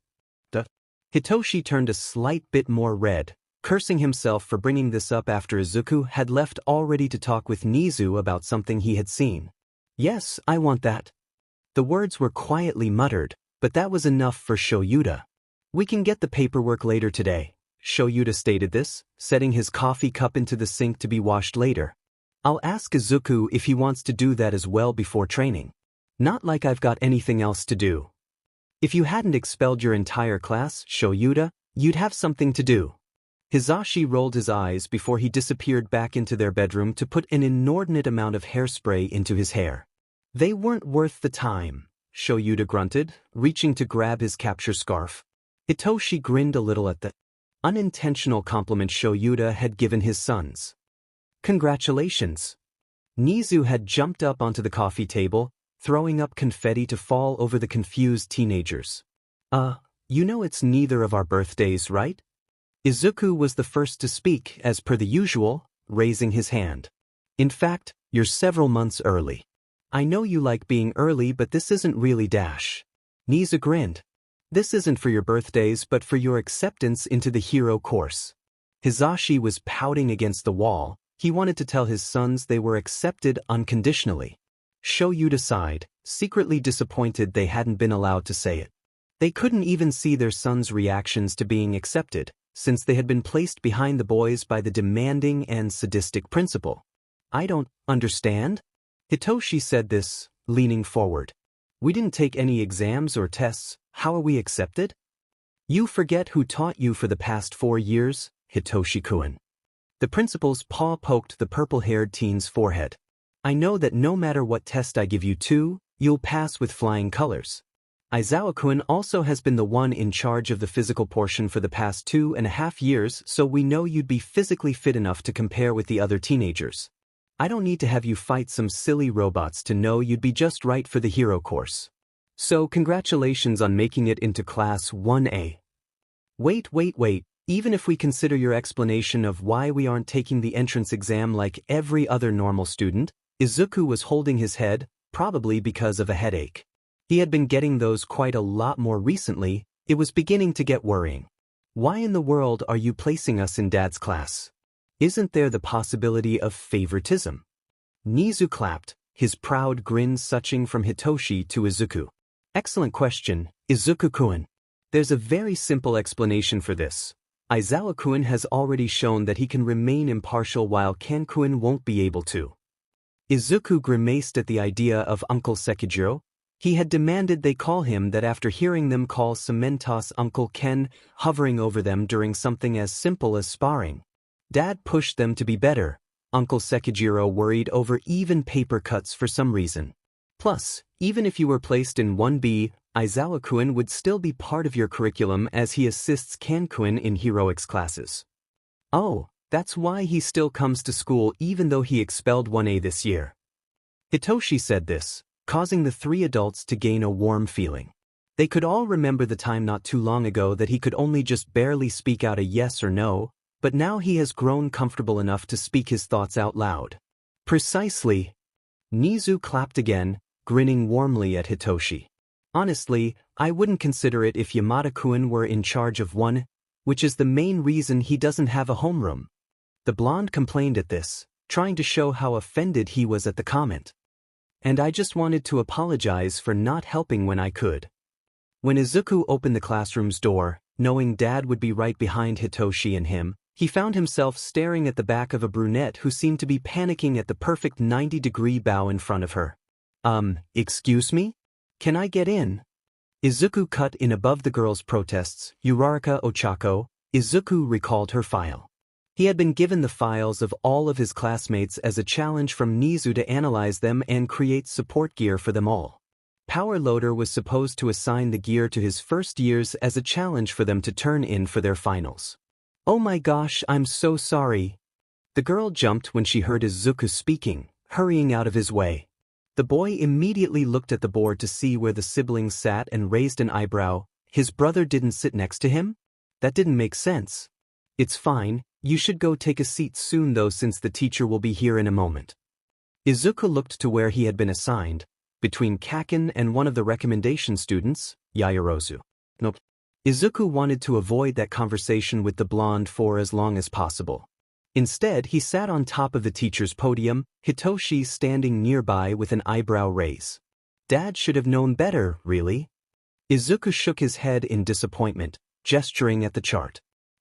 Hitoshi turned a slight bit more red, cursing himself for bringing this up after Izuku had left already to talk with Nizu about something he had seen. Yes, I want that. The words were quietly muttered, but that was enough for Shoyuta. We can get the paperwork later today, Shoyuta stated this, setting his coffee cup into the sink to be washed later. I'll ask Izuku if he wants to do that as well before training. Not like I've got anything else to do. If you hadn't expelled your entire class, Shoyuta, you'd have something to do. Hizashi rolled his eyes before he disappeared back into their bedroom to put an inordinate amount of hairspray into his hair. They weren't worth the time, Shoyuta grunted, reaching to grab his capture scarf. Hitoshi grinned a little at the unintentional compliment Shoyuta had given his sons. Congratulations. Nizu had jumped up onto the coffee table, throwing up confetti to fall over the confused teenagers. You know it's neither of our birthdays, right? Izuku was the first to speak, as per the usual, raising his hand. In fact, you're several months early. I know you like being early, but this isn't really dash. Nizu grinned. This isn't for your birthdays but for your acceptance into the hero course. Hizashi was pouting against the wall. He wanted to tell his sons they were accepted unconditionally. Shoyuta sighed, secretly disappointed they hadn't been allowed to say it. They couldn't even see their sons' reactions to being accepted, since they had been placed behind the boys by the demanding and sadistic principal. I don't understand? Hitoshi said this, leaning forward. We didn't take any exams or tests, how are we accepted? You forget who taught you for the past 4 years, Hitoshi-kun. The principal's paw poked the purple-haired teen's forehead. I know that no matter what test I give you to, you'll pass with flying colors. Aizawa-kun also has been the one in charge of the physical portion for the past 2.5 years, so we know you'd be physically fit enough to compare with the other teenagers. I don't need to have you fight some silly robots to know you'd be just right for the hero course. So congratulations on making it into Class 1A. Wait. Even if we consider your explanation of why we aren't taking the entrance exam like every other normal student, Izuku was holding his head, probably because of a headache. He had been getting those quite a lot more recently. It was beginning to get worrying. Why in the world are you placing us in Dad's class? Isn't there the possibility of favoritism? Nizu clapped, his proud grin switching from Hitoshi to Izuku. Excellent question, Izuku-kun. There's a very simple explanation for this. Aizawa-kun has already shown that he can remain impartial while Ken-kun won't be able to. Izuku grimaced at the idea of Uncle Sekijiro. He had demanded they call him that after hearing them call Cementos Uncle Ken, hovering over them during something as simple as sparring. Dad pushed them to be better. Uncle Sekijiro worried over even paper cuts for some reason. Plus, even if you were placed in 1B, Aizawa-kun would still be part of your curriculum as he assists Ken-kun in heroics classes. Oh, that's why he still comes to school even though he expelled 1A this year. Hitoshi said this, causing the three adults to gain a warm feeling. They could all remember the time not too long ago that he could only just barely speak out a yes or no, but now he has grown comfortable enough to speak his thoughts out loud. Precisely. Nizu clapped again, grinning warmly at Hitoshi. Honestly, I wouldn't consider it if Yamada-kun were in charge of one, which is the main reason he doesn't have a homeroom. The blonde complained at this, trying to show how offended he was at the comment. And I just wanted to apologize for not helping when I could. When Izuku opened the classroom's door, knowing Dad would be right behind Hitoshi and him, he found himself staring at the back of a brunette who seemed to be panicking at the perfect 90-degree bow in front of her. Excuse me? Can I get in? Izuku cut in above the girl's protests. Uraraka Ochako. Izuku recalled her file. He had been given the files of all of his classmates as a challenge from Nizu to analyze them and create support gear for them all. Power Loader was supposed to assign the gear to his first years as a challenge for them to turn in for their finals. Oh my gosh, I'm so sorry. The girl jumped when she heard Izuku speaking, hurrying out of his way. The boy immediately looked at the board to see where the siblings sat and raised an eyebrow. His brother didn't sit next to him? That didn't make sense. It's fine, you should go take a seat soon though since the teacher will be here in a moment. Izuku looked to where he had been assigned, between Kaken and one of the recommendation students, Yaoyorozu. Nope. Izuku wanted to avoid that conversation with the blonde for as long as possible. Instead, he sat on top of the teacher's podium, Hitoshi standing nearby with an eyebrow raise. Dad should have known better, really. Izuku shook his head in disappointment, gesturing at the chart.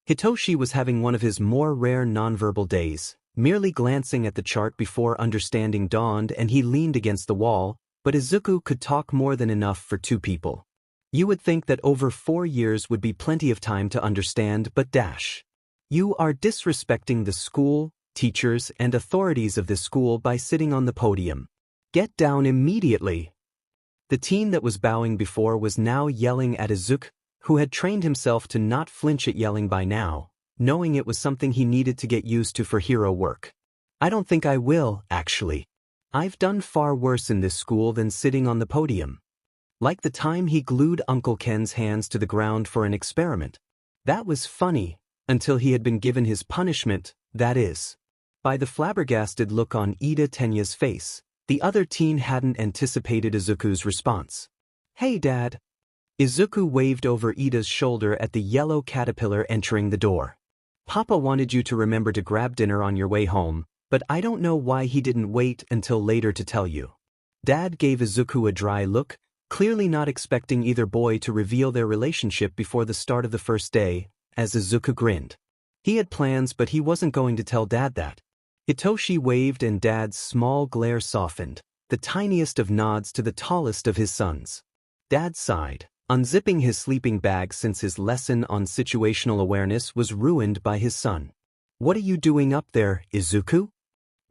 Hitoshi was having one of his more rare nonverbal days, merely glancing at the chart before understanding dawned and he leaned against the wall, but Izuku could talk more than enough for two people. You would think that over 4 years would be plenty of time to understand, but dash. You are disrespecting the school, teachers, and authorities of this school by sitting on the podium. Get down immediately. The teen that was bowing before was now yelling at Izuku, who had trained himself to not flinch at yelling by now, knowing it was something he needed to get used to for hero work. I don't think I will, actually. I've done far worse in this school than sitting on the podium. Like the time he glued Uncle Ken's hands to the ground for an experiment. That was funny. Until he had been given his punishment, that is. By the flabbergasted look on Ida Tenya's face, the other teen hadn't anticipated Izuku's response. Hey Dad. Izuku waved over Ida's shoulder at the yellow caterpillar entering the door. Papa wanted you to remember to grab dinner on your way home, but I don't know why he didn't wait until later to tell you. Dad gave Izuku a dry look, clearly not expecting either boy to reveal their relationship before the start of the first day. As Izuku grinned. He had plans but he wasn't going to tell Dad that. Hitoshi waved and Dad's small glare softened, the tiniest of nods to the tallest of his sons. Dad sighed, unzipping his sleeping bag since his lesson on situational awareness was ruined by his son. What are you doing up there, Izuku?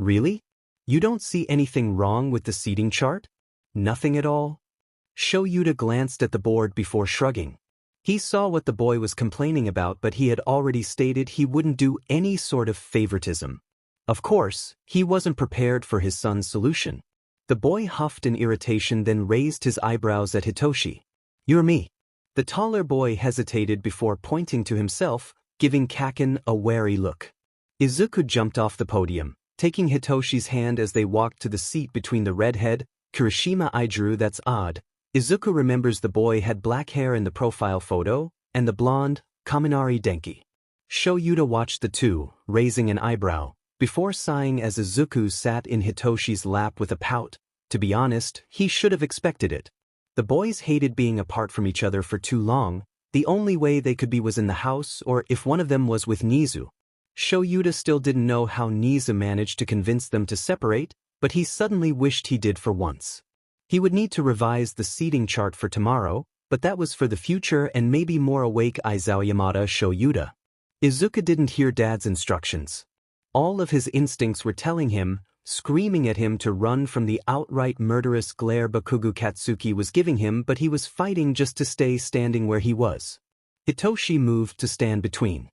Really? You don't see anything wrong with the seating chart? Nothing at all? Shoyuta glanced at the board before shrugging. He saw what the boy was complaining about but he had already stated he wouldn't do any sort of favoritism. Of course, he wasn't prepared for his son's solution. The boy huffed in irritation, then raised his eyebrows at Hitoshi. You're me. The taller boy hesitated before pointing to himself, giving Kaken a wary look. Izuku jumped off the podium, taking Hitoshi's hand as they walked to the seat between the redhead, Kirishima Aijuru. That's odd. Izuku remembers the boy had black hair in the profile photo, and the blonde, Kaminari Denki. Shoyuta watched the two, raising an eyebrow, before sighing as Izuku sat in Hitoshi's lap with a pout. To be honest, he should have expected it. The boys hated being apart from each other for too long. The only way they could be was in the house, or if one of them was with Nizu. Shoyuta still didn't know how Nizu managed to convince them to separate, but he suddenly wished he did for once. He would need to revise the seating chart for tomorrow, but that was for the future and maybe more awake Aizawa Yamada Shoyuta. Izuku didn't hear Dad's instructions. All of his instincts were telling him, screaming at him to run from the outright murderous glare Bakugo Katsuki was giving him, but he was fighting just to stay standing where he was. Hitoshi moved to stand between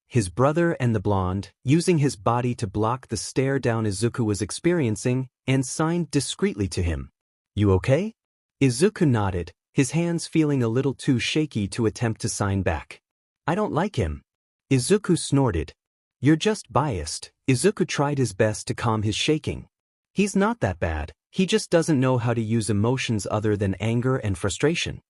his brother and the blonde, using his body to block the stare down Izuku was experiencing, and signed discreetly to him. You okay? Izuku nodded, his hands feeling a little too shaky to attempt to sign back. I don't like him. Izuku snorted. You're just biased. Izuku tried his best to calm his shaking. He's not that bad, he just doesn't know how to use emotions other than anger and frustration.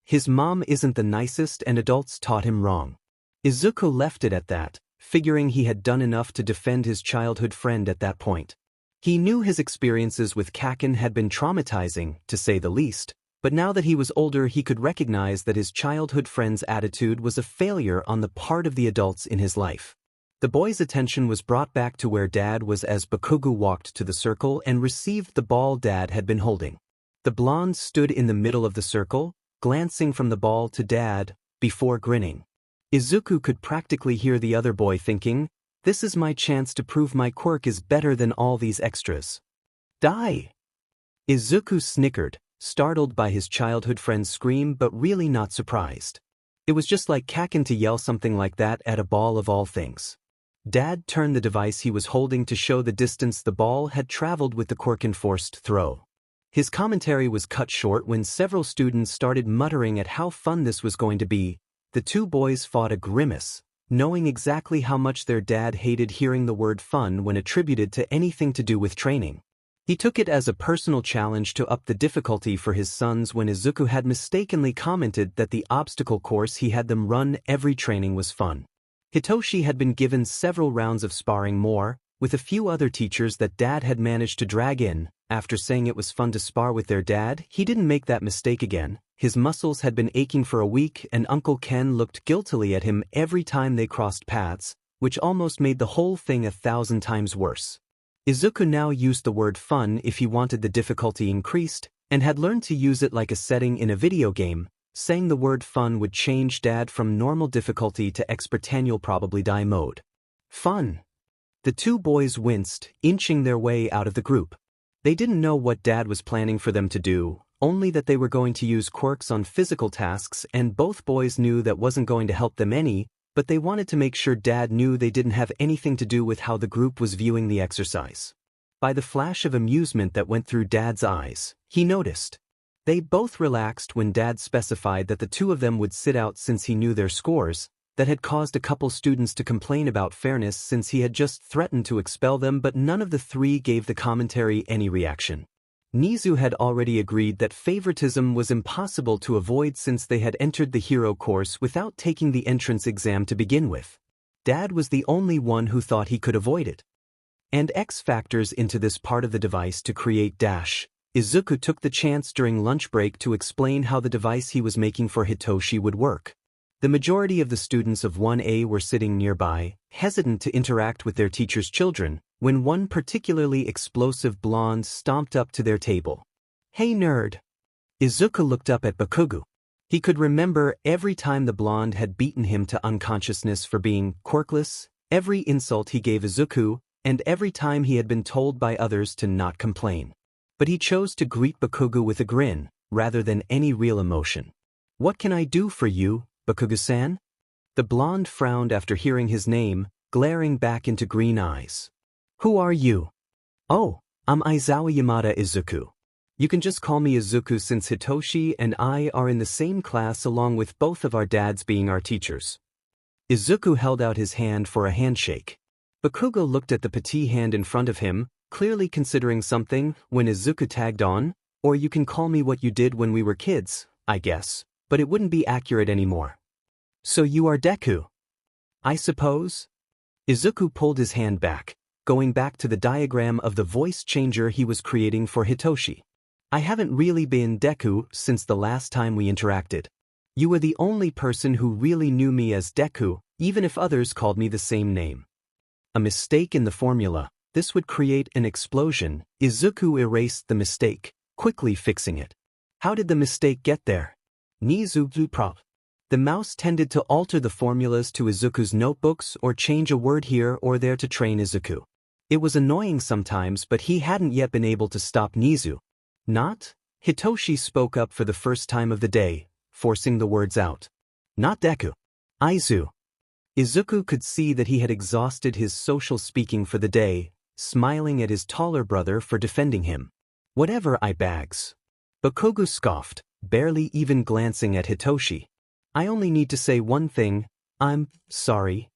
His mom isn't the nicest and adults taught him wrong. Izuku left it at that, figuring he had done enough to defend his childhood friend at that point. He knew his experiences with Kaken had been traumatizing, to say the least, but now that he was older he could recognize that his childhood friend's attitude was a failure on the part of the adults in his life. The boy's attention was brought back to where Dad was as Bakugo walked to the circle and received the ball Dad had been holding. The blonde stood in the middle of the circle, glancing from the ball to Dad, before grinning. Izuku could practically hear the other boy thinking, this is my chance to prove my quirk is better than all these extras. Die! Izuku snickered, startled by his childhood friend's scream but really not surprised. It was just like Kaken to yell something like that at a ball of all things. Dad turned the device he was holding to show the distance the ball had traveled with the quirk-enforced throw. His commentary was cut short when several students started muttering at how fun this was going to be. The two boys fought a grimace, knowing exactly how much their dad hated hearing the word fun when attributed to anything to do with training. He took it as a personal challenge to up the difficulty for his sons when Izuku had mistakenly commented that the obstacle course he had them run every training was fun. Hitoshi had been given several rounds of sparring more, with a few other teachers that Dad had managed to drag in. After saying it was fun to spar with their dad, he didn't make that mistake again. His muscles had been aching for a week and Uncle Ken looked guiltily at him every time they crossed paths, which almost made the whole thing 1,000 times worse. Izuku now used the word fun if he wanted the difficulty increased, and had learned to use it like a setting in a video game. Saying the word fun would change Dad from normal difficulty to expert you'll probably die mode. Fun. The two boys winced, inching their way out of the group. They didn't know what Dad was planning for them to do, only that they were going to use quirks on physical tasks, and both boys knew that wasn't going to help them any, but they wanted to make sure Dad knew they didn't have anything to do with how the group was viewing the exercise. By the flash of amusement that went through Dad's eyes, he noticed. They both relaxed when Dad specified that the two of them would sit out since he knew their scores. That had caused a couple students to complain about fairness since he had just threatened to expel them, but none of the three gave the commentary any reaction. Nizu had already agreed that favoritism was impossible to avoid since they had entered the hero course without taking the entrance exam to begin with. Dad was the only one who thought he could avoid it. And X factors into this part of the device to create dash. Izuku took the chance during lunch break to explain how the device he was making for Hitoshi would work. The majority of the students of 1A were sitting nearby, hesitant to interact with their teacher's children, when one particularly explosive blonde stomped up to their table. Hey nerd! Izuku looked up at Bakugo. He could remember every time the blonde had beaten him to unconsciousness for being quirkless, every insult he gave Izuku, and every time he had been told by others to not complain. But he chose to greet Bakugo with a grin, rather than any real emotion. What can I do for you, Bakugo-san? The blonde frowned after hearing his name, glaring back into green eyes. Who are you? Oh, I'm Aizawa Yamada Izuku. You can just call me Izuku since Hitoshi and I are in the same class along with both of our dads being our teachers. Izuku held out his hand for a handshake. Bakugo looked at the petite hand in front of him, clearly considering something, when Izuku tagged on, or you can call me what you did when we were kids, I guess, but it wouldn't be accurate anymore. So you are Deku? I suppose? Izuku pulled his hand back, going back to the diagram of the voice changer he was creating for Hitoshi. I haven't really been Deku since the last time we interacted. You were the only person who really knew me as Deku, even if others called me the same name. A mistake in the formula. This would create an explosion. Izuku erased the mistake, quickly fixing it. How did the mistake get there? Nizuku prop. The mouse tended to alter the formulas to Izuku's notebooks or change a word here or there to train Izuku. It was annoying sometimes, but he hadn't yet been able to stop Nizu. Not? Hitoshi spoke up for the first time of the day, forcing the words out. Not Deku. Aizu. Izuku could see that he had exhausted his social speaking for the day, smiling at his taller brother for defending him. Whatever, I bags. Bakugo scoffed, barely even glancing at Hitoshi. I only need to say one thing, I'm sorry.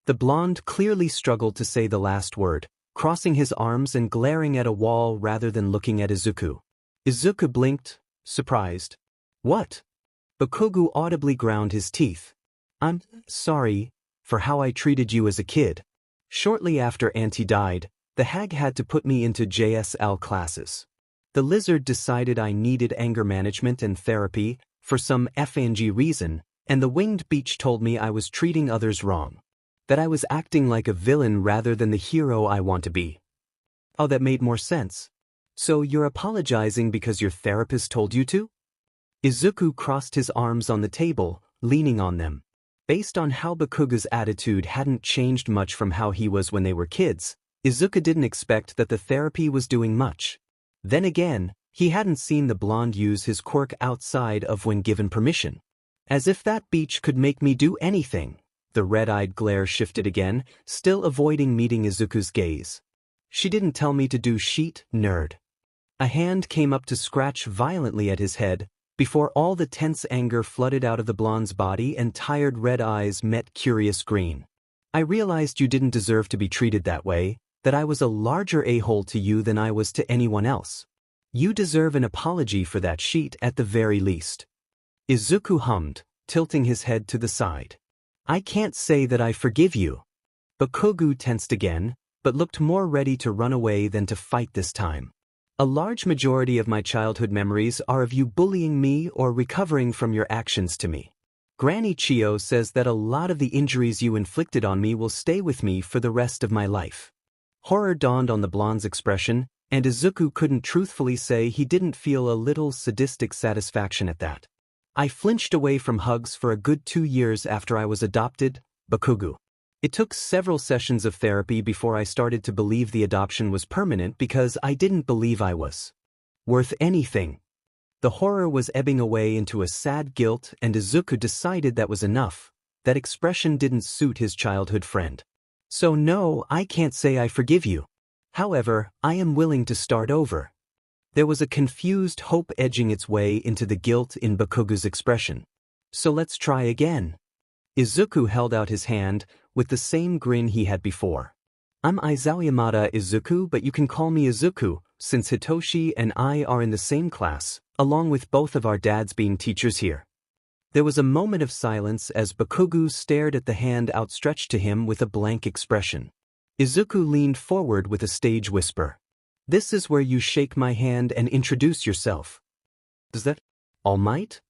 The blonde clearly struggled to say the last word, crossing his arms and glaring at a wall rather than looking at Izuku. Izuku blinked, surprised. What? Bakugo audibly ground his teeth. I'm sorry for how I treated you as a kid. Shortly after Auntie died, the hag had to put me into JSL classes. The lizard decided I needed anger management and therapy for some FNG reason, and the winged beach told me I was treating others wrong. That I was acting like a villain rather than the hero I want to be. Oh, that made more sense. So you're apologizing because your therapist told you to? Izuku crossed his arms on the table, leaning on them. Based on how Bakugo's attitude hadn't changed much from how he was when they were kids, Izuku didn't expect that the therapy was doing much. Then again, he hadn't seen the blonde use his quirk outside of when given permission. As if that beach could make me do anything. The red-eyed glare shifted again, still avoiding meeting Izuku's gaze. She didn't tell me to do shit, nerd. A hand came up to scratch violently at his head, before all the tense anger flooded out of the blonde's body and tired red eyes met curious green. I realized you didn't deserve to be treated that way, that I was a larger a-hole to you than I was to anyone else. You deserve an apology for that sheet at the very least. Izuku hummed, tilting his head to the side. I can't say that I forgive you. Bakugo tensed again, but looked more ready to run away than to fight this time. A large majority of my childhood memories are of you bullying me or recovering from your actions to me. Granny Chio says that a lot of the injuries you inflicted on me will stay with me for the rest of my life. Horror dawned on the blonde's expression, and Izuku couldn't truthfully say he didn't feel a little sadistic satisfaction at that. I flinched away from hugs for a good 2 years after I was adopted, Bakugo. It took several sessions of therapy before I started to believe the adoption was permanent because I didn't believe I was worth anything. The horror was ebbing away into a sad guilt, and Izuku decided that was enough. That expression didn't suit his childhood friend. So no, I can't say I forgive you. However, I am willing to start over. There was a confused hope edging its way into the guilt in Bakugo's expression. So let's try again. Izuku held out his hand, with the same grin he had before. I'm Aizawa Yamada Izuku, but you can call me Izuku, since Hitoshi and I are in the same class, along with both of our dads being teachers here. There was a moment of silence as Bakugo stared at the hand outstretched to him with a blank expression. Izuku leaned forward with a stage whisper. This is where you shake my hand and introduce yourself. Does that All Might?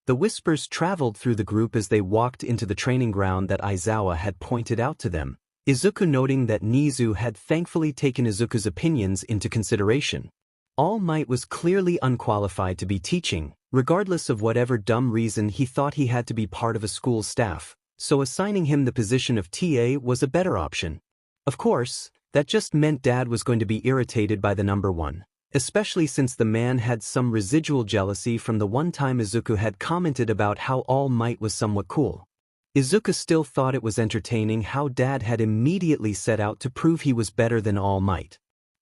The whispers traveled through the group as they walked into the training ground that Aizawa had pointed out to them, Izuku noting that Nizu had thankfully taken Izuku's opinions into consideration. All Might was clearly unqualified to be teaching, regardless of whatever dumb reason he thought he had to be part of a school staff, so assigning him the position of TA was a better option. Of course, that just meant Dad was going to be irritated by the number one. Especially since the man had some residual jealousy from the one time Izuku had commented about how All Might was somewhat cool. Izuku still thought it was entertaining how Dad had immediately set out to prove he was better than All Might.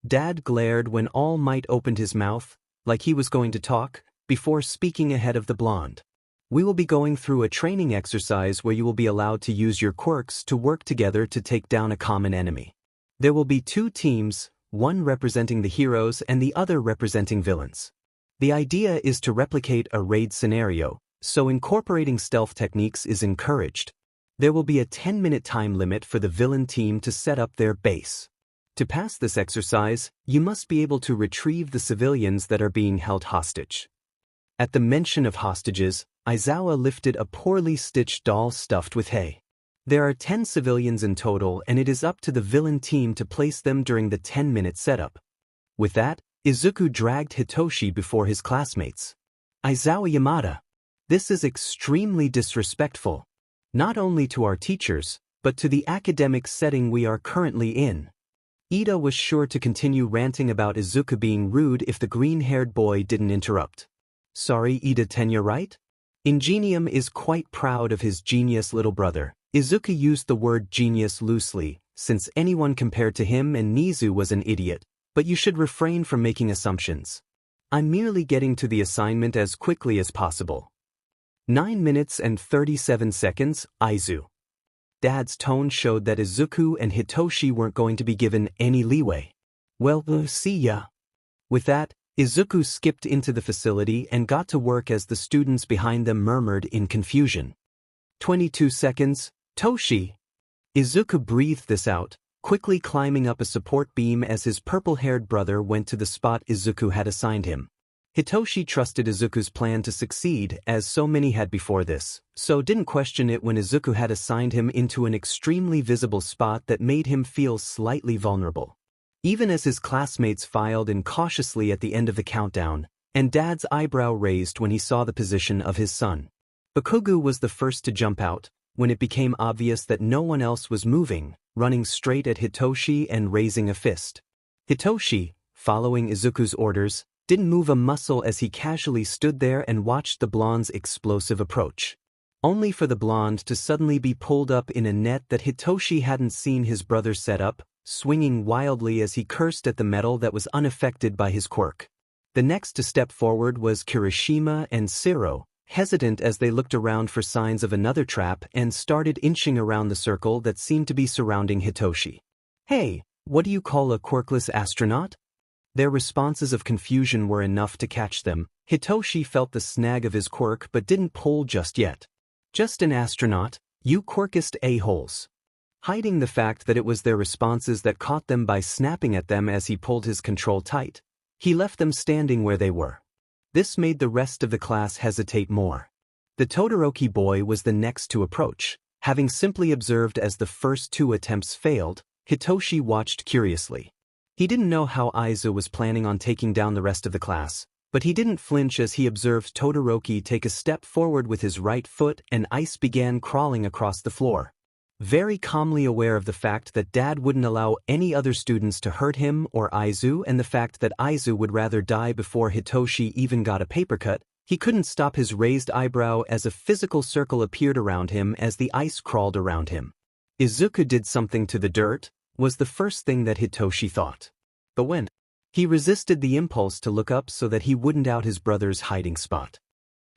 Dad glared when All Might opened his mouth, like he was going to talk, before speaking ahead of the blonde. We will be going through a training exercise where you will be allowed to use your quirks to work together to take down a common enemy. There will be 2 teams, one representing the heroes and the other representing villains. The idea is to replicate a raid scenario, so incorporating stealth techniques is encouraged. There will be a 10-minute time limit for the villain team to set up their base. To pass this exercise, you must be able to retrieve the civilians that are being held hostage. At the mention of hostages, Aizawa lifted a poorly stitched doll stuffed with hay. There are 10 civilians in total, and it is up to the villain team to place them during the 10-minute setup. With that, Izuku dragged Hitoshi before his classmates. Aizawa Yamada. This is extremely disrespectful. Not only to our teachers, but to the academic setting we are currently in. Ida was sure to continue ranting about Izuku being rude if the green-haired boy didn't interrupt. Sorry, Ida, you're right? Ingenium is quite proud of his genius little brother. Izuku used the word genius loosely, since anyone compared to him and Nizu was an idiot, but you should refrain from making assumptions. I'm merely getting to the assignment as quickly as possible. 9 minutes and 37 seconds, Aizu. Dad's tone showed that Izuku and Hitoshi weren't going to be given any leeway. Well, see ya. With that, Izuku skipped into the facility and got to work as the students behind them murmured in confusion. 22 seconds, Toshi. Izuku breathed this out, quickly climbing up a support beam as his purple-haired brother went to the spot Izuku had assigned him. Hitoshi trusted Izuku's plan to succeed, as so many had before this, so didn't question it when Izuku had assigned him into an extremely visible spot that made him feel slightly vulnerable. Even as his classmates filed in cautiously at the end of the countdown, and Dad's eyebrow raised when he saw the position of his son. Bakugu was the first to jump out, when it became obvious that no one else was moving, running straight at Hitoshi and raising a fist. Hitoshi, following Izuku's orders, didn't move a muscle as he casually stood there and watched the blonde's explosive approach. Only for the blonde to suddenly be pulled up in a net that Hitoshi hadn't seen his brother set up, swinging wildly as he cursed at the metal that was unaffected by his quirk. The next to step forward was Kirishima and Siro, hesitant as they looked around for signs of another trap and started inching around the circle that seemed to be surrounding Hitoshi. Hey, what do you call a quirkless astronaut? Their responses of confusion were enough to catch them. Hitoshi felt the snag of his quirk but didn't pull just yet. Just an astronaut, you quirkist a-holes. Hiding the fact that it was their responses that caught them by snapping at them as he pulled his control tight, he left them standing where they were. This made the rest of the class hesitate more. The Todoroki boy was the next to approach. Having simply observed as the first 2 attempts failed, Hitoshi watched curiously. He didn't know how Aizu was planning on taking down the rest of the class, but he didn't flinch as he observed Todoroki take a step forward with his right foot and ice began crawling across the floor. Very calmly aware of the fact that Dad wouldn't allow any other students to hurt him or Aizu and the fact that Aizu would rather die before Hitoshi even got a paper cut, he couldn't stop his raised eyebrow as a physical circle appeared around him as the ice crawled around him. Izuku did something to the dirt, was the first thing that Hitoshi thought. But when he resisted the impulse to look up so that he wouldn't out his brother's hiding spot.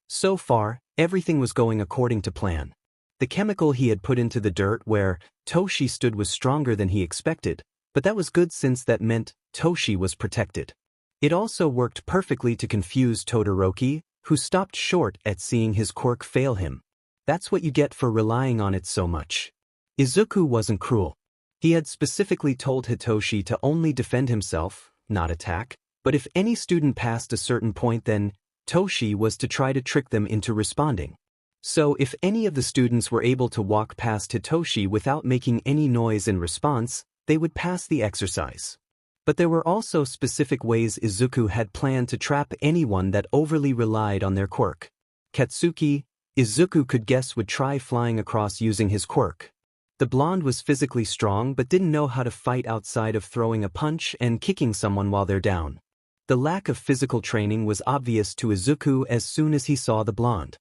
So far, everything was going according to plan. The chemical he had put into the dirt where Toshi stood was stronger than he expected, but that was good since that meant Toshi was protected. It also worked perfectly to confuse Todoroki, who stopped short at seeing his quirk fail him. That's what you get for relying on it so much. Izuku wasn't cruel. He had specifically told Hitoshi to only defend himself, not attack, but if any student passed a certain point then Toshi was to try to trick them into responding. So if any of the students were able to walk past Hitoshi without making any noise in response, they would pass the exercise. But there were also specific ways Izuku had planned to trap anyone that overly relied on their quirk. Katsuki, Izuku could guess would try flying across using his quirk. The blonde was physically strong but didn't know how to fight outside of throwing a punch and kicking someone while they're down. The lack of physical training was obvious to Izuku as soon as he saw the blonde.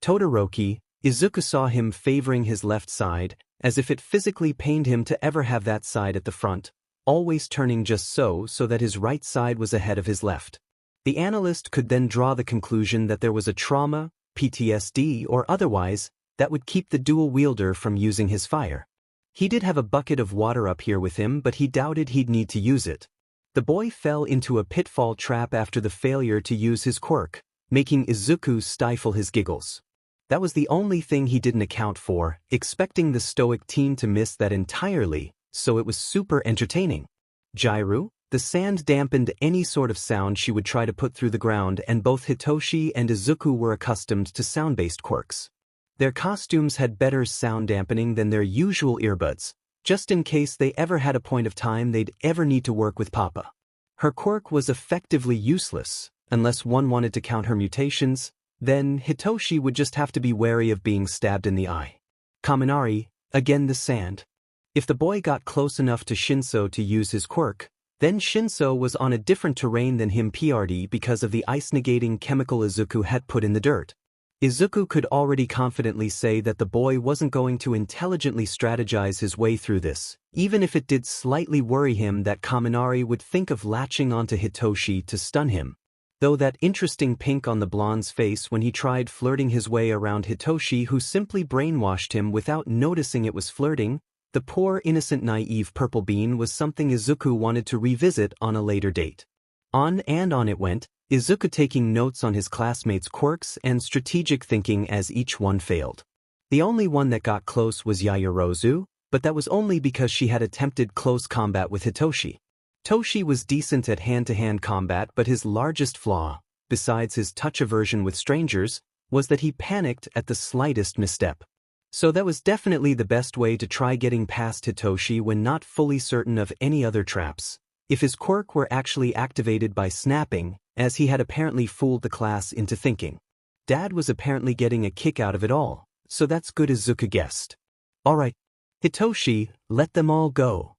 Todoroki, Izuku saw him favoring his left side, as if it physically pained him to ever have that side at the front, always turning just so that his right side was ahead of his left. The analyst could then draw the conclusion that there was a trauma, PTSD or otherwise, that would keep the dual wielder from using his fire. He did have a bucket of water up here with him, but he doubted he'd need to use it. The boy fell into a pitfall trap after the failure to use his quirk, making Izuku stifle his giggles. That was the only thing he didn't account for, expecting the stoic teen to miss that entirely, so it was super entertaining. Jairu, the sand dampened any sort of sound she would try to put through the ground, and both Hitoshi and Izuku were accustomed to sound-based quirks. Their costumes had better sound dampening than their usual earbuds, just in case they ever had a point of time they'd ever need to work with Papa. Her quirk was effectively useless, unless one wanted to count her mutations. Then Hitoshi would just have to be wary of being stabbed in the eye. Kaminari, again the sand. If the boy got close enough to Shinso to use his quirk, then Shinso was on a different terrain than him PRD because of the ice-negating chemical Izuku had put in the dirt. Izuku could already confidently say that the boy wasn't going to intelligently strategize his way through this, even if it did slightly worry him that Kaminari would think of latching onto Hitoshi to stun him. Though that interesting pink on the blonde's face when he tried flirting his way around Hitoshi, who simply brainwashed him without noticing it was flirting, the poor innocent naive purple bean was something Izuku wanted to revisit on a later date. On and on it went, Izuku taking notes on his classmates' quirks and strategic thinking as each one failed. The only one that got close was Yaoyorozu, but that was only because she had attempted close combat with Hitoshi. Toshi was decent at hand-to-hand combat, but his largest flaw, besides his touch aversion with strangers, was that he panicked at the slightest misstep. So that was definitely the best way to try getting past Hitoshi when not fully certain of any other traps. If his quirk were actually activated by snapping, as he had apparently fooled the class into thinking. Dad was apparently getting a kick out of it all, so that's good, Izuku guessed. Alright, Hitoshi, let them all go.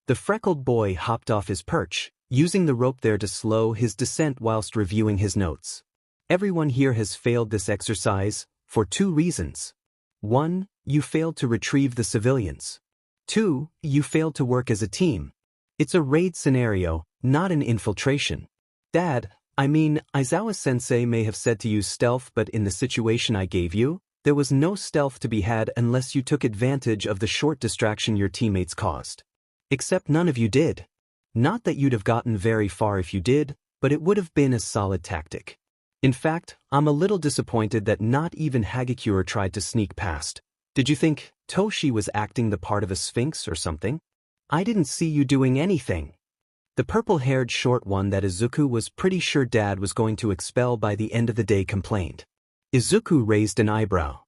The freckled boy hopped off his perch, using the rope there to slow his descent whilst reviewing his notes. Everyone here has failed this exercise, for 2 reasons. 1, you failed to retrieve the civilians. 2, you failed to work as a team. It's a raid scenario, not an infiltration. Dad, I mean, Aizawa-sensei may have said to use stealth, but in the situation I gave you, there was no stealth to be had unless you took advantage of the short distraction your teammates caused. Except none of you did. Not that you'd have gotten very far if you did, but it would have been a solid tactic. In fact, I'm a little disappointed that not even Hagakure tried to sneak past. Did you think Toshi was acting the part of a sphinx or something? I didn't see you doing anything. The purple-haired short one that Izuku was pretty sure Dad was going to expel by the end of the day complained. Izuku raised an eyebrow.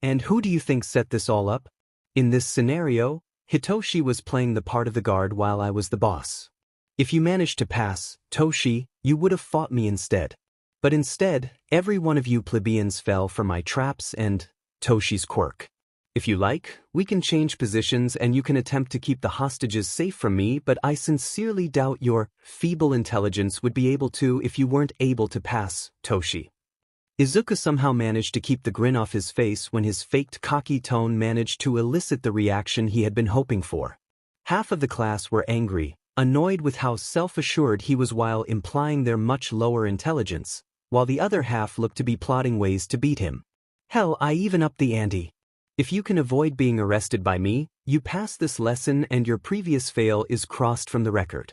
And who do you think set this all up? In this scenario, Hitoshi was playing the part of the guard while I was the boss. If you managed to pass, Toshi, you would have fought me instead. But instead, every one of you plebeians fell for my traps and Toshi's quirk. If you like, we can change positions and you can attempt to keep the hostages safe from me, but I sincerely doubt your feeble intelligence would be able to if you weren't able to pass, Toshi. Izuku somehow managed to keep the grin off his face when his faked cocky tone managed to elicit the reaction he had been hoping for. Half of the class were angry, annoyed with how self-assured he was while implying their much lower intelligence, while the other half looked to be plotting ways to beat him. Hell, I even upped the ante. If you can avoid being arrested by me, you pass this lesson and your previous fail is crossed from the record.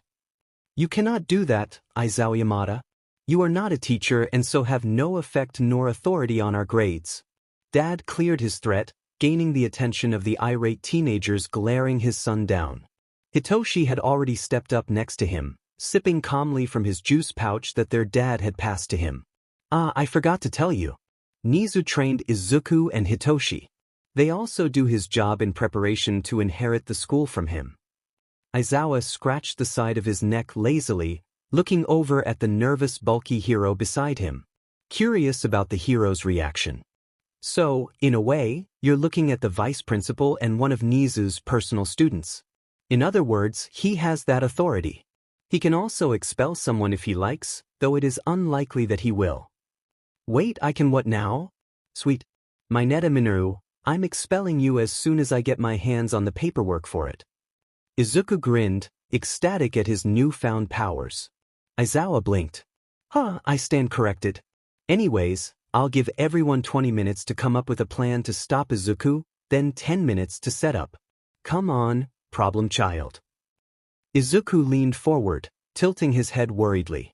You cannot do that, Aizawa Yamada. You are not a teacher and so have no effect nor authority on our grades. Dad cleared his threat, gaining the attention of the irate teenagers glaring his son down. Hitoshi had already stepped up next to him, sipping calmly from his juice pouch that their dad had passed to him. I forgot to tell you. Nizu trained Izuku and Hitoshi. They also do his job in preparation to inherit the school from him. Aizawa scratched the side of his neck lazily, looking over at the nervous, bulky hero beside him, curious about the hero's reaction. So, in a way, you're looking at the vice principal and one of Nizu's personal students. In other words, he has that authority. He can also expel someone if he likes, though it is unlikely that he will. Wait, I can what now? Sweet. Mineta Minoru, I'm expelling you as soon as I get my hands on the paperwork for it. Izuku grinned, ecstatic at his newfound powers. Aizawa blinked. I stand corrected. Anyways, I'll give everyone 20 minutes to come up with a plan to stop Izuku, then 10 minutes to set up. Come on, problem child. Izuku leaned forward, tilting his head worriedly.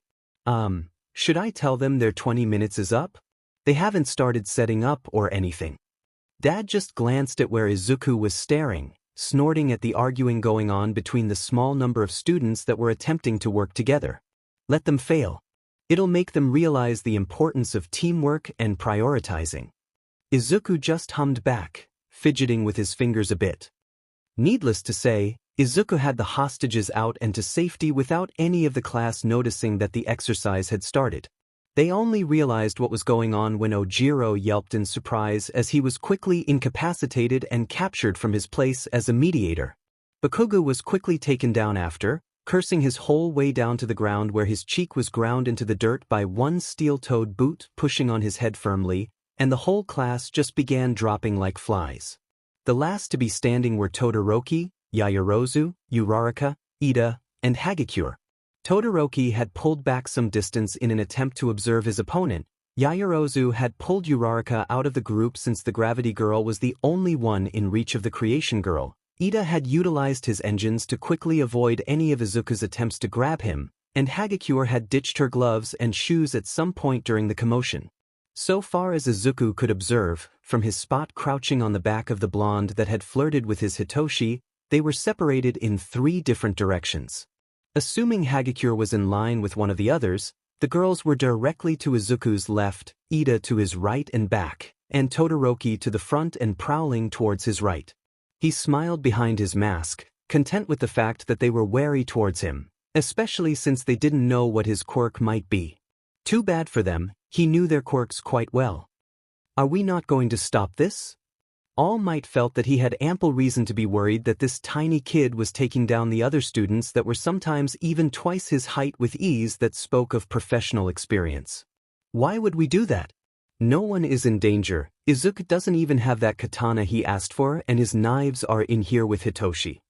Should I tell them their 20 minutes is up? They haven't started setting up or anything. Dad just glanced at where Izuku was staring, snorting at the arguing going on between the small number of students that were attempting to work together. Let them fail. It'll make them realize the importance of teamwork and prioritizing. Izuku just hummed back, fidgeting with his fingers a bit. Needless to say, Izuku had the hostages out and to safety without any of the class noticing that the exercise had started. They only realized what was going on when Ojiro yelped in surprise as he was quickly incapacitated and captured from his place as a mediator. Bakugo was quickly taken down after, cursing his whole way down to the ground where his cheek was ground into the dirt by one steel-toed boot pushing on his head firmly, and the whole class just began dropping like flies. The last to be standing were Todoroki, Yaoyorozu, Uraraka, Ida, and Hagakure. Todoroki had pulled back some distance in an attempt to observe his opponent. Yaoyorozu had pulled Uraraka out of the group since the Gravity Girl was the only one in reach of the Creation Girl. Ida had utilized his engines to quickly avoid any of Izuku's attempts to grab him, and Hagakure had ditched her gloves and shoes at some point during the commotion. So far as Izuku could observe, from his spot crouching on the back of the blonde that had flirted with his Hitoshi, they were separated in 3 different directions. Assuming Hagakure was in line with one of the others, the girls were directly to Izuku's left, Ida to his right and back, and Todoroki to the front and prowling towards his right. He smiled behind his mask, content with the fact that they were wary towards him, especially since they didn't know what his quirk might be. Too bad for them, he knew their quirks quite well. Are we not going to stop this? All Might felt that he had ample reason to be worried that this tiny kid was taking down the other students that were sometimes even twice his height with ease that spoke of professional experience. Why would we do that? No one is in danger. Izuku doesn't even have that katana he asked for, and his knives are in here with Hitoshi.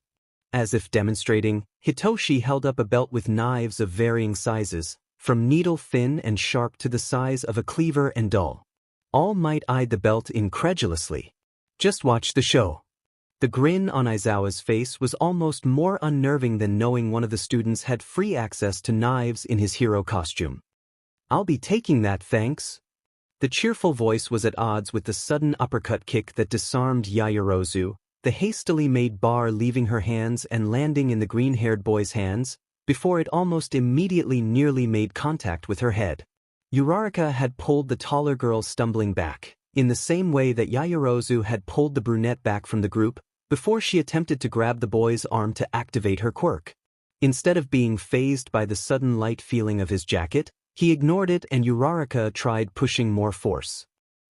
As if demonstrating, Hitoshi held up a belt with knives of varying sizes, from needle thin and sharp to the size of a cleaver and dull. All Might eyed the belt incredulously. Just watch the show. The grin on Aizawa's face was almost more unnerving than knowing one of the students had free access to knives in his hero costume. I'll be taking that, thanks. The cheerful voice was at odds with the sudden uppercut kick that disarmed Yaoyorozu, the hastily made bar leaving her hands and landing in the green-haired boy's hands, before it almost immediately nearly made contact with her head. Uraraka had pulled the taller girl stumbling back, in the same way that Yaoyorozu had pulled the brunette back from the group, before she attempted to grab the boy's arm to activate her quirk. Instead of being fazed by the sudden light feeling of his jacket, he ignored it and Uraraka tried pushing more force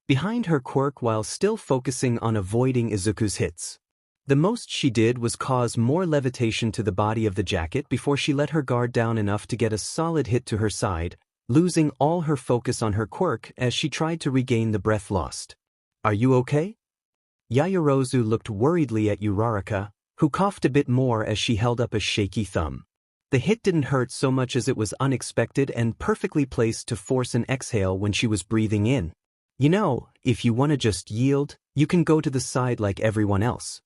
behind her quirk while still focusing on avoiding Izuku's hits. The most she did was cause more levitation to the body of the jacket before she let her guard down enough to get a solid hit to her side, losing all her focus on her quirk as she tried to regain the breath lost. Are you okay? Yaoyorozu looked worriedly at Uraraka, who coughed a bit more as she held up a shaky thumb. The hit didn't hurt so much as it was unexpected and perfectly placed to force an exhale when she was breathing in. You know, if you want to just yield, you can go to the side like everyone else.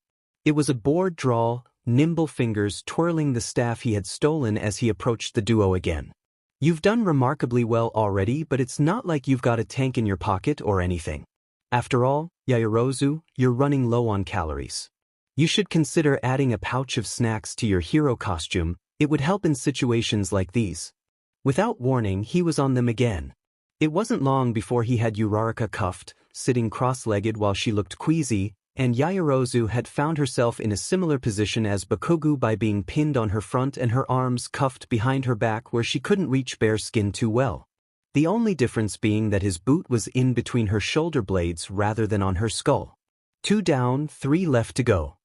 It was a bored drawl, nimble fingers twirling the staff he had stolen as he approached the duo again. You've done remarkably well already, but it's not like you've got a tank in your pocket or anything. After all, Yaoyorozu, you're running low on calories. You should consider adding a pouch of snacks to your hero costume. It would help in situations like these. Without warning, he was on them again. It wasn't long before he had Uraraka cuffed, sitting cross-legged while she looked queasy, and Yaoyorozu had found herself in a similar position as Bakugo by being pinned on her front and her arms cuffed behind her back where she couldn't reach bare skin too well. The only difference being that his boot was in between her shoulder blades rather than on her skull. 2 down, 3 left to go.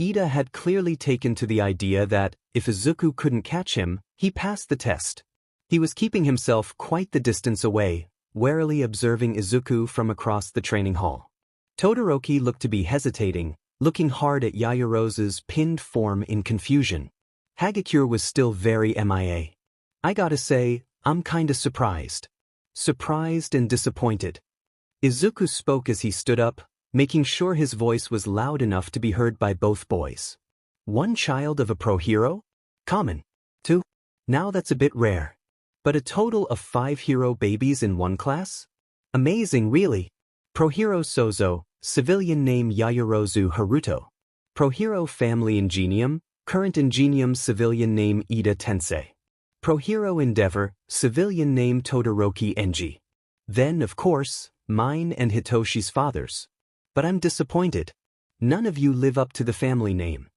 Ida had clearly taken to the idea that, if Izuku couldn't catch him, he passed the test. He was keeping himself quite the distance away, warily observing Izuku from across the training hall. Todoroki looked to be hesitating, looking hard at Yaoyorozu's pinned form in confusion. Hagakure was still very MIA. I gotta say, I'm kinda surprised. Surprised and disappointed. Izuku spoke as he stood up, making sure his voice was loud enough to be heard by both boys. One child of a pro hero? Common. Two? Now that's a bit rare. But a total of 5 hero babies in one class? Amazing, really. Pro hero Sozo, civilian name Yaoyorozu Haruto. Pro hero family Ingenium, current Ingenium civilian name Ida Tensei. Pro hero Endeavor, civilian name Todoroki Enji. Then, of course, mine and Hitoshi's fathers. But I'm disappointed. None of you live up to the family name.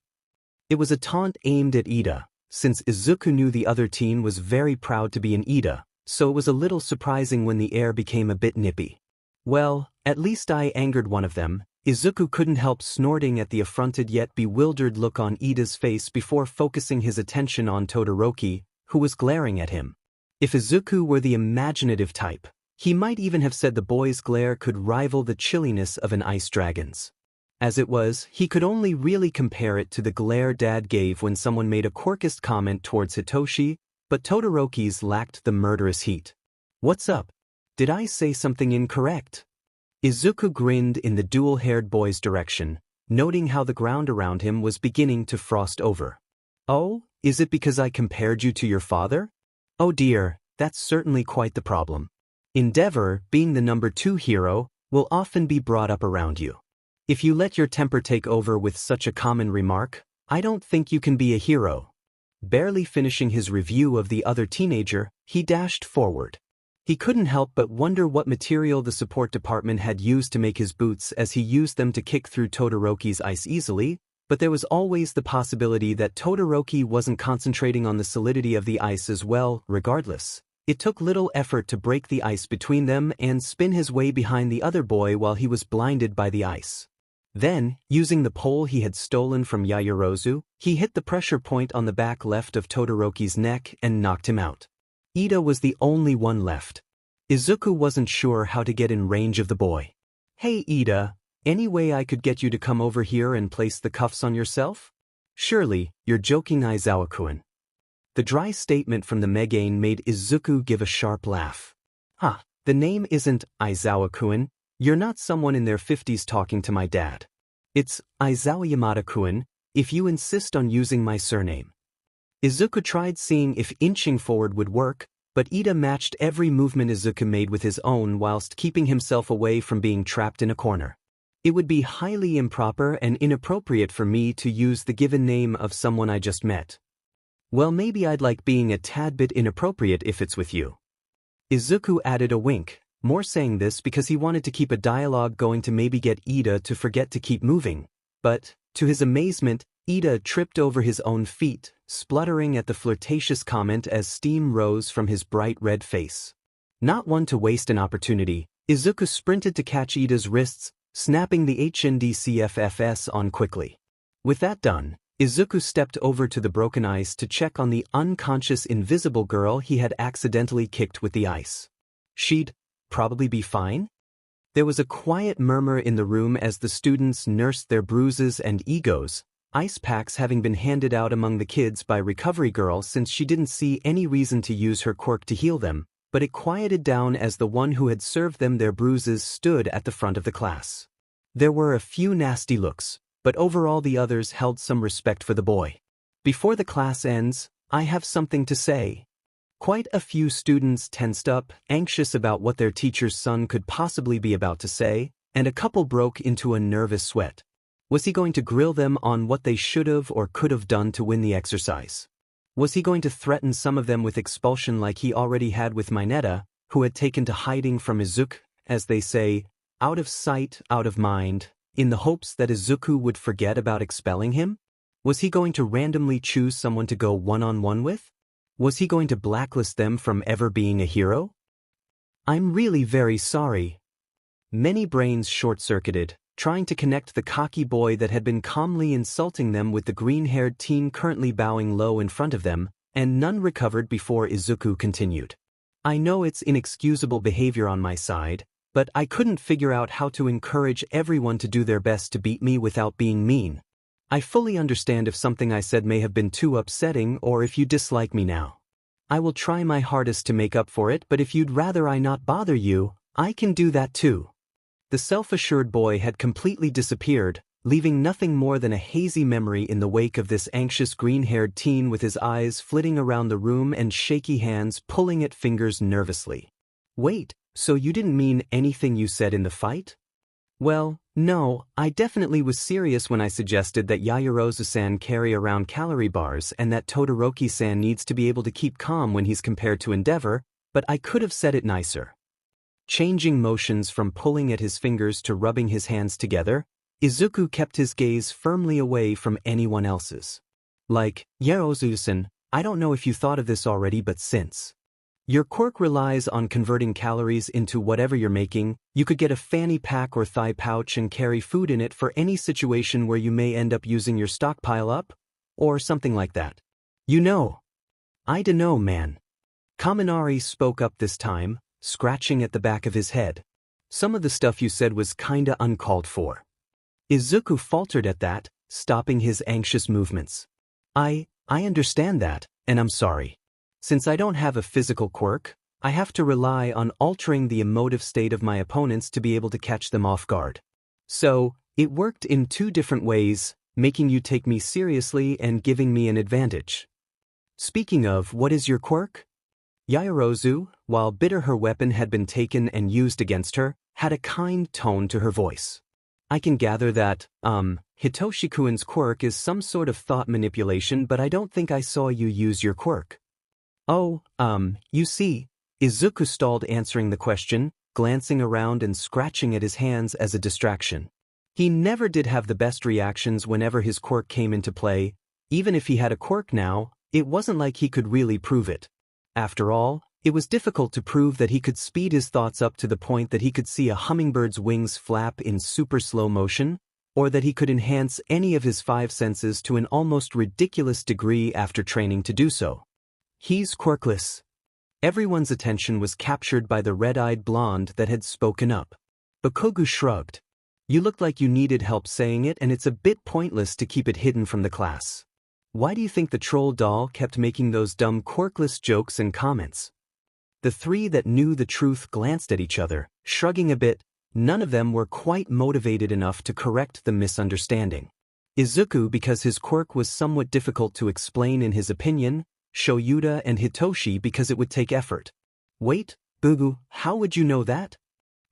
It was a taunt aimed at Ida, since Izuku knew the other teen was very proud to be an Ida, so it was a little surprising when the air became a bit nippy. Well, at least I angered one of them. Izuku couldn't help snorting at the affronted yet bewildered look on Ida's face before focusing his attention on Todoroki, who was glaring at him. If Izuku were the imaginative type, he might even have said the boy's glare could rival the chilliness of an ice dragon's. As it was, he could only really compare it to the glare Dad gave when someone made a quirkless comment towards Hitoshi, but Todoroki's lacked the murderous heat. What's up? Did I say something incorrect? Izuku grinned in the dual-haired boy's direction, noting how the ground around him was beginning to frost over. Oh, is it because I compared you to your father? Oh dear, that's certainly quite the problem. Endeavor, being the number 2 hero, will often be brought up around you. If you let your temper take over with such a common remark, I don't think you can be a hero. Barely finishing his review of the other teenager, he dashed forward. He couldn't help but wonder what material the support department had used to make his boots, as he used them to kick through Todoroki's ice easily, but there was always the possibility that Todoroki wasn't concentrating on the solidity of the ice as well. Regardless, it took little effort to break the ice between them and spin his way behind the other boy while he was blinded by the ice. Then, using the pole he had stolen from Yaoyorozu, he hit the pressure point on the back left of Todoroki's neck and knocked him out. Ida was the only one left. Izuku wasn't sure how to get in range of the boy. Hey Ida, any way I could get you to come over here and place the cuffs on yourself? Surely, you're joking, Aizawa-kun. The dry statement from the Megane made Izuku give a sharp laugh. The name isn't Aizawa-kun. You're not someone in their 50s talking to my dad. It's Aizawa Yamada-kun, if you insist on using my surname. Izuku tried seeing if inching forward would work, but Ida matched every movement Izuku made with his own whilst keeping himself away from being trapped in a corner. It would be highly improper and inappropriate for me to use the given name of someone I just met. Well, maybe I'd like being a tad bit inappropriate if it's with you. Izuku added a wink, more saying this because he wanted to keep a dialogue going to maybe get Ida to forget to keep moving. But, to his amazement, Ida tripped over his own feet, spluttering at the flirtatious comment as steam rose from his bright red face. Not one to waste an opportunity, Izuku sprinted to catch Ida's wrists, snapping the HNDCFFS on quickly. With that done, Izuku stepped over to the broken ice to check on the unconscious invisible girl he had accidentally kicked with the ice. She'd probably be fine? There was a quiet murmur in the room as the students nursed their bruises and egos, ice packs having been handed out among the kids by Recovery Girl since she didn't see any reason to use her quirk to heal them, but it quieted down as the one who had served them their bruises stood at the front of the class. There were a few nasty looks, but overall the others held some respect for the boy. Before the class ends, I have something to say. Quite a few students tensed up, anxious about what their teacher's son could possibly be about to say, and a couple broke into a nervous sweat. Was he going to grill them on what they should have or could have done to win the exercise? Was he going to threaten some of them with expulsion like he already had with Mineta, who had taken to hiding from Izuku, as they say, out of sight, out of mind, in the hopes that Izuku would forget about expelling him? Was he going to randomly choose someone to go one-on-one with? Was he going to blacklist them from ever being a hero? I'm really very sorry. Many brains short-circuited, trying to connect the cocky boy that had been calmly insulting them with the green-haired teen currently bowing low in front of them, and none recovered before Izuku continued. I know it's inexcusable behavior on my side, but I couldn't figure out how to encourage everyone to do their best to beat me without being mean. I fully understand if something I said may have been too upsetting or if you dislike me now. I will try my hardest to make up for it, but if you'd rather I not bother you, I can do that too. The self-assured boy had completely disappeared, leaving nothing more than a hazy memory in the wake of this anxious green-haired teen with his eyes flitting around the room and shaky hands pulling at fingers nervously. Wait, so you didn't mean anything you said in the fight? Well, no, I definitely was serious when I suggested that Yaoyorozu-san carry around calorie bars and that Todoroki-san needs to be able to keep calm when he's compared to Endeavor, but I could have said it nicer. Changing motions from pulling at his fingers to rubbing his hands together, Izuku kept his gaze firmly away from anyone else's. Like, Yaoyorozu-san, I don't know if you thought of this already, but since your quirk relies on converting calories into whatever you're making, you could get a fanny pack or thigh pouch and carry food in it for any situation where you may end up using your stockpile up, or something like that. You know. I dunno, man. Kaminari spoke up this time, scratching at the back of his head. Some of the stuff you said was kinda uncalled for. Izuku faltered at that, stopping his anxious movements. I understand that, and I'm sorry. Since I don't have a physical quirk, I have to rely on altering the emotive state of my opponents to be able to catch them off guard. So, it worked in two different ways, making you take me seriously and giving me an advantage. Speaking of, what is your quirk? Yaoyorozu, while bitter her weapon had been taken and used against her, had a kind tone to her voice. I can gather that, Hitoshi-kuin's quirk is some sort of thought manipulation, but I don't think I saw you use your quirk. Oh, you see, Izuku stalled answering the question, glancing around and scratching at his hands as a distraction. He never did have the best reactions whenever his quirk came into play. Even if he had a quirk now, it wasn't like he could really prove it. After all, it was difficult to prove that he could speed his thoughts up to the point that he could see a hummingbird's wings flap in super slow motion, or that he could enhance any of his five senses to an almost ridiculous degree after training to do so. He's quirkless. Everyone's attention was captured by the red-eyed blonde that had spoken up. Bakugo shrugged. You looked like you needed help saying it, and it's a bit pointless to keep it hidden from the class. Why do you think the troll doll kept making those dumb quirkless jokes and comments? The three that knew the truth glanced at each other, shrugging a bit. None of them were quite motivated enough to correct the misunderstanding. Izuku, because his quirk was somewhat difficult to explain in his opinion, Shoyuta and Hitoshi because it would take effort. Wait, Bugu, how would you know that?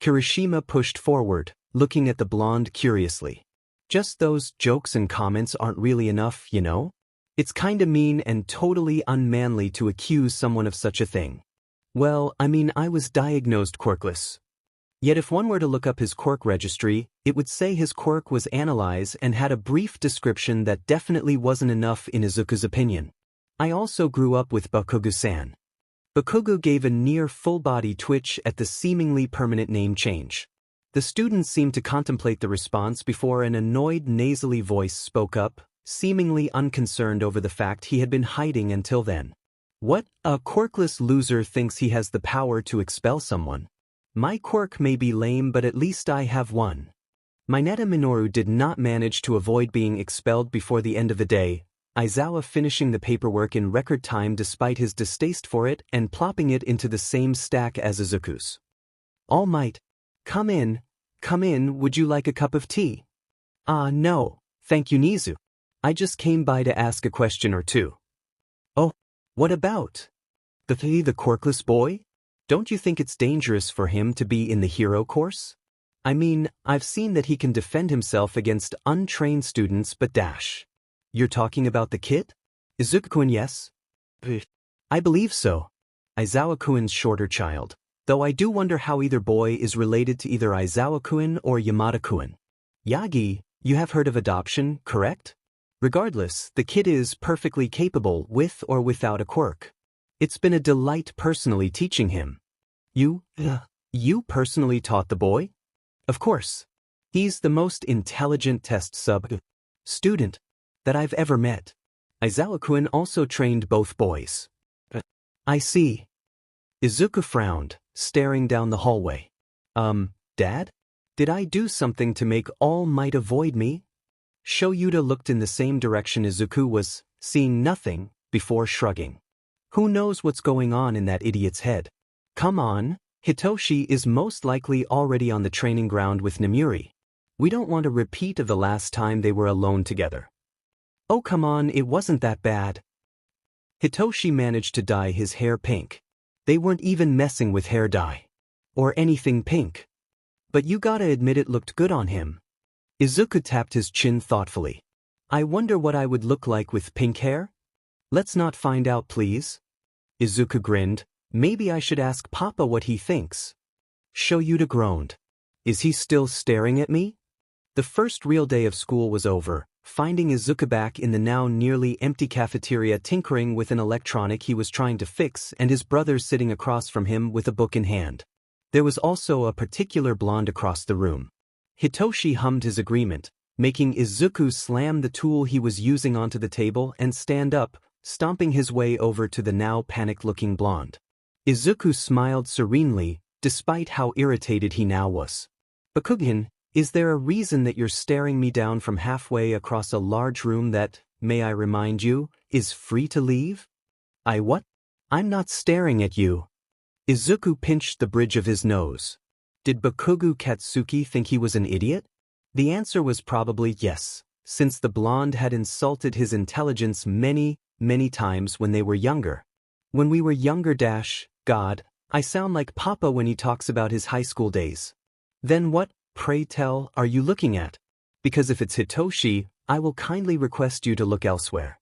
Kirishima pushed forward, looking at the blonde curiously. Just those jokes and comments aren't really enough, you know? It's kinda mean and totally unmanly to accuse someone of such a thing. Well, I mean, I was diagnosed quirkless. Yet if one were to look up his quirk registry, it would say his quirk was analyzed and had a brief description that definitely wasn't enough in Izuku's opinion. I also grew up with Bakugo-san. Bakugo gave a near full-body twitch at the seemingly permanent name change. The students seemed to contemplate the response before an annoyed nasally voice spoke up, seemingly unconcerned over the fact he had been hiding until then. What? A quirkless loser thinks he has the power to expel someone. My quirk may be lame, but at least I have one. Mineta Minoru did not manage to avoid being expelled before the end of the day, Aizawa finishing the paperwork in record time despite his distaste for it and plopping it into the same stack as Izuku's. All Might. Come in, would you like a cup of tea? No, thank you Nizu. I just came by to ask a question or two. Oh, what about? The quirkless boy? Don't you think it's dangerous for him to be in the hero course? I mean, I've seen that he can defend himself against untrained students but dash. You're talking about the kid? Izuku-kun, yes? I believe so. Aizawa-kun's shorter child, though I do wonder how either boy is related to either Aizawa-kun or Yamada-kun. Yagi, you have heard of adoption, correct? Regardless, the kid is perfectly capable with or without a quirk. It's been a delight personally teaching him. You personally taught the boy? Of course. He's the most intelligent test student that I've ever met. Aizawa-kun also trained both boys. I see. Izuku frowned, staring down the hallway. Dad? Did I do something to make All Might avoid me? Shoyuta looked in the same direction Izuku was, seeing nothing, before shrugging. Who knows what's going on in that idiot's head? Come on, Hitoshi is most likely already on the training ground with Nemuri. We don't want a repeat of the last time they were alone together. Oh come on, it wasn't that bad. Hitoshi managed to dye his hair pink. They weren't even messing with hair dye. Or anything pink. But you gotta admit it looked good on him. Izuku tapped his chin thoughtfully. I wonder what I would look like with pink hair? Let's not find out, please. Izuku grinned. Maybe I should ask Papa what he thinks. Shoyuta groaned. Is he still staring at me? The first real day of school was over, finding Izuku back in the now nearly empty cafeteria tinkering with an electronic he was trying to fix and his brother sitting across from him with a book in hand. There was also a particular blonde across the room. Hitoshi hummed his agreement, making Izuku slam the tool he was using onto the table and stand up, stomping his way over to the now panicked-looking blonde. Izuku smiled serenely, despite how irritated he now was. Bakugan, is there a reason that you're staring me down from halfway across a large room that, may I remind you, is free to leave? I what? I'm not staring at you. Izuku pinched the bridge of his nose. Did Bakugo Katsuki think he was an idiot? The answer was probably yes, since the blonde had insulted his intelligence many times when they were younger. When we were younger God, I sound like Papa when he talks about his high school days. Then what, pray tell, are you looking at? Because if it's Hitoshi, I will kindly request you to look elsewhere.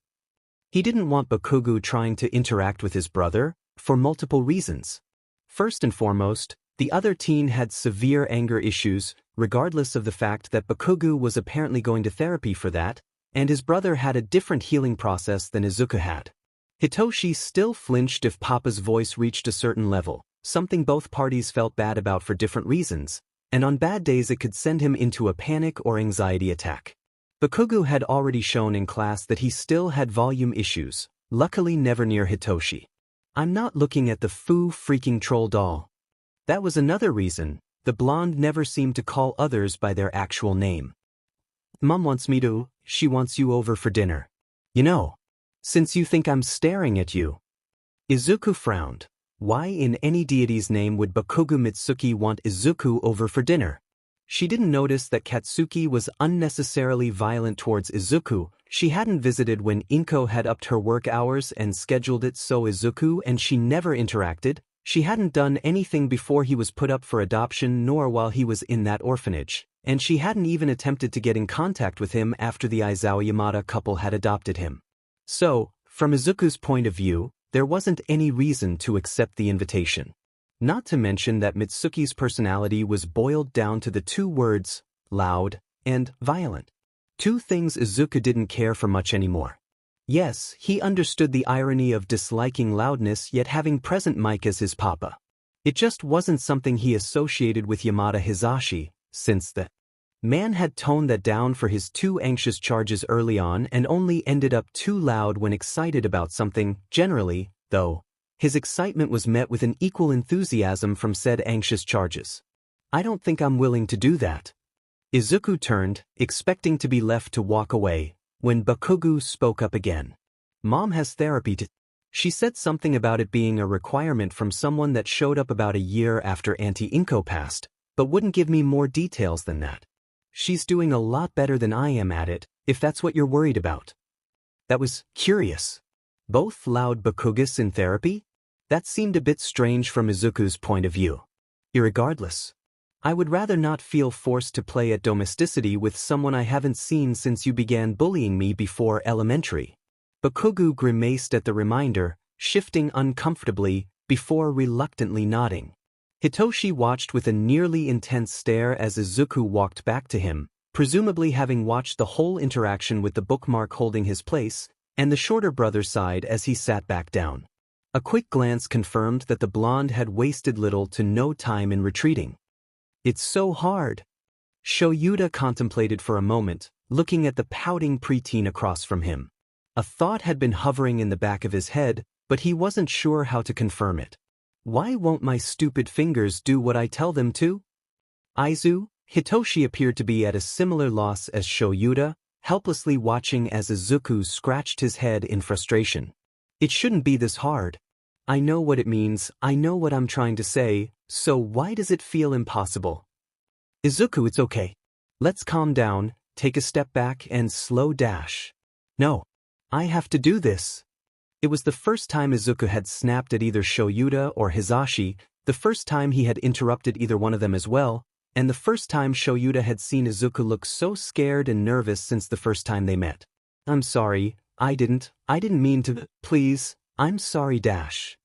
He didn't want Bakugo trying to interact with his brother, for multiple reasons. First and foremost, the other teen had severe anger issues, regardless of the fact that Bakugo was apparently going to therapy for that, and his brother had a different healing process than Izuku had. Hitoshi still flinched if Papa's voice reached a certain level, something both parties felt bad about for different reasons, and on bad days it could send him into a panic or anxiety attack. Bakugo had already shown in class that he still had volume issues, luckily never near Hitoshi. I'm not looking at the freaking troll doll. That was another reason, the blonde never seemed to call others by their actual name. Mom wants me to, she wants you over for dinner. You know. Since you think I'm staring at you. Izuku frowned. Why in any deity's name would Bakugo Mitsuki want Izuku over for dinner? She didn't notice that Katsuki was unnecessarily violent towards Izuku. She hadn't visited when Inko had upped her work hours and scheduled it so Izuku and she never interacted. She hadn't done anything before he was put up for adoption nor while he was in that orphanage, and she hadn't even attempted to get in contact with him after the Aizawa Yamada couple had adopted him. So, from Izuku's point of view, there wasn't any reason to accept the invitation. Not to mention that Mitsuki's personality was boiled down to the two words, loud and violent. Two things Izuku didn't care for much anymore. Yes, he understood the irony of disliking loudness yet having present Mike as his papa. It just wasn't something he associated with Yamada Hisashi, since the man had toned that down for his too anxious charges early on and only ended up too loud when excited about something. Generally, though, his excitement was met with an equal enthusiasm from said anxious charges. I don't think I'm willing to do that. Izuku turned, expecting to be left to walk away, when Bakugo spoke up again. Mom has therapy to... She said something about it being a requirement from someone that showed up about a year after Auntie Inko passed, but wouldn't give me more details than that. She's doing a lot better than I am at it, if that's what you're worried about. That was curious. Both loud Bakugas in therapy? That seemed a bit strange from Izuku's point of view. Irregardless, I would rather not feel forced to play at domesticity with someone I haven't seen since you began bullying me before elementary. Bakugo grimaced at the reminder, shifting uncomfortably, before reluctantly nodding. Hitoshi watched with a nearly intense stare as Izuku walked back to him, presumably having watched the whole interaction with the bookmark holding his place, and the shorter brother sighed as he sat back down. A quick glance confirmed that the blonde had wasted little to no time in retreating. It's so hard. Shoyuta contemplated for a moment, looking at the pouting preteen across from him. A thought had been hovering in the back of his head, but he wasn't sure how to confirm it. Why won't my stupid fingers do what I tell them to? Aizu, Hitoshi appeared to be at a similar loss as Shoyuta, helplessly watching as Izuku scratched his head in frustration. It shouldn't be this hard. I know what it means, I know what I'm trying to say, so why does it feel impossible? Izuku, it's okay. Let's calm down, take a step back and slow dash. No. I have to do this. It was the first time Izuku had snapped at either Shoyuta or Hisashi, the first time he had interrupted either one of them as well, and the first time Shoyuta had seen Izuku look so scared and nervous since the first time they met. I'm sorry, I didn't mean to, please, I'm sorry dash.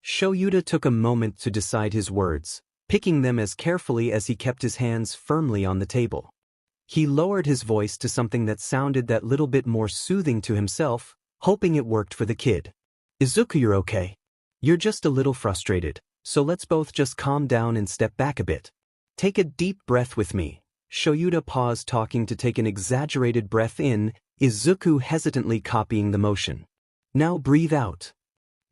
Shoyuta took a moment to decide his words, picking them as carefully as he kept his hands firmly on the table. He lowered his voice to something that sounded that little bit more soothing to himself, hoping it worked for the kid. Izuku, you're okay. You're just a little frustrated, so let's both just calm down and step back a bit. Take a deep breath with me. Shoyuta paused talking to take an exaggerated breath in, Izuku hesitantly copying the motion. Now breathe out.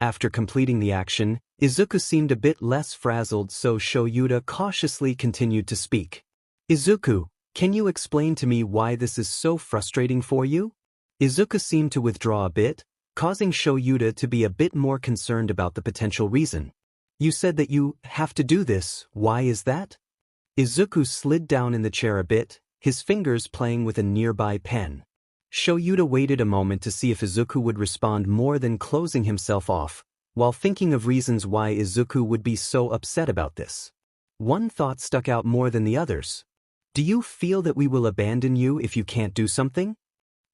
After completing the action, Izuku seemed a bit less frazzled, so Shoyuta cautiously continued to speak. Izuku, can you explain to me why this is so frustrating for you? Izuku seemed to withdraw a bit, causing Shoyuta to be a bit more concerned about the potential reason. You said that you have to do this, why is that? Izuku slid down in the chair a bit, his fingers playing with a nearby pen. Shoyuta waited a moment to see if Izuku would respond more than closing himself off, while thinking of reasons why Izuku would be so upset about this. One thought stuck out more than the others. Do you feel that we will abandon you if you can't do something?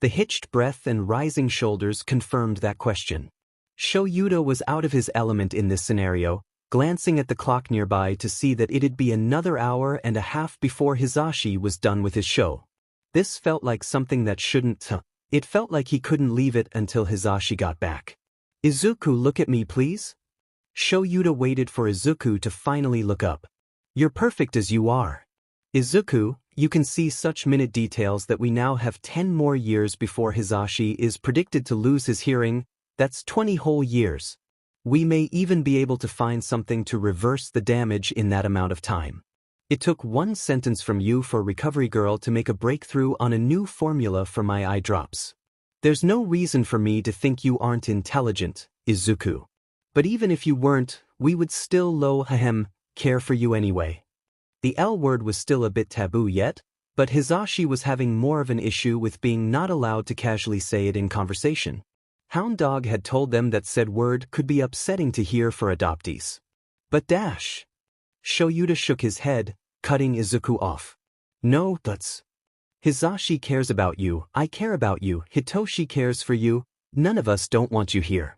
The hitched breath and rising shoulders confirmed that question. Shoyuta was out of his element in this scenario, glancing at the clock nearby to see that it'd be another hour and a half before Hisashi was done with his show. This felt like something that shouldn't. It felt like he couldn't leave it until Hisashi got back. Izuku, look at me please? Shoyuta waited for Izuku to finally look up. You're perfect as you are. Izuku, you can see such minute details that we now have 10 more years before Hisashi is predicted to lose his hearing. That's 20 whole years. We may even be able to find something to reverse the damage in that amount of time. It took one sentence from you for Recovery Girl to make a breakthrough on a new formula for my eye drops. There's no reason for me to think you aren't intelligent, Izuku. But even if you weren't, we would still care for you anyway. The L word was still a bit taboo yet, but Hisashi was having more of an issue with being not allowed to casually say it in conversation. Hound Dog had told them that said word could be upsetting to hear for adoptees. But dash. Shoyuta shook his head, cutting Izuku off. No, that's. Hisashi cares about you, I care about you, Hitoshi cares for you, none of us don't want you here.